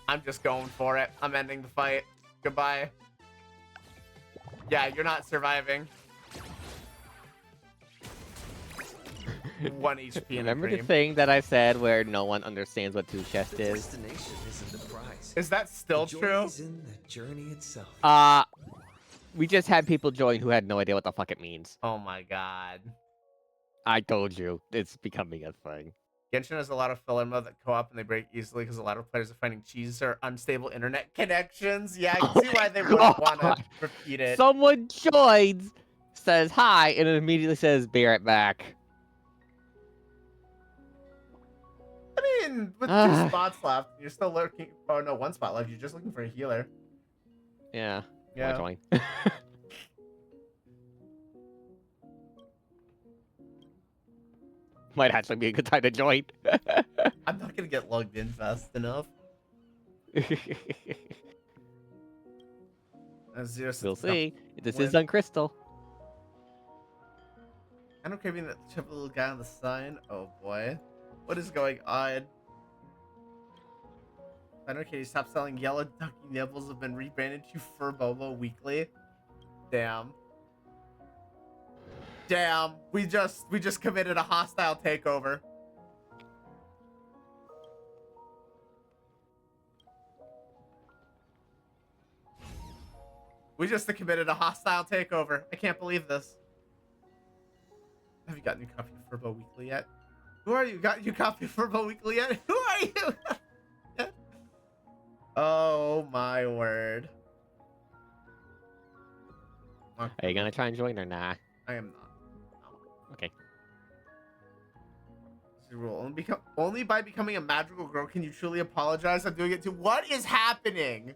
Speaker 1: I'm just going for it. I'm ending the fight. Goodbye. Yeah, you're not surviving. 1 HP in
Speaker 2: Remember
Speaker 1: a
Speaker 2: the
Speaker 1: cream.
Speaker 2: thing that I said where no one understands what two chest is?
Speaker 5: Destination isn't the prize.
Speaker 1: Is that still
Speaker 5: The joy
Speaker 1: true?
Speaker 5: is in the journey itself.
Speaker 2: We just had people join who had no idea what the fuck it means.
Speaker 1: Oh my god.
Speaker 2: I told you, it's becoming a thing.
Speaker 1: Genshin has a lot of filler mode that co-op and they break easily because a lot of players are finding cheese or unstable internet connections. Yeah, I can see why they wouldn't want to repeat it.
Speaker 2: Someone joins, says hi, and it immediately says, be right back.
Speaker 1: I mean, with 2 spots left, you're still looking... Oh, no, 1 spot left. You're just looking for a healer.
Speaker 2: Yeah.
Speaker 1: Yeah.
Speaker 2: Join. Might actually be a good time to join.
Speaker 1: I'm not gonna get logged in fast enough.
Speaker 2: We'll see. This
Speaker 1: Win.
Speaker 2: is on Crystal.
Speaker 1: I don't care being that triple little guy on the sign. Oh boy. What is going on? I don't care. Stop selling yellow ducky nibbles have been rebranded to Fur Bobo Weekly. Damn. Damn. We just committed a hostile takeover. We just committed a hostile takeover. I can't believe this. Have you gotten your copy of Furbo Weekly yet? Who are you? Got your copy of Furbo Weekly yet? Who are you? Oh my word.
Speaker 7: Are you gonna try and join or nah?
Speaker 1: I am not.
Speaker 7: Okay.
Speaker 1: This is the rule. Only by becoming a magical girl can you truly apologize. I'm doing it too. What is happening?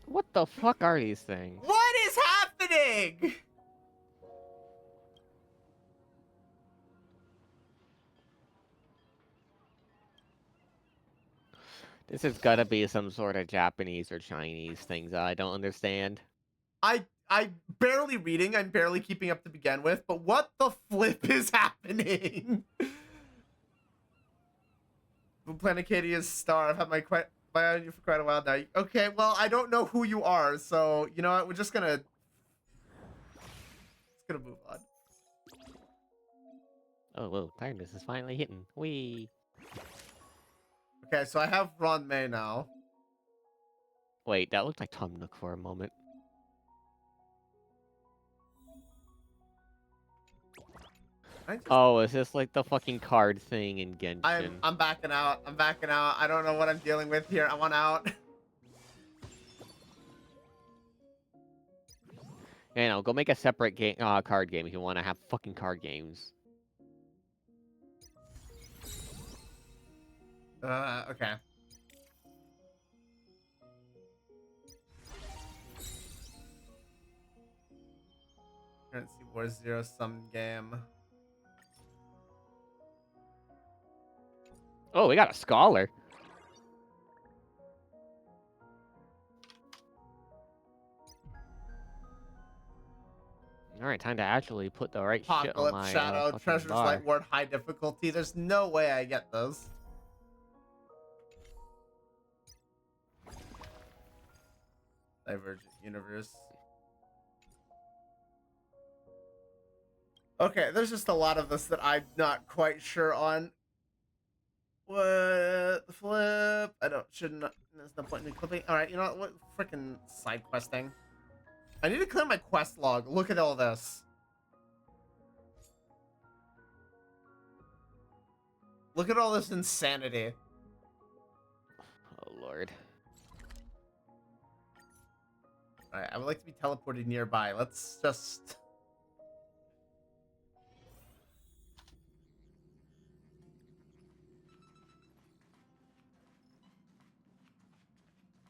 Speaker 7: What the fuck are these things?
Speaker 1: What is happening?
Speaker 7: This has gotta be some sort of Japanese or Chinese things that I don't understand.
Speaker 1: I'm barely reading. I'm barely keeping up to begin with. But what the flip is happening? Planet Cadia's star. I've had my eye on you for quite a while now. Okay, well, I don't know who you are, so you know what? We're just gonna move on.
Speaker 7: Oh, whoa, tiredness is finally hitting. Whee!
Speaker 1: Okay, so I have Ron May now.
Speaker 7: Wait, that looked like Tom Nook for a moment. Oh, is this like the fucking card thing in Genshin?
Speaker 1: I'm backing out. I'm backing out. I don't know what I'm dealing with here. I want out.
Speaker 7: You know, go make a separate game, card game if you want to have fucking card games.
Speaker 1: Okay. Currency War Zero Sum game.
Speaker 7: Oh, we got a scholar. Alright, time to actually put the right shit on
Speaker 1: Apocalypse
Speaker 7: my
Speaker 1: Shadow,
Speaker 7: fucking
Speaker 1: Treasures
Speaker 7: bar.
Speaker 1: Light Ward, high difficulty. There's no way I get those. Divergent Universe. Okay, there's just a lot of this that I'm not quite sure on. What the flip? Shouldn't. There's no point in me clipping. Alright, you know what? Freaking side questing. I need to clear my quest log. Look at all this. Look at all this insanity.
Speaker 7: Oh, Lord.
Speaker 1: Alright, I would like to be teleported nearby. Let's just...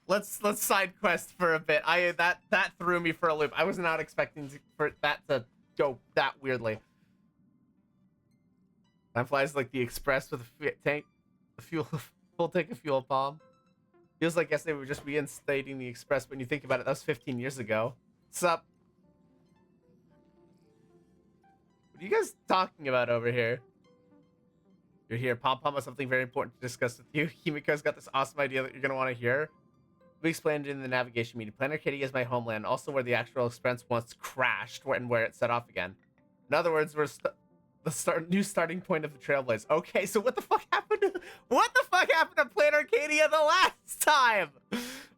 Speaker 1: Let's side quest for a bit. That threw me for a loop. I was not expecting for that to go that weirdly. Time flies like the express with a tank, a full tank of fuel bomb. Feels like yesterday we were just reinstating the express. When you think about it, that was 15 years ago. What's up? What are you guys talking about over here? You're here. Pom Pom has something very important to discuss with you. Himiko's got this awesome idea that you're gonna want to hear. We explained it in the navigation meeting. Planet Arcadia is my homeland, also where the actual express once crashed and where it set off again. In other words, we're new starting point of the Trailblaze. Okay, so what the fuck happened to Planet Arcadia the last time?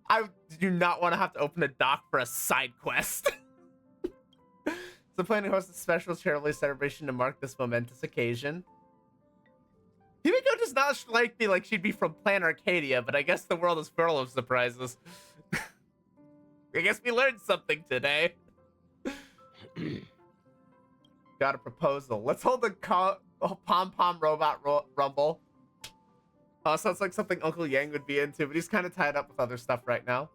Speaker 1: I do not want to have to open a dock for a side quest. So planning to host a special Trailblaze celebration to mark this momentous occasion. Himiko does not strike me like she'd be from Planet Arcadia, but I guess the world is full of surprises. I guess we learned something today. Got a proposal. Let's hold the Pom Pom Robot Rumble. Sounds like something Uncle Yang would be into, but he's kind of tied up with other stuff right now.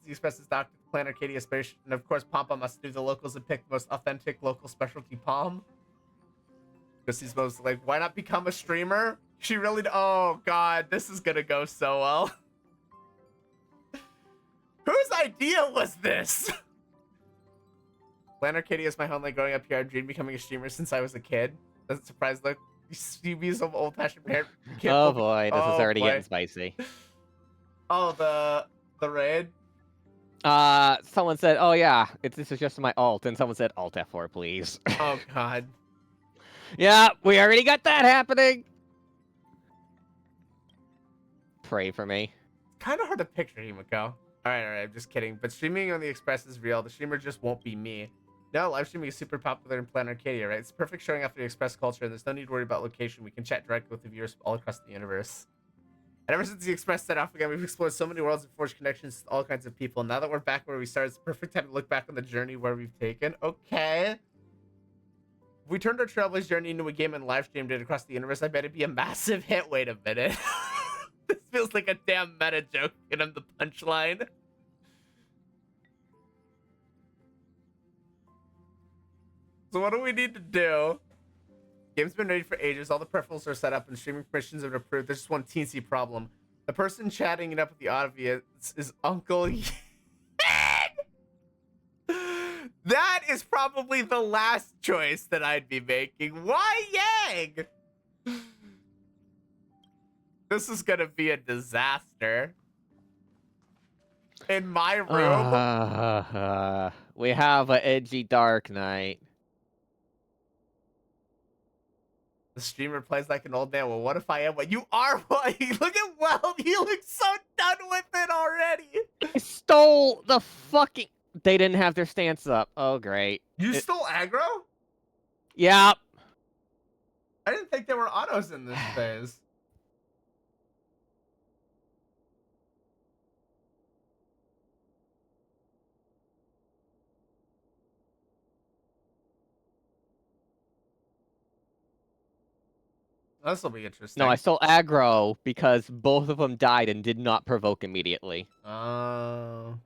Speaker 1: He expresses Dr. Planet Arcadia Space, and of course Pom Pom must do the locals and pick the most authentic local specialty Pom. Because he's most like, why not become a streamer? She really, oh god, this is gonna go so well. Whose idea was this? Planet Arcadia is my homeland. Growing up here, I dreamed becoming a streamer since I was a kid. Doesn't surprise look. You be some old-fashioned parent.
Speaker 7: Oh boy, this is already getting spicy.
Speaker 1: Oh, the raid.
Speaker 2: Someone said, "Oh yeah, this is just my alt," and someone said, "Alt F4, please."
Speaker 1: Oh god.
Speaker 2: Yeah, we already got that happening. Pray for me.
Speaker 1: Kind of hard to picture Himiko. Alright, I'm just kidding. But streaming on the Express is real. The streamer just won't be me. No, live streaming is super popular in Planet Arcadia, right? It's perfect showing off the Express culture, and there's no need to worry about location. We can chat directly with the viewers all across the universe. And ever since the Express set off again, we've explored so many worlds and forged connections with all kinds of people. Now that we're back where we started, it's the perfect time to look back on the journey where we've taken. Okay. If we turned our Trailblaze journey into a game and live streamed it across the universe, I bet it'd be a massive hit. Wait a minute. This feels like a damn meta joke, and I'm the punchline. So what do we need to do? Game's been ready for ages. All the peripherals are set up and streaming permissions have been approved. There's just one teensy problem. The person chatting it up with the audience is Uncle Yang. That is probably the last choice that I'd be making. Why Yang? This is gonna be a disaster. In my room.
Speaker 2: We have an edgy Dark Knight.
Speaker 1: The streamer plays like an old man. Well, what if I am what you are? What? Look at Weld. He looks so done with it already.
Speaker 2: I stole the fucking... They didn't have their stance up. Oh, great.
Speaker 1: You stole aggro?
Speaker 2: Yeah.
Speaker 1: I didn't think there were autos in this phase. This will be interesting.
Speaker 2: No, I stole aggro because both of them died and did not provoke immediately.
Speaker 1: Oh.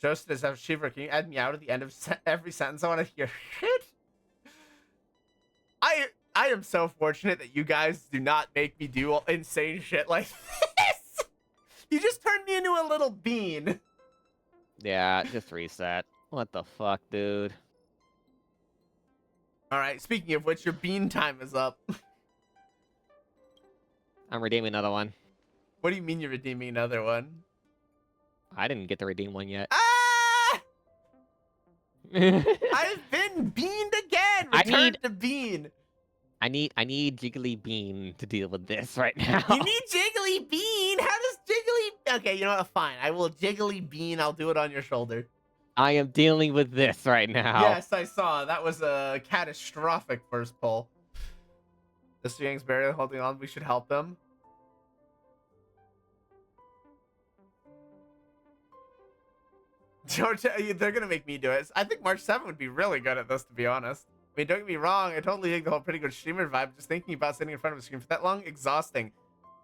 Speaker 1: Joseph does have Shiver. Can you add me out at the end of every sentence? I want to hear it. I am so fortunate that you guys do not make me do insane shit like this. You just turned me into a little bean.
Speaker 2: Yeah, just reset. What the fuck, dude?
Speaker 1: All right, speaking of which, your bean time is up.
Speaker 2: I'm redeeming another one.
Speaker 1: What do you mean you're redeeming another one?
Speaker 2: I didn't get to redeem one yet.
Speaker 1: Ah! I've been beaned again. Return to bean.
Speaker 2: I need Jiggly Bean to deal with this right now.
Speaker 1: You need Jiggly Bean? How does Jiggly... Okay, you know what? Fine. I will Jiggly Bean. I'll do it on your shoulder.
Speaker 2: I am dealing with this right now.
Speaker 1: Yes, I saw. That was a catastrophic first pull. Mr. Yang's barely holding on. We should help them. George, they're going to make me do it. I think March 7 would be really good at this, to be honest. I mean, don't get me wrong. I totally think the whole pretty good streamer vibe. Just thinking about sitting in front of a screen for that long, exhausting.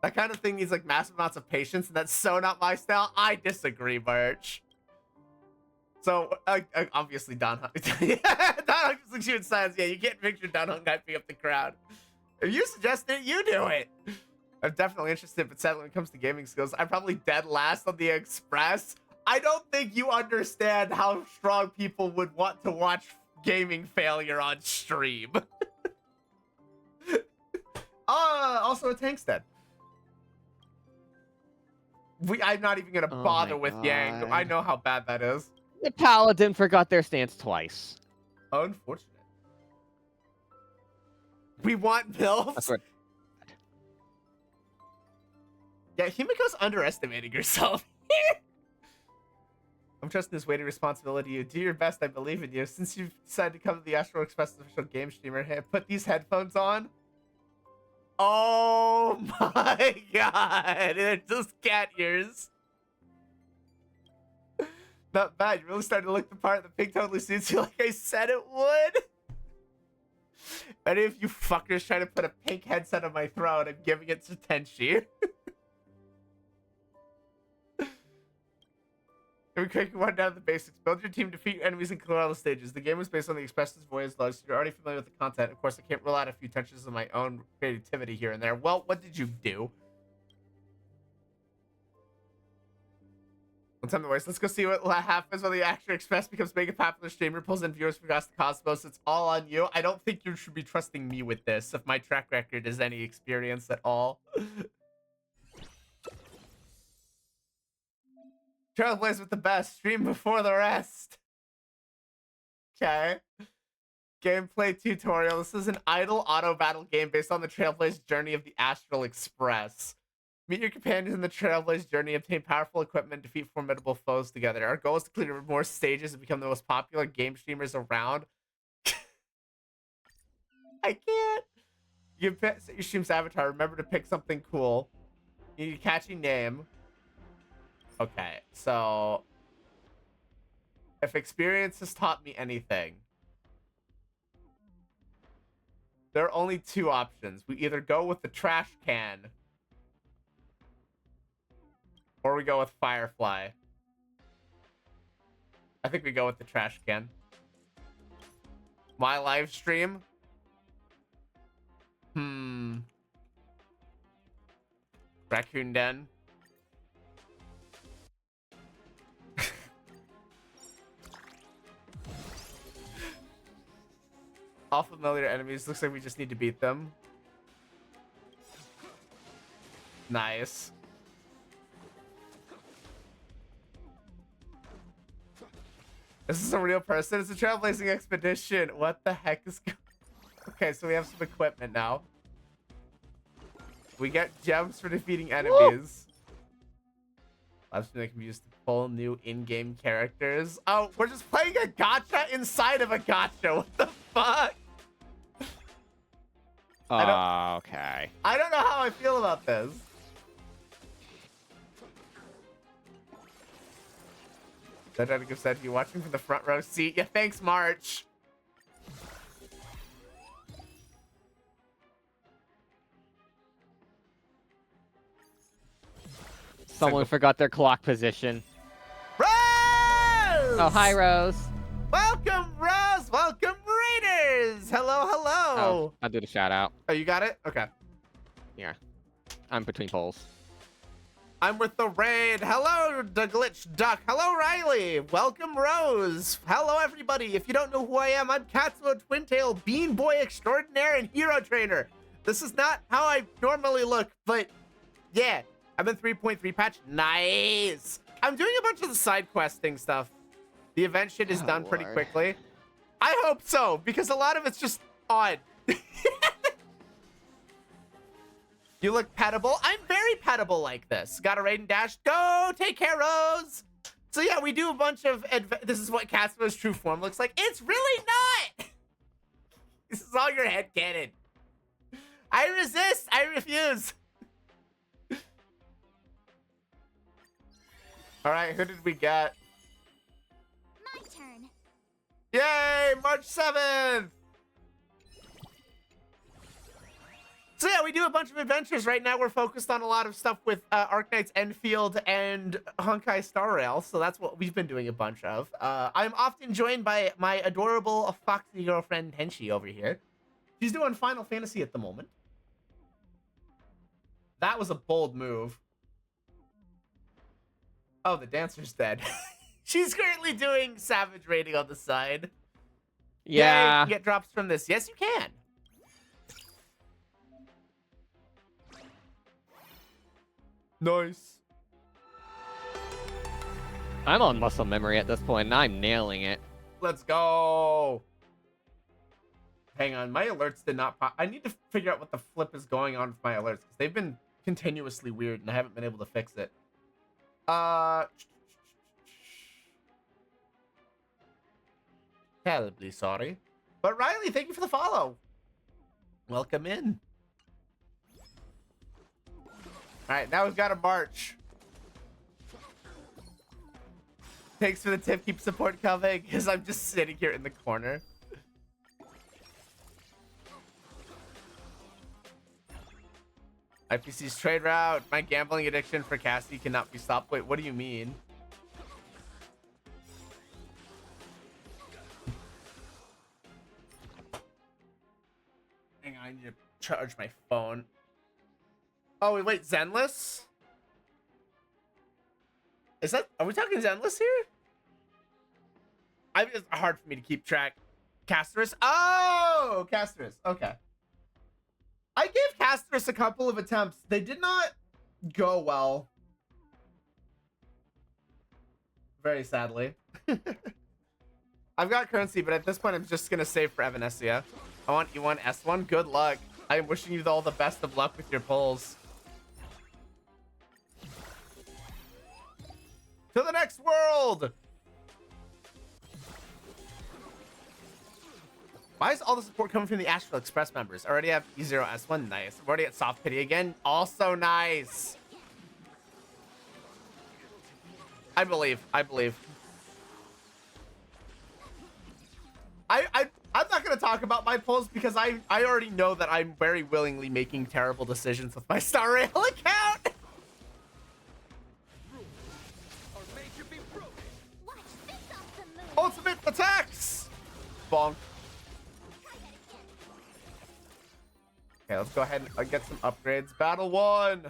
Speaker 1: That kind of thing needs like massive amounts of patience, and that's so not my style. I disagree, March. So, obviously, Don Hung. Don Hung just looks you in silence. Yeah, you can't picture Don Hung hyping up the crowd. If you suggest it, you do it. I'm definitely interested, but sadly, when it comes to gaming skills, I'm probably dead last on the Express. I don't think you understand how strong people would want to watch gaming failure on stream. Also, a tank's dead. I'm not even gonna bother with Yang. I know how bad that is.
Speaker 2: The Paladin forgot their stance twice.
Speaker 1: Unfortunate. We want MILFs?
Speaker 2: That's what...
Speaker 1: Yeah, Himiko's underestimating herself. I'm trusting this weighty responsibility. You do your best. I believe in you. Since you've decided to come to the Astro Express official game streamer, hey, put these headphones on. Oh my god. They're just cat ears. Not bad. You're really starting to look the part. The pig totally suits you like I said it would. Any of you fuckers trying to put a pink headset on my throat, I'm giving it to Tenchi. Can we quickly run down the basics? Build your team, defeat your enemies, and clear all the stages. The game was based on the Express's voyage logs, so you're already familiar with the content. Of course, I can't rule out a few touches of my own creativity here and there. Well, what did you do? One time the voice. Let's go see what happens when the Action Express becomes mega popular streamer, pulls in viewers across the cosmos. It's all on you. I don't think you should be trusting me with this, if my track record is any experience at all. Trailblaze with the best. Stream before the rest. Okay. Gameplay tutorial. This is an idle auto battle game based on the Trailblaze journey of the Astral Express. Meet your companions in the Trailblaze journey, obtain powerful equipment, defeat formidable foes together. Our goal is to clear more stages and become the most popular game streamers around. I can't. You can set your stream's avatar. Remember to pick something cool. You need a catchy name. Okay, so if experience has taught me anything, there are only two options. We either go with the trash can or we go with Firefly. I think we go with the trash can. My live stream? Raccoon Den. All familiar enemies. Looks like we just need to beat them. Nice. This is a real person. It's a trailblazing expedition. What the heck is going on? Okay, so we have some equipment now. We get gems for defeating enemies. Last thing that can be used to pull new in-game characters. Oh, we're just playing a gacha inside of a gacha. What the fuck?
Speaker 7: Okay.
Speaker 1: I don't know how I feel about this. That said, you watching from the front row seat. Yeah, thanks, March.
Speaker 2: Someone forgot their clock position.
Speaker 1: Rose!
Speaker 2: Oh, hi, Rose.
Speaker 1: Welcome, Rose! Welcome, Raiders! Hello, hello!
Speaker 2: Oh, I'll do the shout out.
Speaker 1: Oh, you got it? Okay.
Speaker 2: Yeah. I'm between poles.
Speaker 1: I'm with the raid. Hello, the glitch duck. Hello, Riley. Welcome, Rose. Hello, everybody. If you don't know who I am, I'm Katsuo Twintail, Bean Boy Extraordinaire and Hero Trainer. This is not how I normally look, but yeah, I'm in 3.3 patch. Nice. I'm doing a bunch of the side questing stuff. The event shit is done pretty quickly. I hope so, because a lot of it's just odd. You look pettable. I'm very pettable like this. Got a raid and dash. Go! Take care, Rose! So yeah, we do a bunch of... This is what Casper's true form looks like. It's really not! This is all your headcanon. I resist. I refuse. All right, who did we get?
Speaker 3: My turn.
Speaker 1: Yay! March 7th! So yeah, we do a bunch of adventures right now. We're focused on a lot of stuff with Arknights Enfield and Honkai Star Rail. So that's what we've been doing a bunch of. I'm often joined by my adorable foxy girlfriend Tenshi over here. She's doing Final Fantasy at the moment. That was a bold move. Oh, the dancer's dead. She's currently doing Savage raiding on the side.
Speaker 2: Yeah.
Speaker 1: You can get drops from this. Yes, you can. Nice.
Speaker 2: I'm on muscle memory at this point, and I'm nailing it.
Speaker 1: Let's go. Hang on, my alerts did not pop. I need to figure out what the flip is going on with my alerts, because they've been continuously weird, and I haven't been able to fix it. Terribly sorry. But Riley, thank you for the follow. Welcome in. All right, now we've got to march. Thanks for the tip. Keep support coming, because I'm just sitting here in the corner. IPC's trade route. My gambling addiction for Cassie cannot be stopped. Wait, what do you mean? Hang on, I need to charge my phone. Oh, wait, Zenless? Is that... Are we talking Zenless here? It's hard for me to keep track. Casterus? Oh! Casterus. Okay. I gave Casterus a couple of attempts. They did not go well. very sadly. I've got currency, but at this point, I'm just gonna save for Evanescia. I want E1 S1. Good luck. I am wishing you all the best of luck with your pulls. To the next world! Why is all the support coming from the Astral Express members? I already have E0 S1. Nice. I'm already at Soft Pity again. Also nice. I believe. I believe. I'm not going to talk about my pulls because I already know that I'm very willingly making terrible decisions with my Star Rail account. Ultimate attacks! Bonk. Okay, let's go ahead and get some upgrades. Battle 1!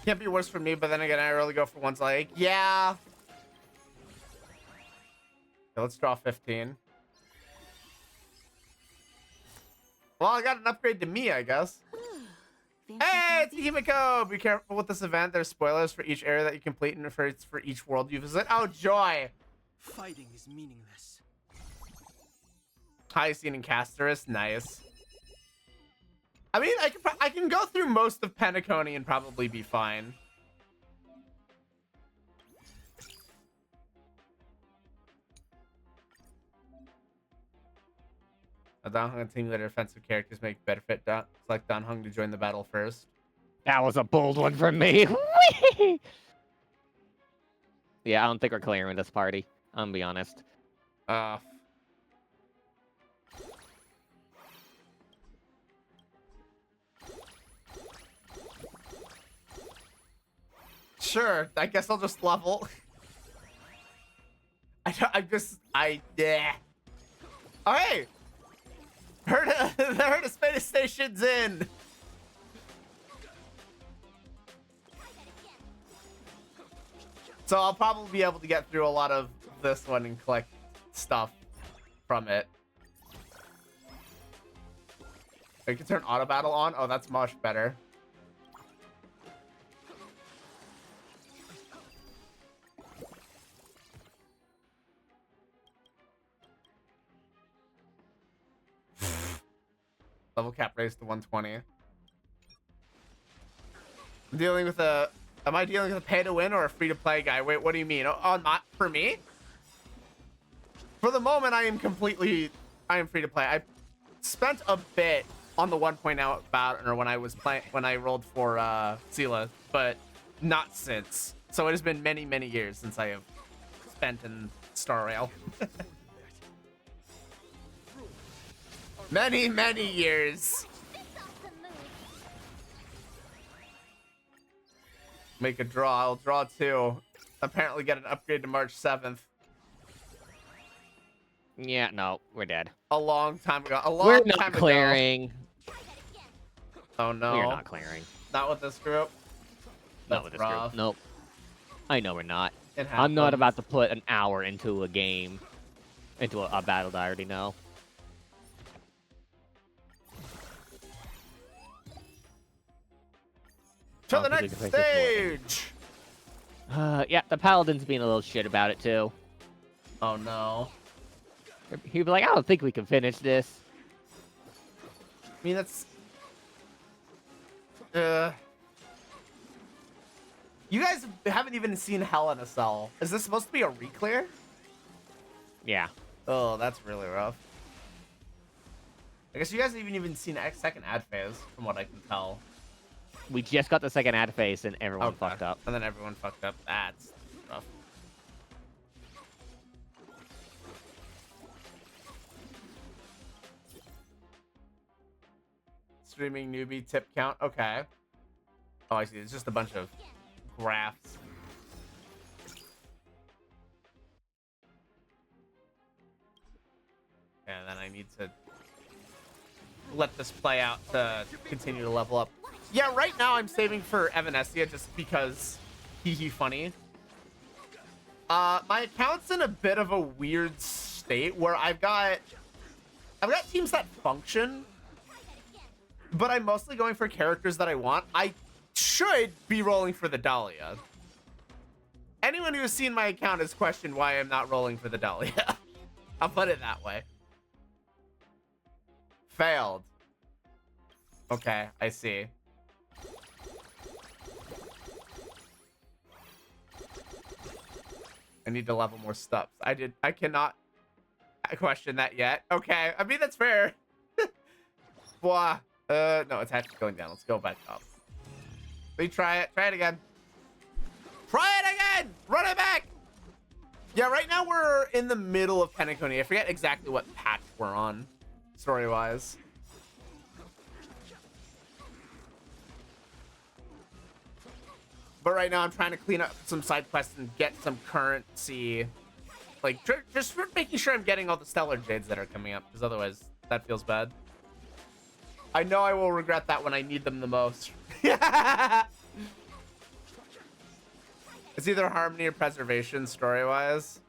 Speaker 1: Can't be worse for me, but then again, I really go for ones like, yeah. Okay, let's draw 15. Well, I got an upgrade to me, I guess. Hey, it's Himiko! Be careful with this event. There's spoilers for each area that you complete and for each world you visit. Oh, joy!
Speaker 5: Fighting is meaningless.
Speaker 1: Hyacine and Casterus, nice. I mean, I can go through most of Penacony and probably be fine. A Danhung and team leader defensive characters make better fit. Select Danhung to join the battle first.
Speaker 2: That was a bold one from me. Yeah, I don't think we're clearing this party. I'm gonna be honest.
Speaker 1: Sure, I guess I'll just level. Yeah. Oh, hey! The herd of space station's in! So I'll probably be able to get through a lot of this one and collect stuff from it. I can turn auto battle on? Oh, that's much better. Level cap raised to 120. I'm dealing with a... Am I dealing with a pay to win or a free to play guy? Wait, what do you mean? Oh, not for me? For the moment, I am free to play. I spent a bit on the 1.0 battle, or when I rolled for Sela, but not since. So it has been many, many years since I have spent in Star Rail. Many, many years. Make a draw. I'll draw 2. Apparently get an upgrade to March 7th.
Speaker 2: Yeah, no, we're dead.
Speaker 1: A long time ago.
Speaker 2: We're not clearing.
Speaker 1: Oh no.
Speaker 2: We're not clearing.
Speaker 1: Not with this group.
Speaker 2: Not with this group. Nope. I know we're not.
Speaker 1: It
Speaker 2: I'm not
Speaker 1: happens.
Speaker 2: about to put an hour into a game, into a battle that I already know.
Speaker 1: To the next stage!
Speaker 2: Yeah, the Paladin's being a little shit about it, too.
Speaker 1: Oh, no.
Speaker 2: He'd be like, I don't think we can finish this.
Speaker 1: I mean, that's... You guys haven't even seen Hell in a Cell. Is this supposed to be a reclear?
Speaker 2: Yeah.
Speaker 1: Oh, that's really rough. I guess you guys haven't even seen a second ad phase, from what I can tell.
Speaker 2: We just got the second ad phase and everyone fucked up.
Speaker 1: And then everyone fucked up. That's rough. Streaming newbie tip count. Okay. Oh, I see. It's just a bunch of graphs. And then I need to let this play out to continue to level up. Yeah, right now I'm saving for Evanescia just because hee funny. My account's in a bit of a weird state where I've got teams that function, but I'm mostly going for characters that I want. I should be rolling for the Dahlia. Anyone who has seen my account has questioned why I'm not rolling for the Dahlia. I'll put it that way. Failed. Okay, I see. I need to level more stuff. I cannot question that yet. Okay, I mean, that's fair. Blah. No, it's actually going down. Let's go back up. Let me try it. Try it again. Try it again! Run it back! Yeah, right now we're in the middle of Penacony. I forget exactly what patch we're on, story-wise. But right now I'm trying to clean up some side quests and get some currency. Like, just making sure I'm getting all the Stellar Jades that are coming up, because otherwise that feels bad. I know I will regret that when I need them the most. It's either Harmony or Preservation, story-wise.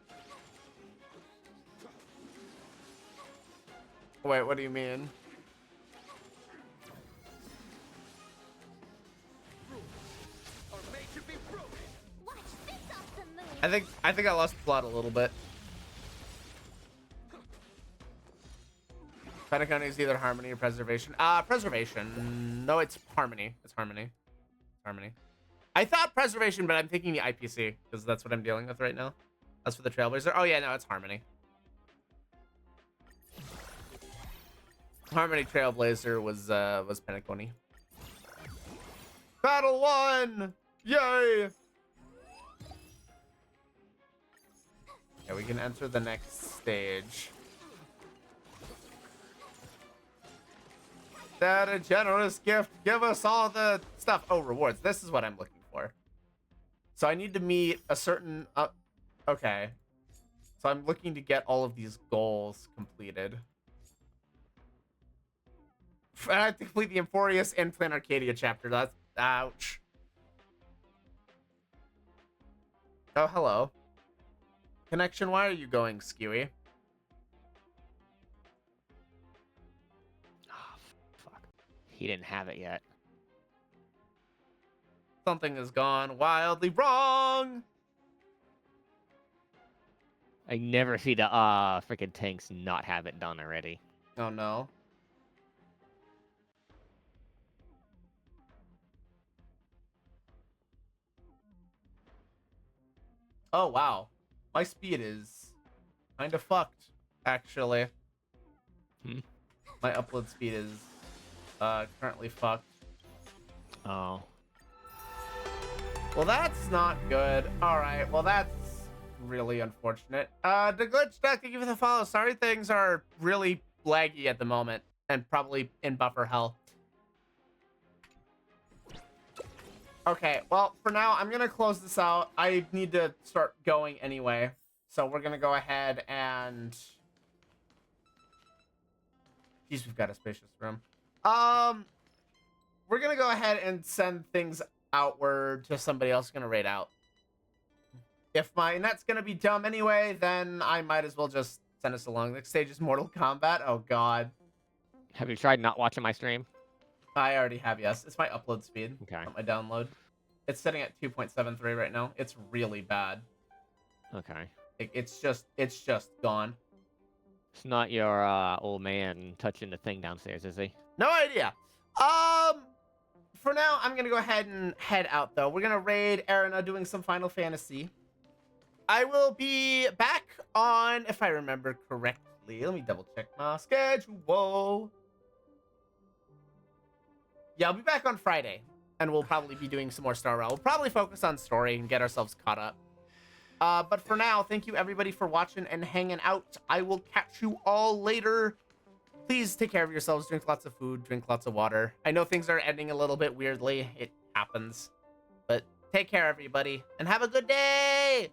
Speaker 1: Wait, what do you mean?
Speaker 3: Watch this awesome move.
Speaker 1: I think I lost plot a little bit. Penacony is either Harmony or Preservation. Preservation. No, it's Harmony. It's Harmony. Harmony. I thought Preservation, but I'm thinking the IPC, because that's what I'm dealing with right now. As for the Trailblazer, oh yeah, no, it's Harmony. Harmony Trailblazer was Penacony. Battle 1! Yay! Yeah, we can enter the next stage. That a generous gift. Give us all the stuff. Oh, rewards. This is what I'm looking for. So I need to meet a certain... okay. So I'm looking to get all of these goals completed. I have to complete the Emphorius and Plan Arcadia chapter. That's... ouch. Oh, hello. Connection, why are you going skewy?
Speaker 7: He didn't have it yet.
Speaker 1: Something has gone wildly wrong.
Speaker 7: I never see the freaking tanks not have it done already.
Speaker 1: Oh no. Oh wow. My speed is kind of fucked, actually.
Speaker 7: Hmm?
Speaker 1: My upload speed is currently fucked.
Speaker 7: Oh.
Speaker 1: Well, that's not good. All right. Well, that's really unfortunate. The glitch deck, thank you for the follow. Sorry, things are really laggy at the moment and probably in buffer hell. Okay. Well, for now, I'm gonna close this out. I need to start going anyway, so we're gonna go ahead and. Jeez, we've got a spacious room. We're gonna go ahead and send things outward to somebody else gonna raid out. If my net's gonna be dumb anyway, then I might as well just send us along. Next stage is Mortal Kombat. Oh god.
Speaker 7: Have you tried not watching my stream?
Speaker 1: I already have, yes. It's my upload speed.
Speaker 7: Okay.
Speaker 1: Not my download. It's sitting at 2.73 right now. It's really bad.
Speaker 7: Okay.
Speaker 1: It's just gone.
Speaker 7: It's not your old man touching the thing downstairs, is he?
Speaker 1: No idea. For now, I'm gonna go ahead and head out though. We're gonna raid Arena doing some Final Fantasy. I will be back on, if I remember correctly. Let me double check my schedule. Yeah, I'll be back on Friday, and we'll probably be doing some more Star Rail. We'll probably focus on story and get ourselves caught up. But for now, thank you everybody for watching and hanging out. I will catch you all later. Please take care of yourselves. Drink lots of food. Drink lots of water. I know things are ending a little bit weirdly. It happens. But take care, everybody, and have a good day!